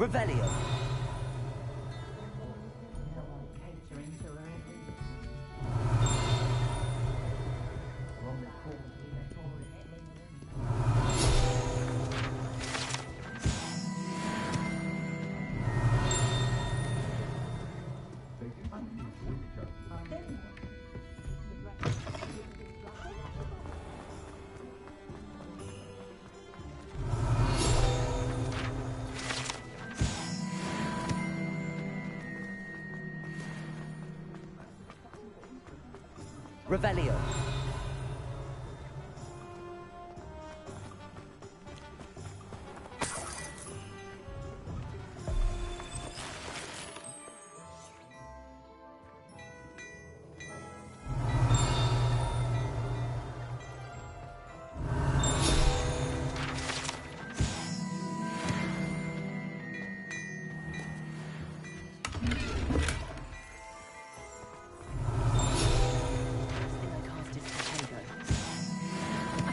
Revelio. Revelio.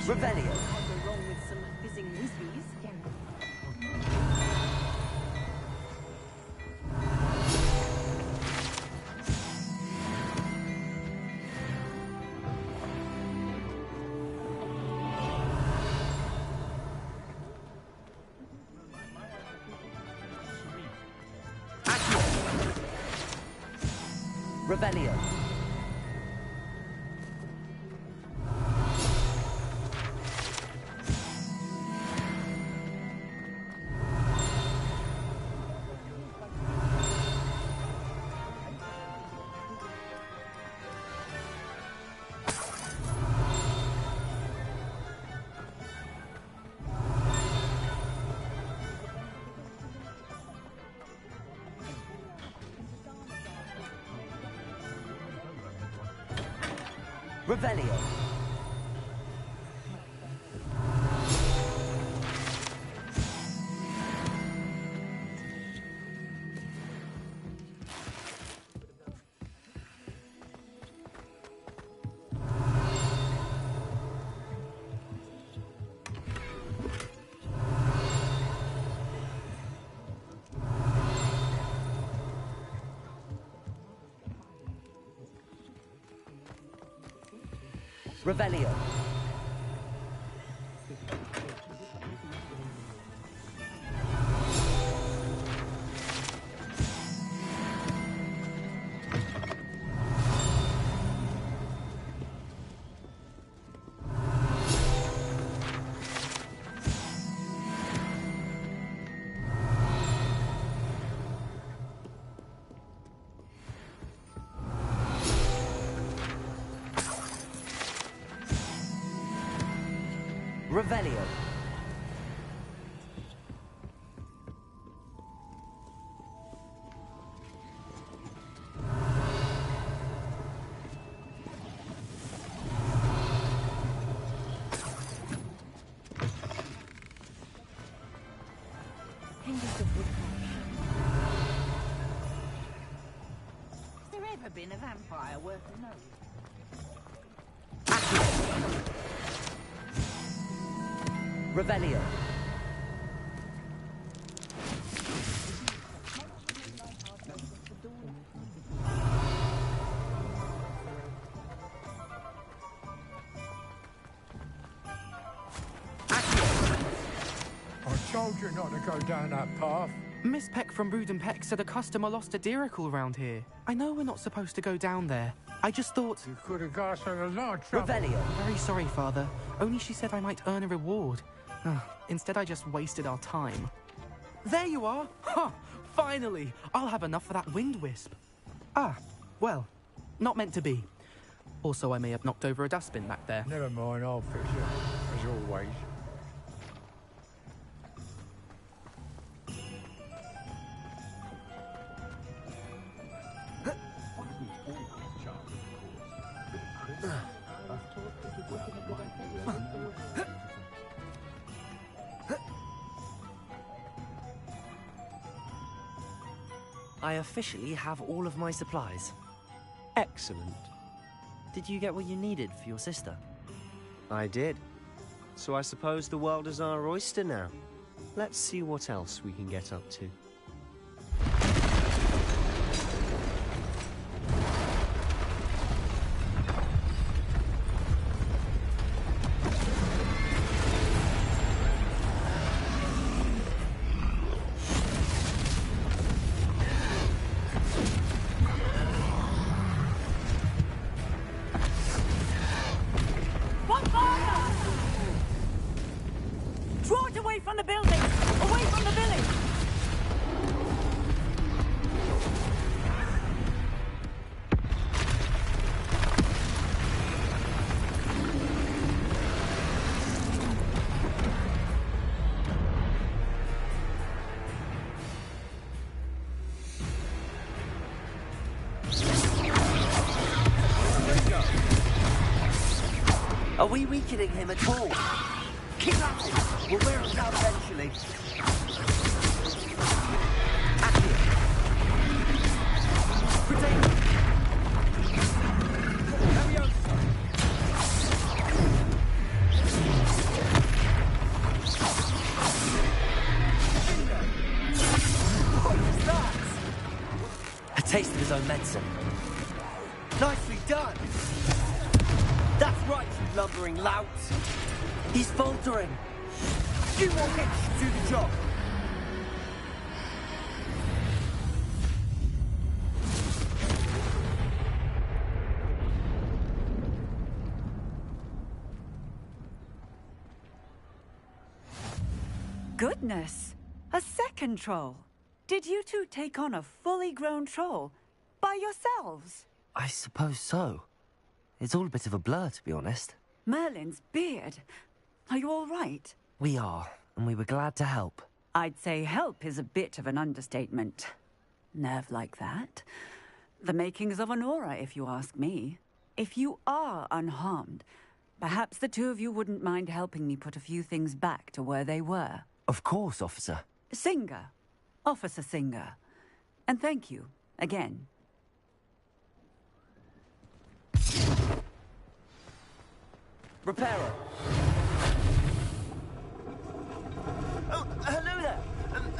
Revelio. Can't go wrong with some fizzing whizzies. Revelio. Revelio. Revelio. Revelio. Has there ever been a vampire worth a nose? Revelio. I told you not to go down that path. Miss Peck from Brood and Peck said a customer lost a diricle around here. I know we're not supposed to go down there. I just thought... You could have got us in a lot of trouble. Revelio. I'm very sorry, Father. Only she said I might earn a reward. Instead, I just wasted our time. There you are! Ha! Finally! I'll have enough for that wind wisp. Ah, well, not meant to be. Also, I may have knocked over a dustbin back there. Never mind, I'll fix it, as always. I officially have all of my supplies. Excellent. Did you get what you needed for your sister? I did. So I suppose the world is our oyster now. Let's see what else we can get up to. Draw it away from the building! Away from the village! Are we weakening him at all? Keep at him! We'll wear him down eventually. Accio. Protect him! A taste of his own medicine. Nicely done! That's right, you lumbering lout! He's faltering! Few more hits to do the job! Goodness! A second troll! Did you two take on a fully grown troll? By yourselves? I suppose so. It's all a bit of a blur, to be honest. Merlin's beard. Are you all right? We are, and we were glad to help. I'd say help is a bit of an understatement. Nerve like that. The makings of an aura, if you ask me. if you are unharmed, perhaps the two of you wouldn't mind helping me put a few things back to where they were. Of course, officer. Singer. Officer Singer. And thank you, again. Reparo. Oh, hello there.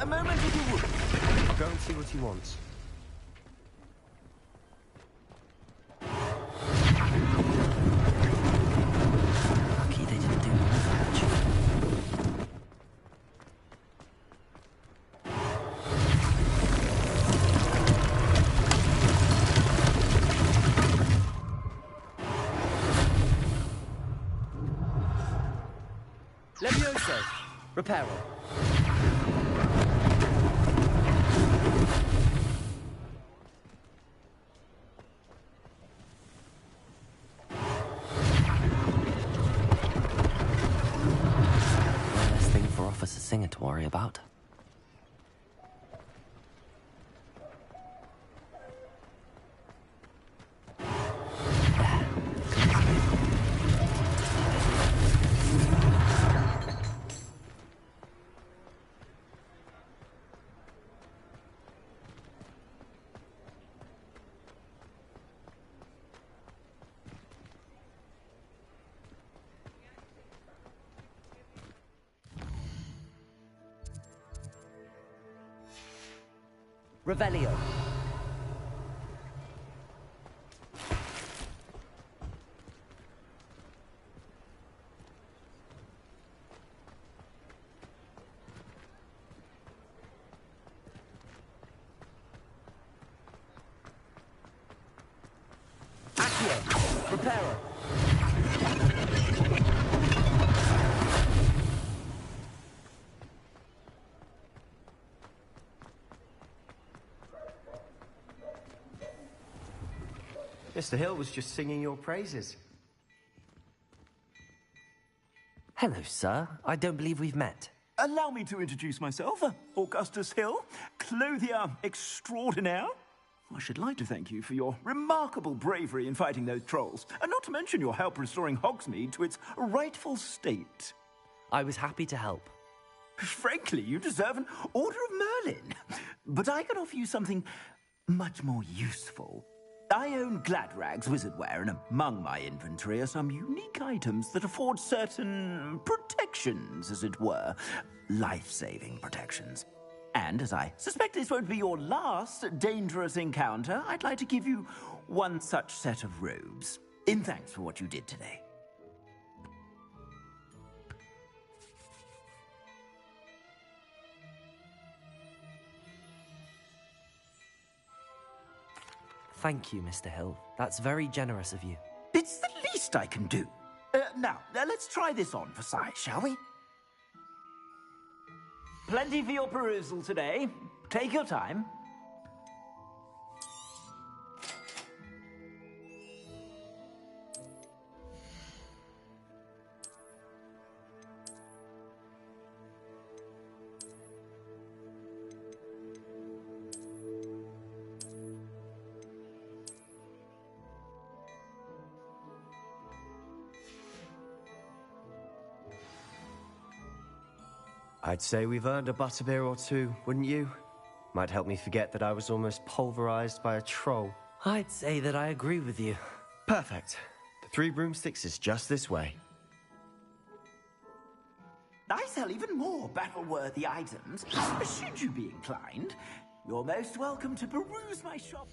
A moment if you would. I'll go and see what he wants. Lucky they didn't do more damage. Levioso. Reparo. One less thing for Officer Singer to worry about. Revelio. Accio. Reparo. Mr. Hill was just singing your praises. Hello, sir. I don't believe we've met. Allow me to introduce myself, Augustus Hill, clothier extraordinaire. I should like to thank you for your remarkable bravery in fighting those trolls, and not to mention your help restoring Hogsmeade to its rightful state. I was happy to help. Frankly, you deserve an Order of Merlin. But I can offer you something much more useful. I own Gladrag's wizardware, and among my inventory are some unique items that afford certain protections, as it were. Life-saving protections. And as I suspect this won't be your last dangerous encounter, I'd like to give you one such set of robes, in thanks for what you did today. Thank you, Mr. Hill. That's very generous of you. It's the least I can do. Now, let's try this on for size, shall we? Plenty for your perusal today. Take your time. I'd say we've earned a butterbeer or two, wouldn't you? Might help me forget that I was almost pulverized by a troll. I'd say that I agree with you. Perfect. The 3 broomsticks is just this way. I sell even more battle-worthy items. Should you be inclined, you're most welcome to peruse my shop.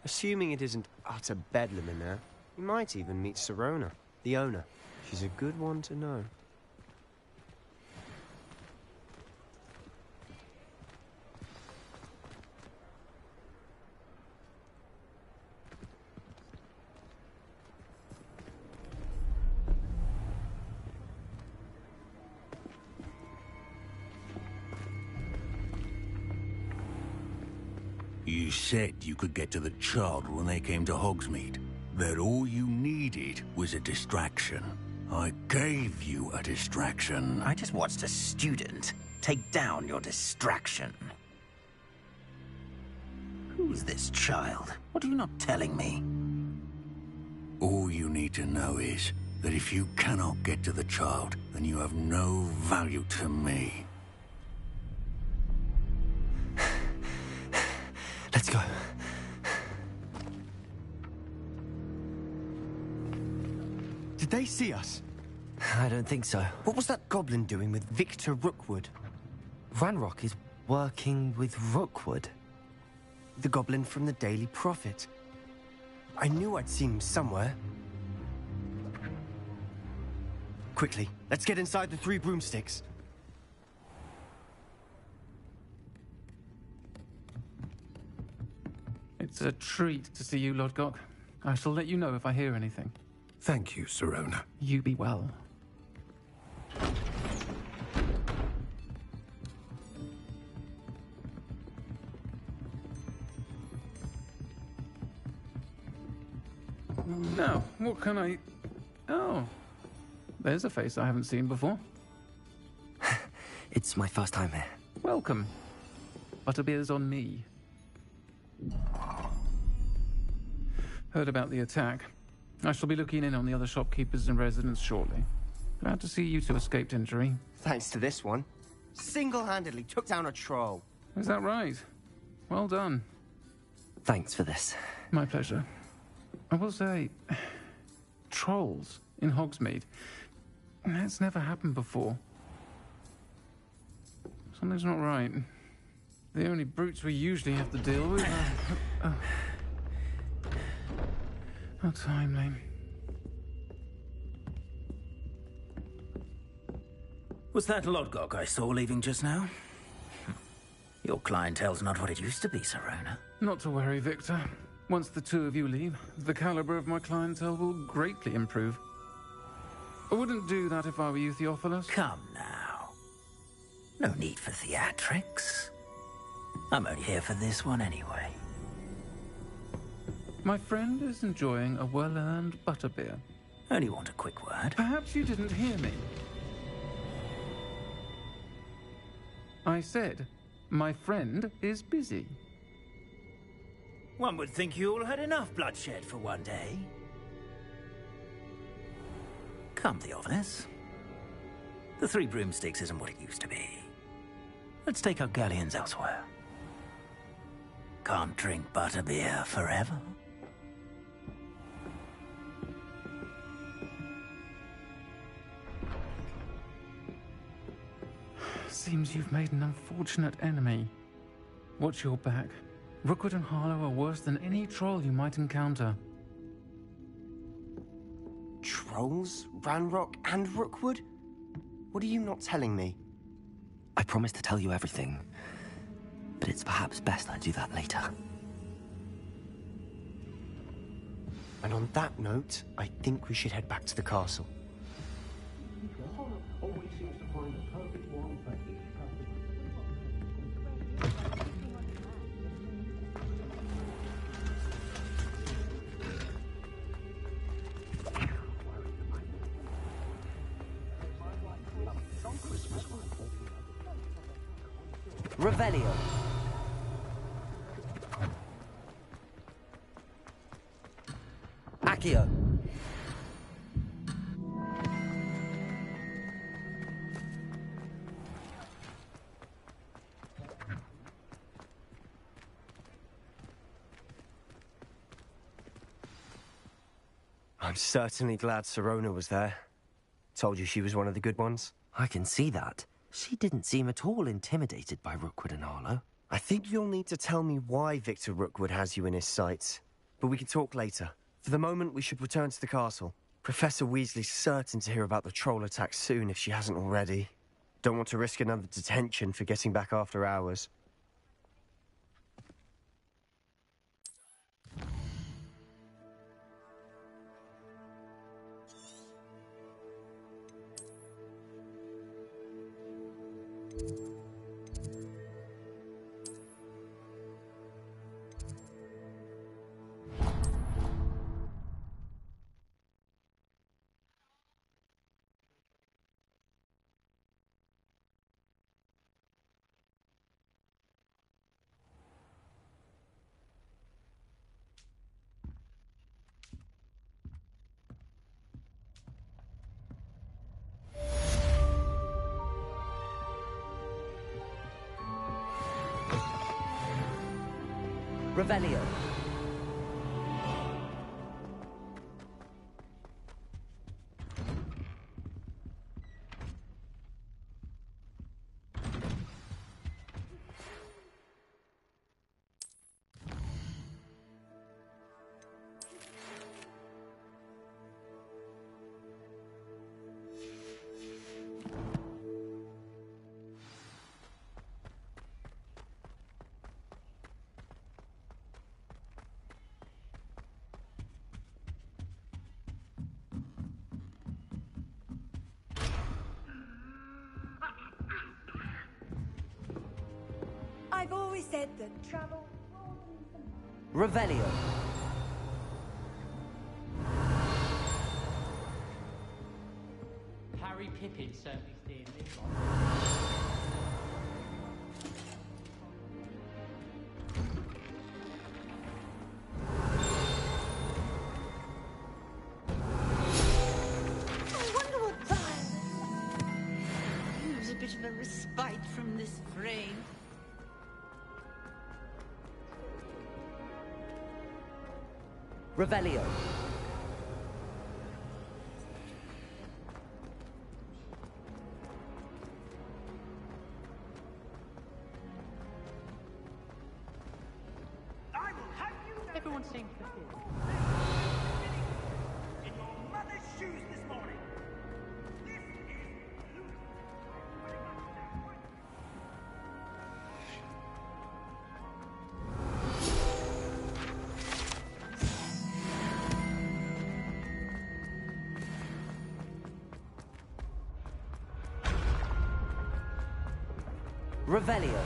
Assuming it isn't utter bedlam in there, you might even meet Sirona, the owner. She's a good one to know. You said you could get to the child when they came to Hogsmeade. That all you needed was a distraction. I gave you a distraction. I just watched a student take down your distraction. Who's this child? What are you not telling me? All you need to know is that if you cannot get to the child, then you have no value to me. Let's go. Did they see us? I don't think so. What was that goblin doing with Victor Rookwood? Ranrock is working with Rookwood. The goblin from the Daily Prophet. I knew I'd seen him somewhere. Quickly, let's get inside the 3 broomsticks. It's a treat to see you, Lodgok. I shall let you know if I hear anything. Thank you, Sirona. You be well. Now, what can I... Oh, there's a face I haven't seen before. It's my first time here. Welcome. Butterbeer's on me. Heard about the attack. I shall be looking in on the other shopkeepers and residents shortly. Glad to see you two escaped injury. Thanks to this one. Single-handedly took down a troll. Is that right? Well done. Thanks for this. My pleasure. I will say, trolls in Hogsmeade. That's never happened before. Something's not right. The only brutes we usually have to deal with are... How timely. Was that Lodgok I saw leaving just now? Your clientele's not what it used to be, Sirona. Not to worry, Victor. Once the two of you leave, the caliber of my clientele will greatly improve. I wouldn't do that if I were you, Theophilus. Come now. No need for theatrics. I'm only here for this one anyway. My friend is enjoying a well-earned butterbeer. Only want a quick word. Perhaps you didn't hear me. I said, my friend is busy. One would think you all had enough bloodshed for one day. Come, Theophilus. The 3 broomsticks isn't what it used to be. Let's take our galleons elsewhere. Can't drink butterbeer forever. Seems you've made an unfortunate enemy. Watch your back. Rookwood and Harlow are worse than any troll you might encounter. Trolls? Ranrock and Rookwood? What are you not telling me? I promise to tell you everything, but it's perhaps best I do that later. And on that note, I think we should head back to the castle. Revelio. Accio. I'm certainly glad Sirona was there. Told you she was one of the good ones. I can see that. She didn't seem at all intimidated by Rookwood and Harlow. I think you'll need to tell me why Victor Rookwood has you in his sights. but we can talk later. For the moment, we should return to the castle. Professor Weasley's certain to hear about the troll attack soon if she hasn't already. Don't want to risk another detention for getting back after hours. Revelio. I've always said that travel... Revelio. Harry Pippin certainly stayed this I wonder what time. Use a bit of a respite from this frame. Revelio. I will have you know. Everyone's saying Pippin. In your mother's shoes this morning. This is Revelio.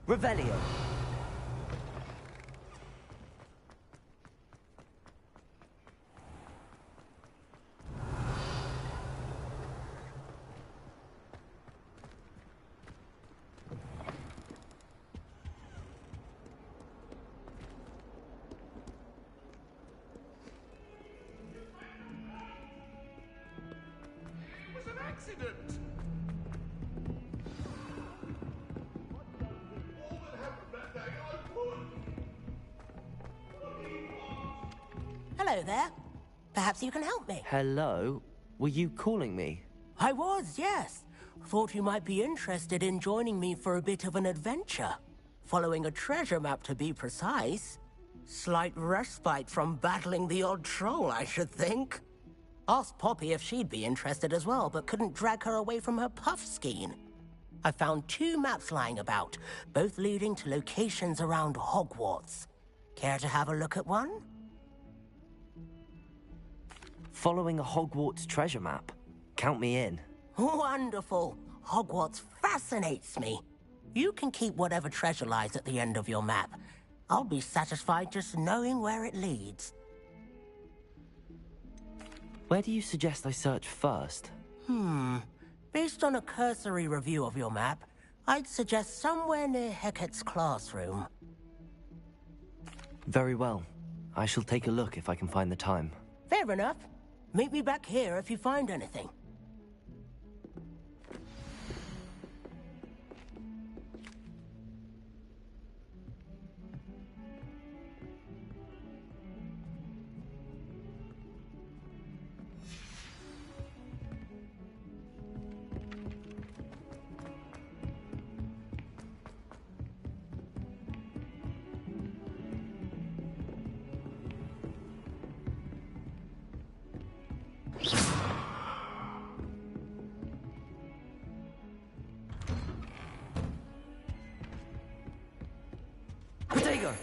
Revelio. It was an accident! Hello there. Perhaps you can help me. Hello? Were you calling me? I was, yes. Thought you might be interested in joining me for a bit of an adventure. Following a treasure map, to be precise. Slight respite from battling the odd troll, I should think. Asked Poppy if she'd be interested as well, but couldn't drag her away from her puff skein. I found 2 maps lying about, both leading to locations around Hogwarts. Care to have a look at one? Following a Hogwarts treasure map. Count me in. Wonderful. Hogwarts fascinates me. You can keep whatever treasure lies at the end of your map. I'll be satisfied just knowing where it leads. Where do you suggest I search first? Based on a cursory review of your map, I'd suggest somewhere near Hecat's classroom. Very well. I shall take a look if I can find the time. Fair enough. Meet me back here if you find anything. Potato!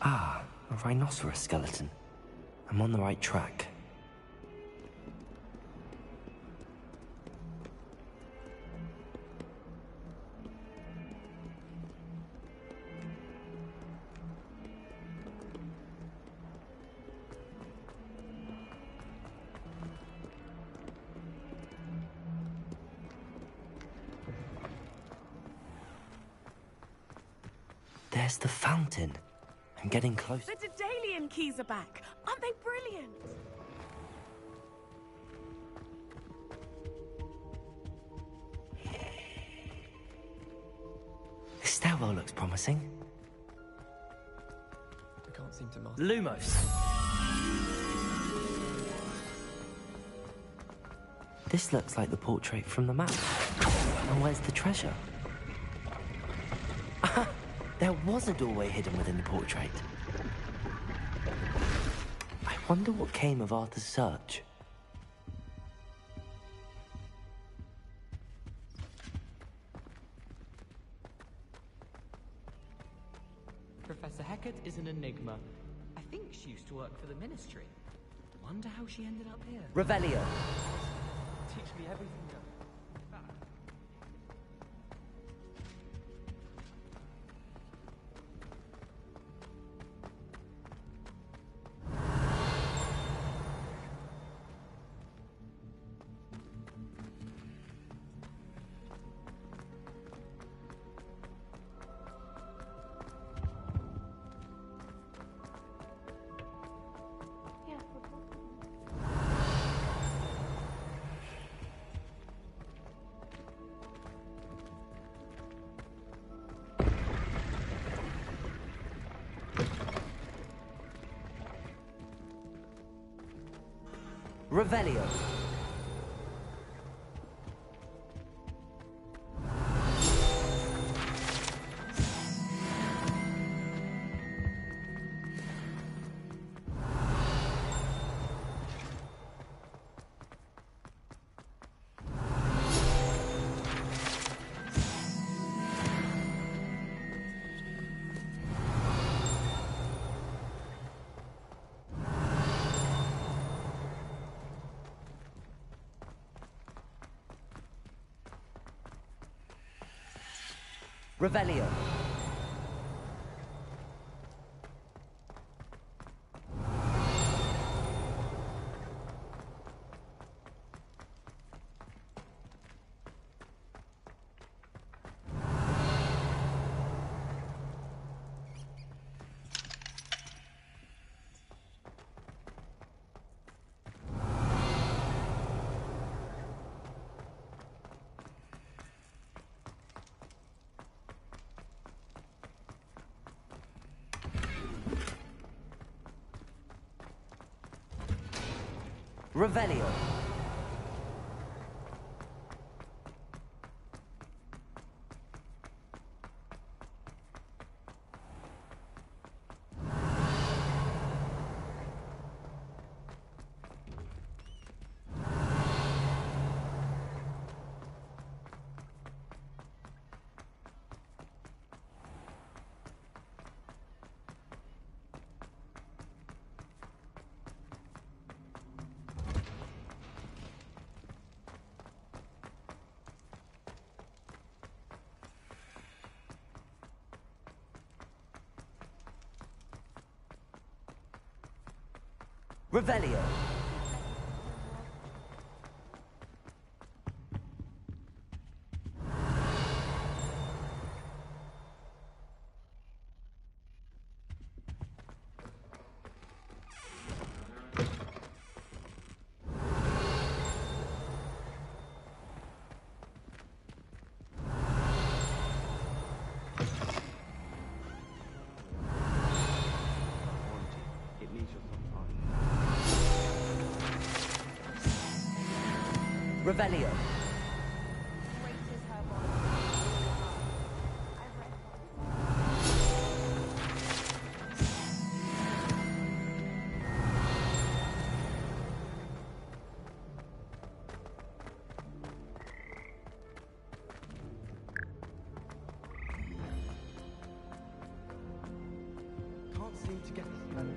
Ah, a rhinoceros skeleton. I'm on the right track. There's the fountain. I'm getting close. The Daedalian keys are back. Aren't they brilliant? This stairwell looks promising. I can't seem to master. Lumos. This looks like the portrait from the map. And where's the treasure? There was a doorway hidden within the portrait. I wonder what came of Arthur's search. Professor Hecat is an enigma. I think she used to work for the Ministry. Wonder how she ended up here. Revelio. Teach me everything you know. Revelio. Revelio. Revelio. Revelio. Revelio. Can't seem to get this man.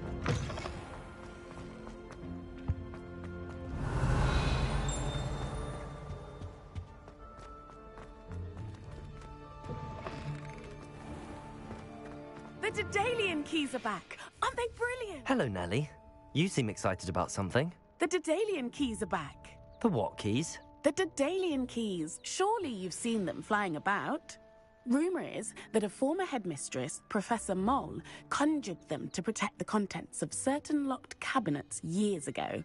The Daedalian keys are back. Aren't they brilliant? Hello, Nellie. You seem excited about something. The Daedalian keys are back. The what keys? The Daedalian keys. Surely you've seen them flying about. Rumour is that a former headmistress, Professor Moll, conjured them to protect the contents of certain locked cabinets years ago.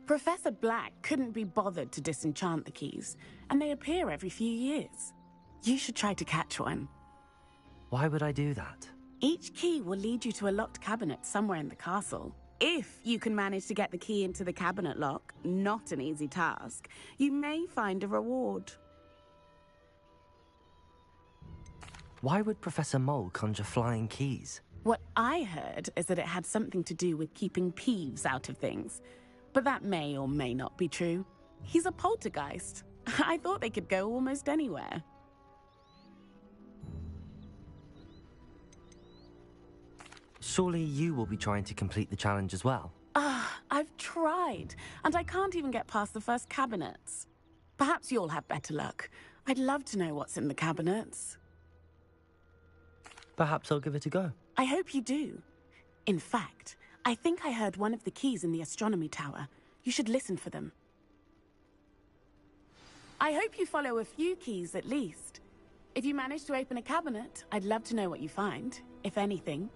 Professor Black couldn't be bothered to disenchant the keys, and they appear every few years. You should try to catch one. Why would I do that? Each key will lead you to a locked cabinet somewhere in the castle. If you can manage to get the key into the cabinet lock, not an easy task, you may find a reward. Why would Professor Mole conjure flying keys? What I heard is that it had something to do with keeping Peeves out of things. But that may or may not be true. He's a poltergeist. I thought they could go almost anywhere. Surely you will be trying to complete the challenge as well. I've tried, and I can't even get past the first cabinets. Perhaps you'll have better luck. I'd love to know what's in the cabinets. Perhaps I'll give it a go. I hope you do. In fact, I think I heard one of the keys in the astronomy tower. You should listen for them. I hope you follow a few keys at least. If you manage to open a cabinet, I'd love to know what you find, if anything.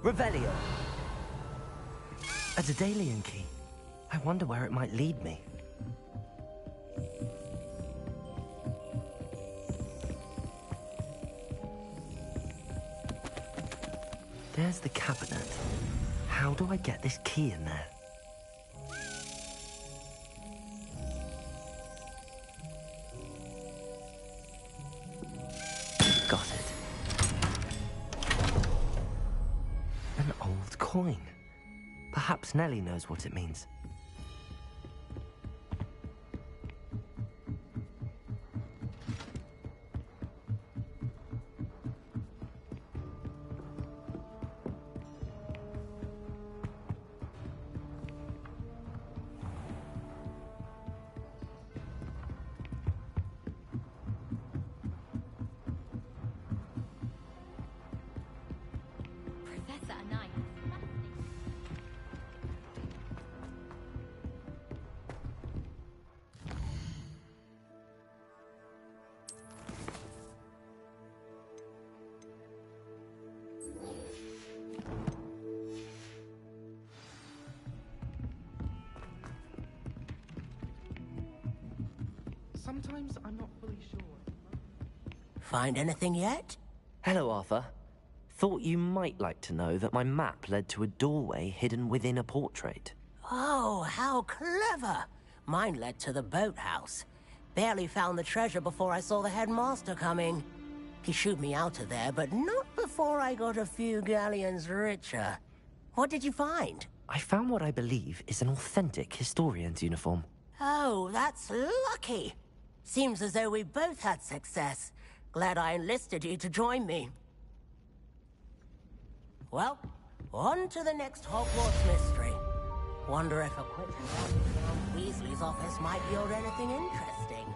Revelio. A Daedalian key. I wonder where it might lead me. There's the cabinet. How do I get this key in there? Got it. An old coin. Perhaps Nellie knows what it means. Professor Anaya. Sometimes I'm not fully sure. Find anything yet? Hello, Arthur. Thought you might like to know that my map led to a doorway hidden within a portrait. Oh, how clever! Mine led to the boathouse. Barely found the treasure before I saw the headmaster coming. He shooed me out of there, but not before I got a few galleons richer. What did you find? I found what I believe is an authentic historian's uniform. Oh, that's lucky. Seems as though we both had success. Glad I enlisted you to join me. Well, on to the next Hogwarts mystery. Wonder if a quick look around Weasley's office might yield anything interesting.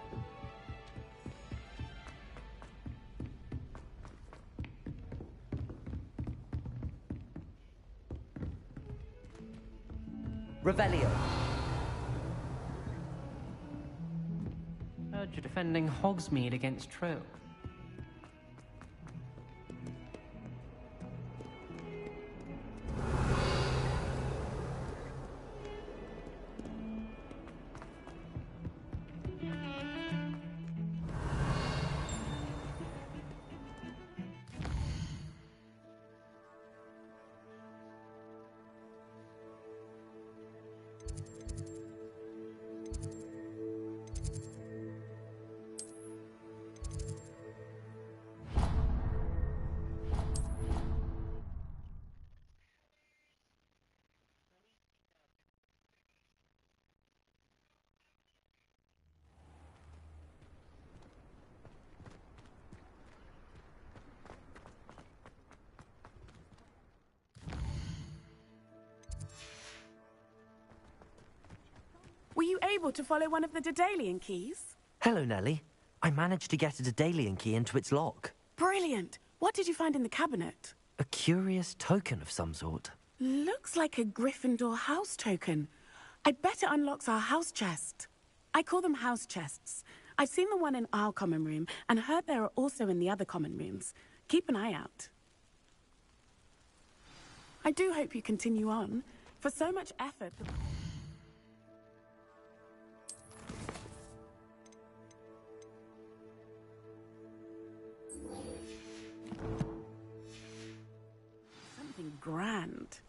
Revelio. Heard you're defending Hogsmeade against Troll. Were you able to follow one of the Daedalian keys? Hello, Nellie. I managed to get a Daedalian key into its lock. Brilliant. What did you find in the cabinet? A curious token of some sort. Looks like a Gryffindor house token. I bet it unlocks our house chest. I call them house chests. I've seen the one in our common room and heard there are also in the other common rooms. Keep an eye out. I do hope you continue on. For so much effort... Something grand.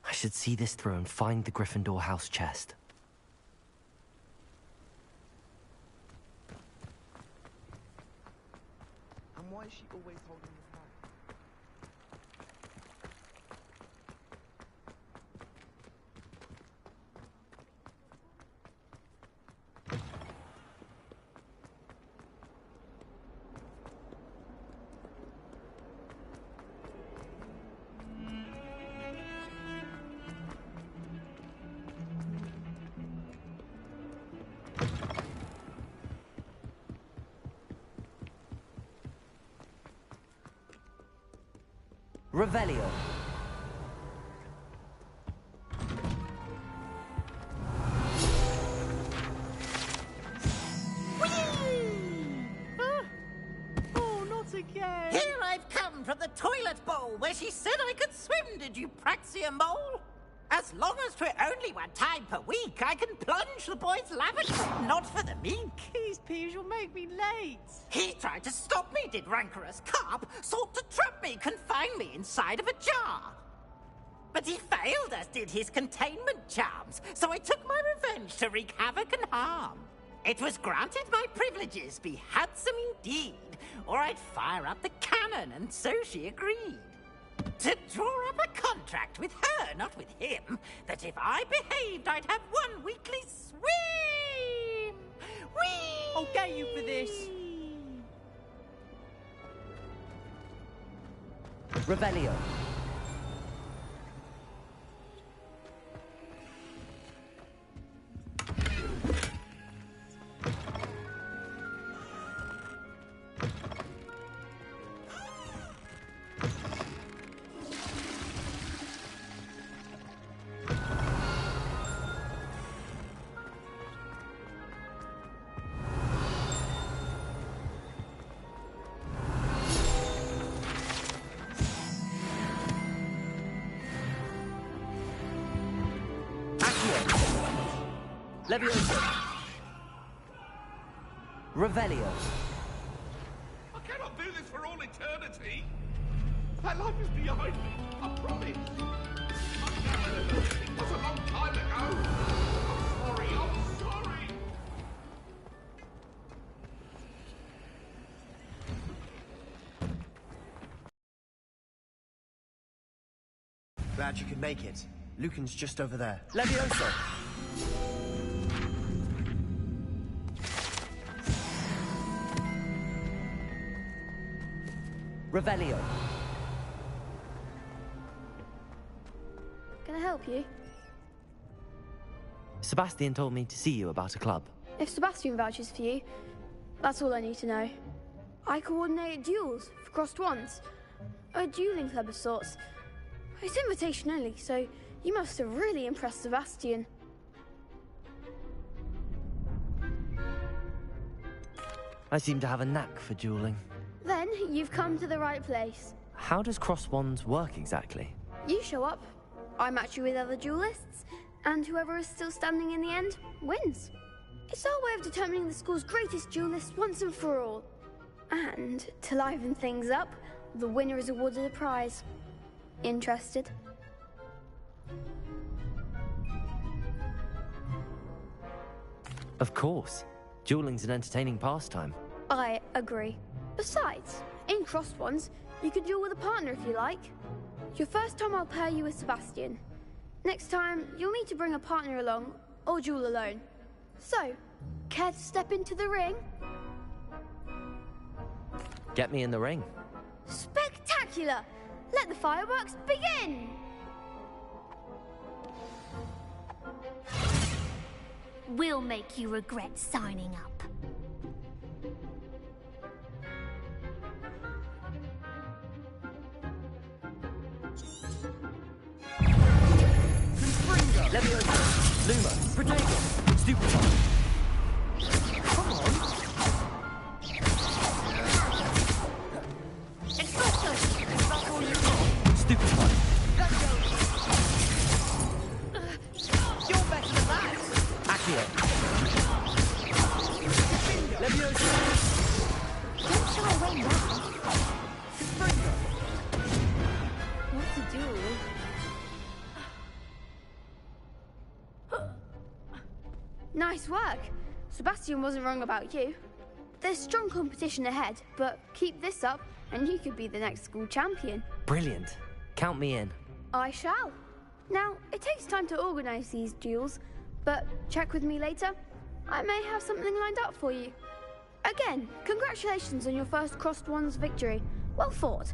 I should see this through and find the Gryffindor house chest. And why is she always holding his hand? Revelio. Oh, not again! Here I've come from the toilet bowl where she said I could swim, did you Praxia Mole? As long as 'twere only one time per week, I can plunge the boy's lavatory, not for the meek. These peeves will make me late. He tried to stop me, did rancorous carp, sought to trap me, confine me inside of a jar. But he failed, as did his containment charms, so I took my revenge to wreak havoc and harm. It was granted my privileges be handsome indeed, or I'd fire up the cannon, and so she agreed. To draw up a contract with her, not with him, that if I behaved, I'd have one weekly swim! Whee! I'll get you for this. Revelio. Leviosa. Revelio. I cannot do this for all eternity. That life is behind me, I promise. It was a long time ago. I'm sorry. Glad you could make it. Lucan's just over there. Levioso! Revelio. Can I help you? Sebastian told me to see you about a club. If Sebastian vouches for you, that's all I need to know. I coordinate duels for crossed wands. A dueling club of sorts. It's invitation only, so you must have really impressed Sebastian. I seem to have a knack for dueling. Then you've come to the right place. How does cross wands work exactly? You show up, I match you with other duelists, and whoever is still standing in the end wins. It's our way of determining the school's greatest duelist once and for all. And to liven things up, the winner is awarded a prize. Interested? Of course. Dueling's an entertaining pastime. I agree. Besides, in crossed ones, you could duel with a partner if you like. Your first time I'll pair you with Sebastian. Next time, you'll need to bring a partner along, or duel alone. So, care to step into the ring? Get me in the ring. Spectacular! Let the fireworks begin! We'll make you regret signing up. Levioso! Luma! Protego! Stupefy! Come on! Expulso! That's all you got! Stupefy! You're better than that! Accio! Levioso! Don't shy away now. Springer! What to do? Nice work. Sebastian wasn't wrong about you. There's strong competition ahead, but keep this up and you could be the next school champion. Brilliant. Count me in. I shall. Now, it takes time to organize these duels, but check with me later. I may have something lined up for you. Again, congratulations on your first crossed wands victory. Well fought.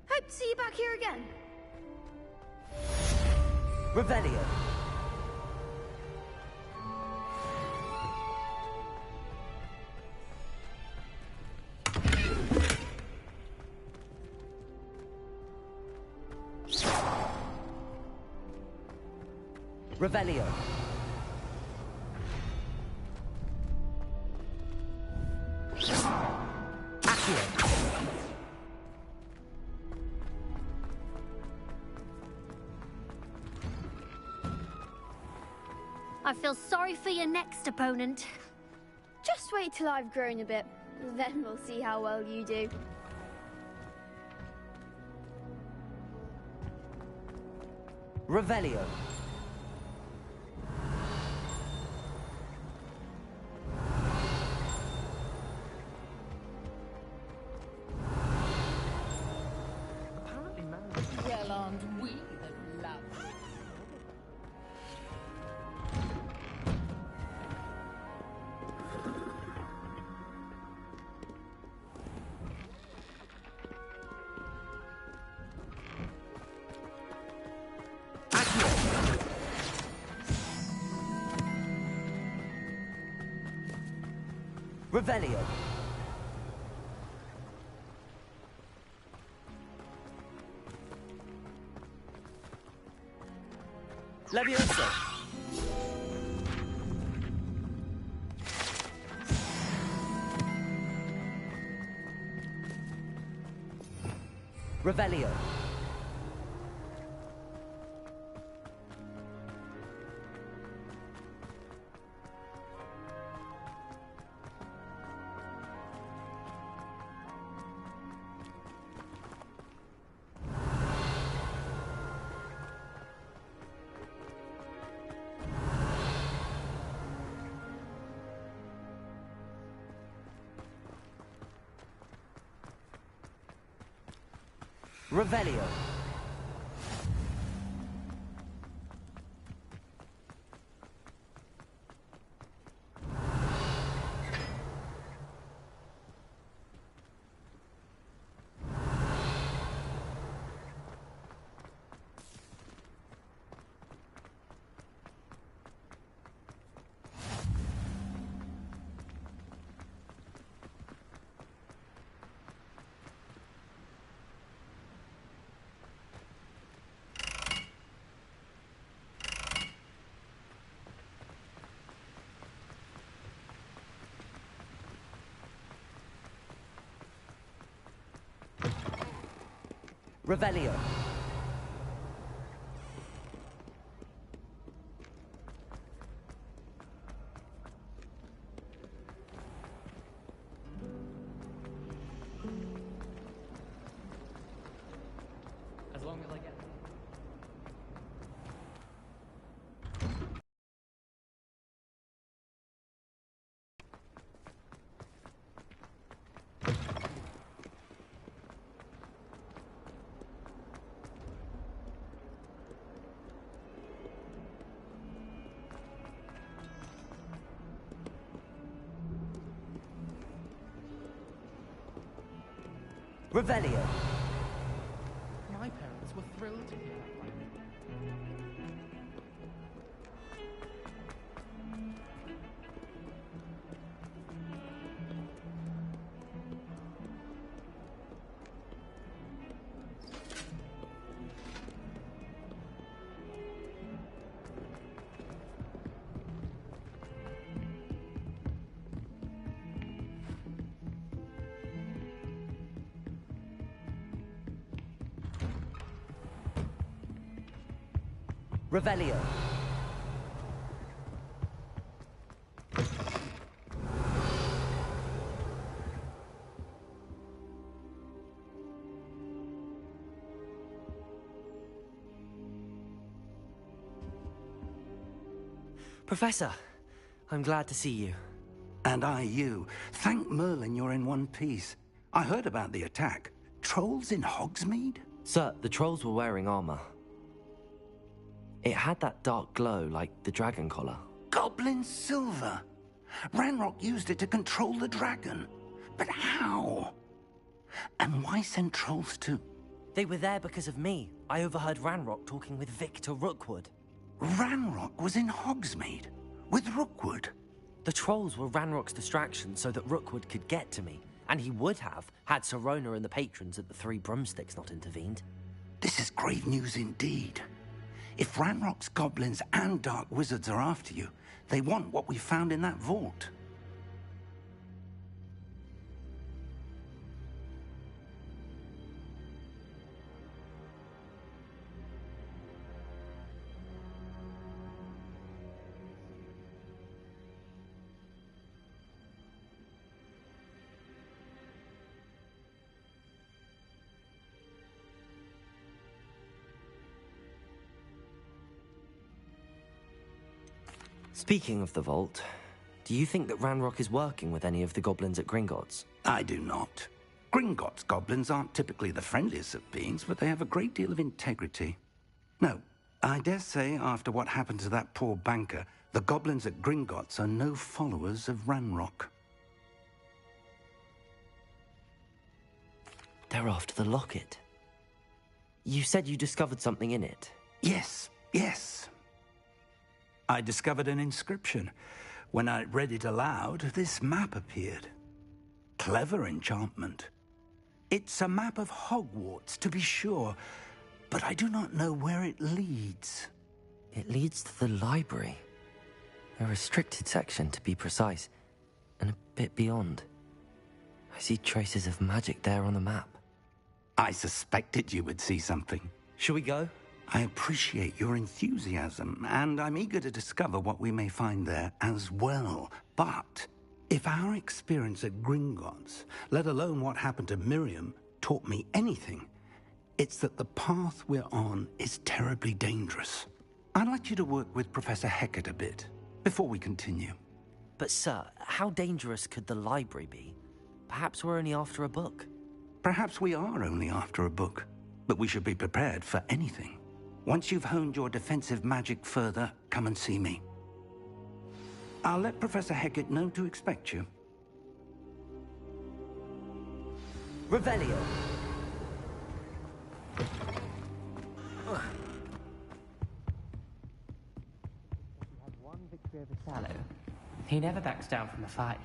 Hope to see you back here again. Revelio! Revelio. Accio. I feel sorry for your next opponent. Just wait till I've grown a bit, then we'll see how well you do. Revelio. Well, aren't we the lovely? Revelio. Levioso. Revelio. Revelio. Revelio. As long as I get... Revelio. My parents were thrilled to hear that plan. Revelio. Professor, I'm glad to see you. And I you. Thank Merlin you're in one piece. I heard about the attack. Trolls in Hogsmeade? Sir, the trolls were wearing armor. It had that dark glow like the dragon collar. Goblin silver. Ranrock used it to control the dragon. But how? And why send trolls to... They were there because of me. I overheard Ranrock talking with Victor Rookwood. Ranrock was in Hogsmeade? With Rookwood? The trolls were Ranrock's distraction so that Rookwood could get to me. And he would have, had Sirona and the patrons at the Three Broomsticks not intervened. This is grave news indeed. If Ranrock's goblins and dark wizards are after you, they want what we found in that vault. Speaking of the vault, do you think that Ranrock is working with any of the goblins at Gringotts? I do not. Gringotts goblins aren't typically the friendliest of beings, but they have a great deal of integrity. No, I dare say after what happened to that poor banker, the goblins at Gringotts are no followers of Ranrock. They're after the locket. You said you discovered something in it. Yes, yes. I discovered an inscription. When I read it aloud, this map appeared. Clever enchantment. It's a map of Hogwarts, to be sure, but I do not know where it leads. It leads to the library. A restricted section, to be precise, and a bit beyond. I see traces of magic there on the map. I suspected you would see something. Shall we go? I appreciate your enthusiasm, and I'm eager to discover what we may find there as well. But if our experience at Gringotts, let alone what happened to Miriam, taught me anything, it's that the path we're on is terribly dangerous. I'd like you to work with Professor Hecat a bit before we continue. But sir, how dangerous could the library be? Perhaps we're only after a book. Perhaps we are only after a book, but we should be prepared for anything. Once you've honed your defensive magic further, come and see me. I'll let Professor Hecat know to expect you. Revelio. He had one victory over Sallow. He never backs down from a fight.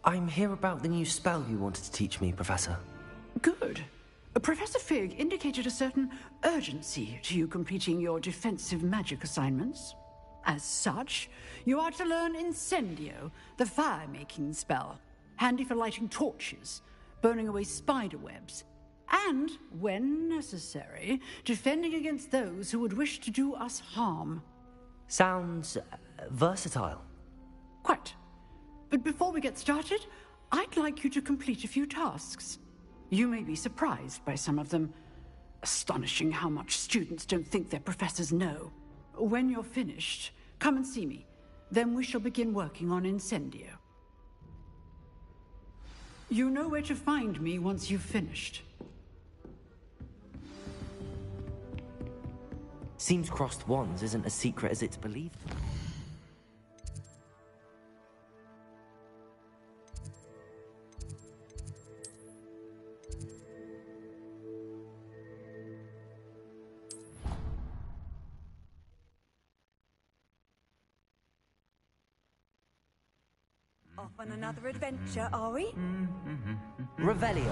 I'm here about the new spell you wanted to teach me, Professor. Good. Professor Fig indicated a certain urgency to you completing your defensive magic assignments. As such, you are to learn Incendio, the fire-making spell, handy for lighting torches, burning away spider webs, and, when necessary, defending against those who would wish to do us harm. Sounds versatile. Quite. But before we get started, I'd like you to complete a few tasks. You may be surprised by some of them. Astonishing how much students don't think their professors know. When you're finished, come and see me. Then we shall begin working on Incendio. You know where to find me once you've finished. Seems crossed wands isn't as secret as it's believed. Off on another adventure, are we? Revelio.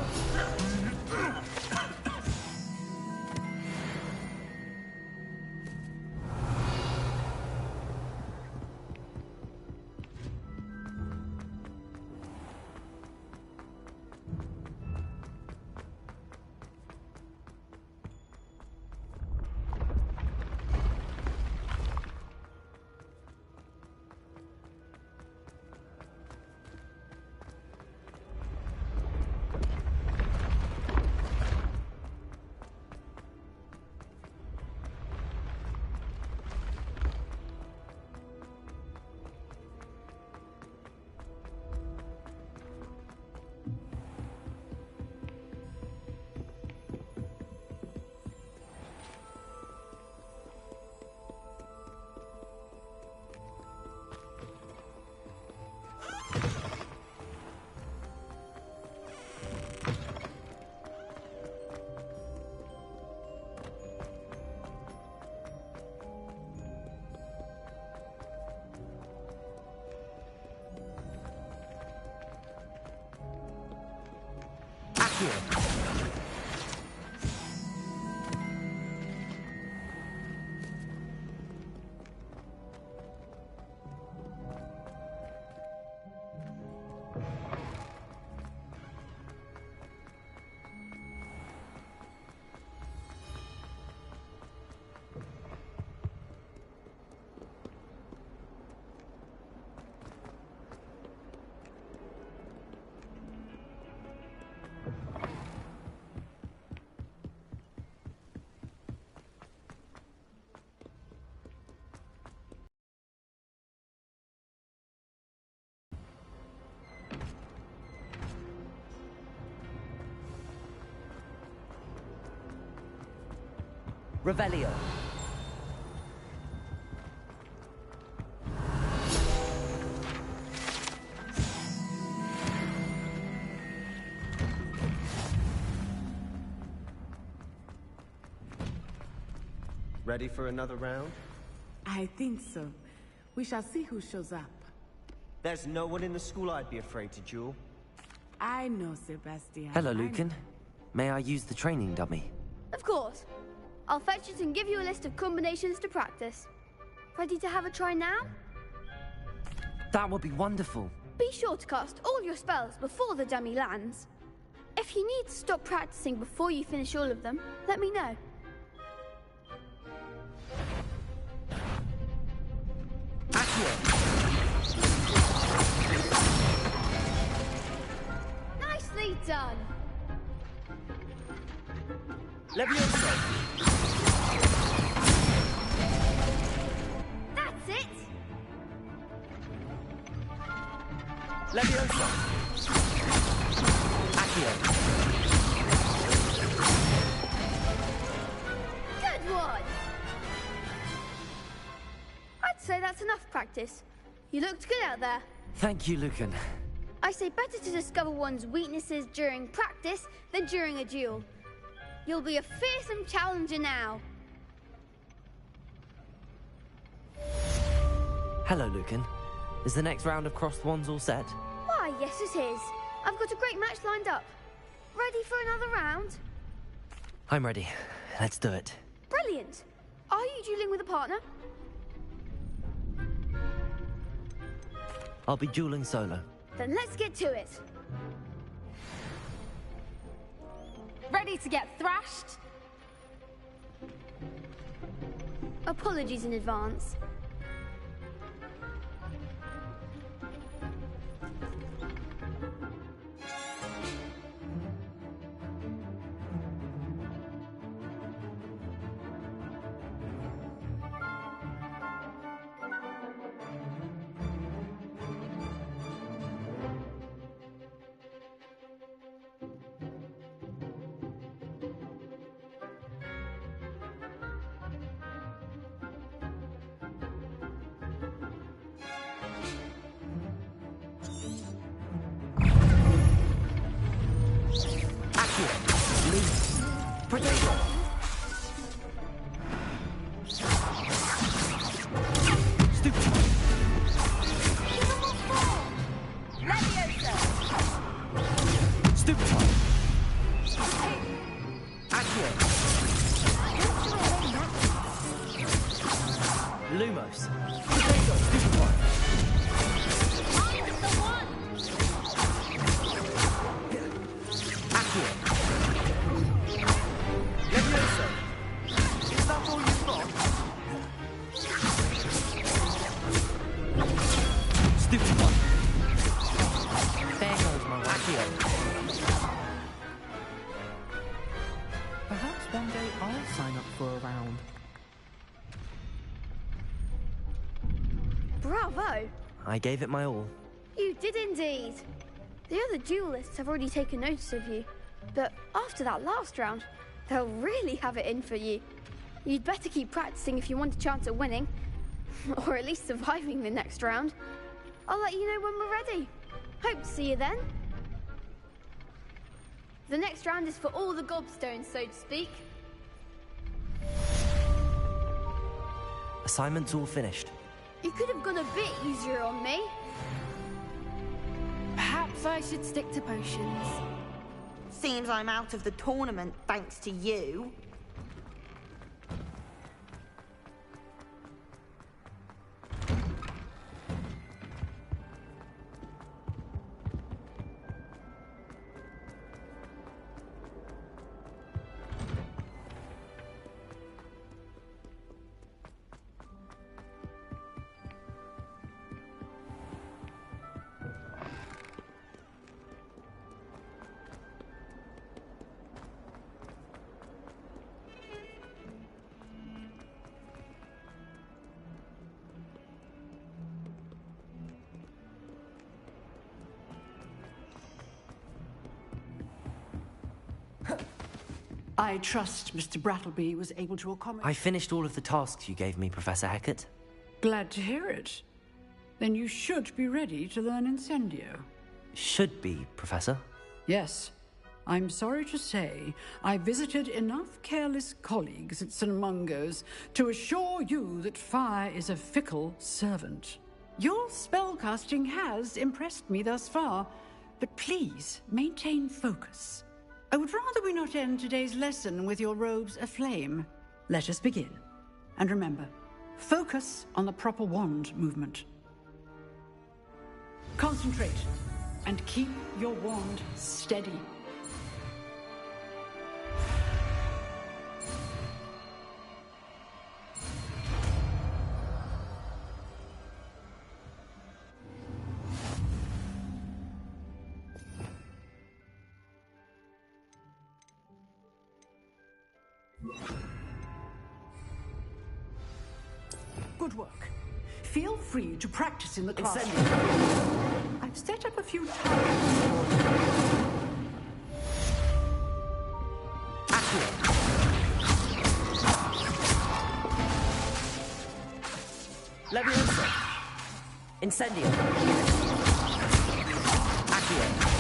Revelio. Ready for another round? I think so. We shall see who shows up. There's no one in the school I'd be afraid to duel. I know, Sebastian. Hello, Lucan. May I use the training dummy? Of course. I'll fetch it and give you a list of combinations to practice. Ready to have a try now? That would be wonderful. Be sure to cast all your spells before the dummy lands. If you need to stop practicing before you finish all of them, let me know. Nicely done. Levioso. That's it. Levioso. Accio. Good one. I'd say that's enough practice. You looked good out there. Thank you, Lucan. I say better to discover one's weaknesses during practice than during a duel. You'll be a fearsome challenger now. Hello, Lucan. Is the next round of crossed wands all set? Why, yes it is. I've got a great match lined up. Ready for another round? I'm ready. Let's do it. Brilliant. Are you dueling with a partner? I'll be dueling solo. Then let's get to it. Ready to get thrashed? Apologies in advance. Lumos. Perhaps one day I'll sign up for a round. Bravo! I gave it my all. You did indeed. The other duelists have already taken notice of you, but after that last round, they'll really have it in for you. You'd better keep practicing if you want a chance at winning, or at least surviving the next round. I'll let you know when we're ready. Hope to see you then. The next round is for all the gobstones, so to speak. Assignment's all finished. You could have gone a bit easier on me. Perhaps I should stick to potions. Seems I'm out of the tournament thanks to you. I trust Mr. Brattleby was able to accommodate... I finished all of the tasks you gave me, Professor Hackett. Glad to hear it. Then you should be ready to learn Incendio. Should be, Professor. Yes. I'm sorry to say, I visited enough careless colleagues at St. Mungo's to assure you that fire is a fickle servant. Your spellcasting has impressed me thus far, but please maintain focus. I would rather we not end today's lesson with your robes aflame. Let us begin. And remember, focus on the proper wand movement. Concentrate, and keep your wand steady. Good work. Feel free to practice in the classroom. I've set up a few tiles. Leviosa. Incendio. Accio.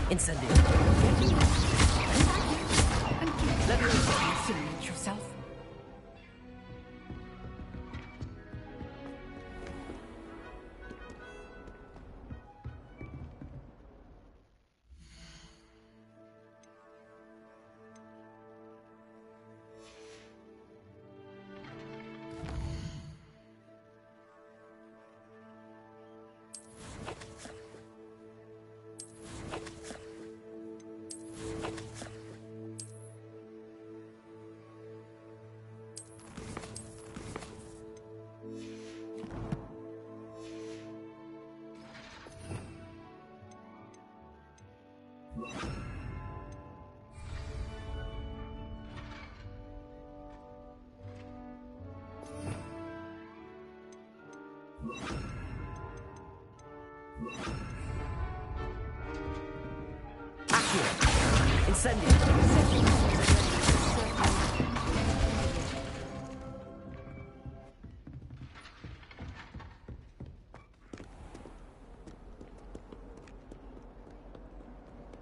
Incendio. Let me incinerate yourself.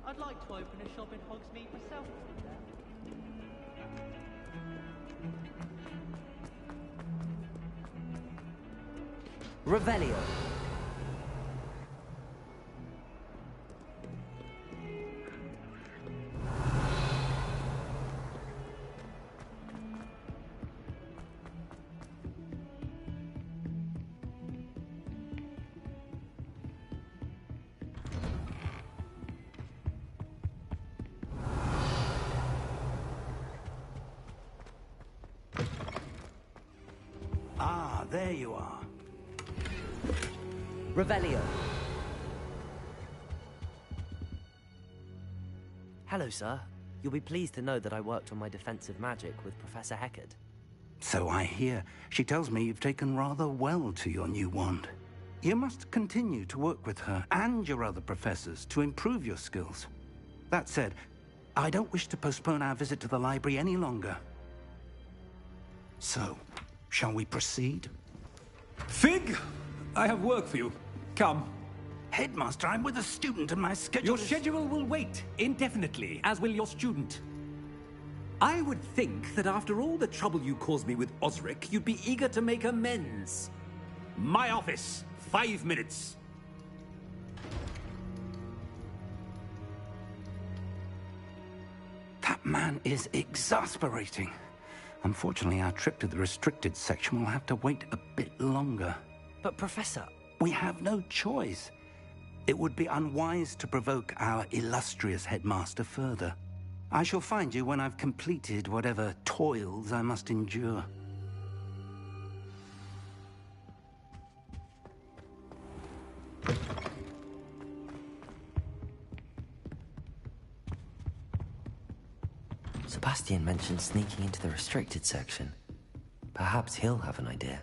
I'd like to open a shop in Hogsmeade myself. Revelio. Ah, there you are. Revelio. Hello, sir. You'll be pleased to know that I worked on my defensive magic with Professor Heckard. So I hear. She tells me you've taken rather well to your new wand. You must continue to work with her and your other professors to improve your skills. That said, I don't wish to postpone our visit to the library any longer. So, shall we proceed? Fig, I have work for you. Come. Headmaster, I'm with a student and my schedule Your schedule will wait indefinitely, as will your student. I would think that after all the trouble you caused me with Osric, you'd be eager to make amends. My office, 5 minutes. That man is exasperating. Unfortunately, our trip to the restricted section will have to wait a bit longer. But, Professor... We have no choice. It would be unwise to provoke our illustrious headmaster further. I shall find you when I've completed whatever toils I must endure. Sebastian mentioned sneaking into the restricted section. Perhaps he'll have an idea.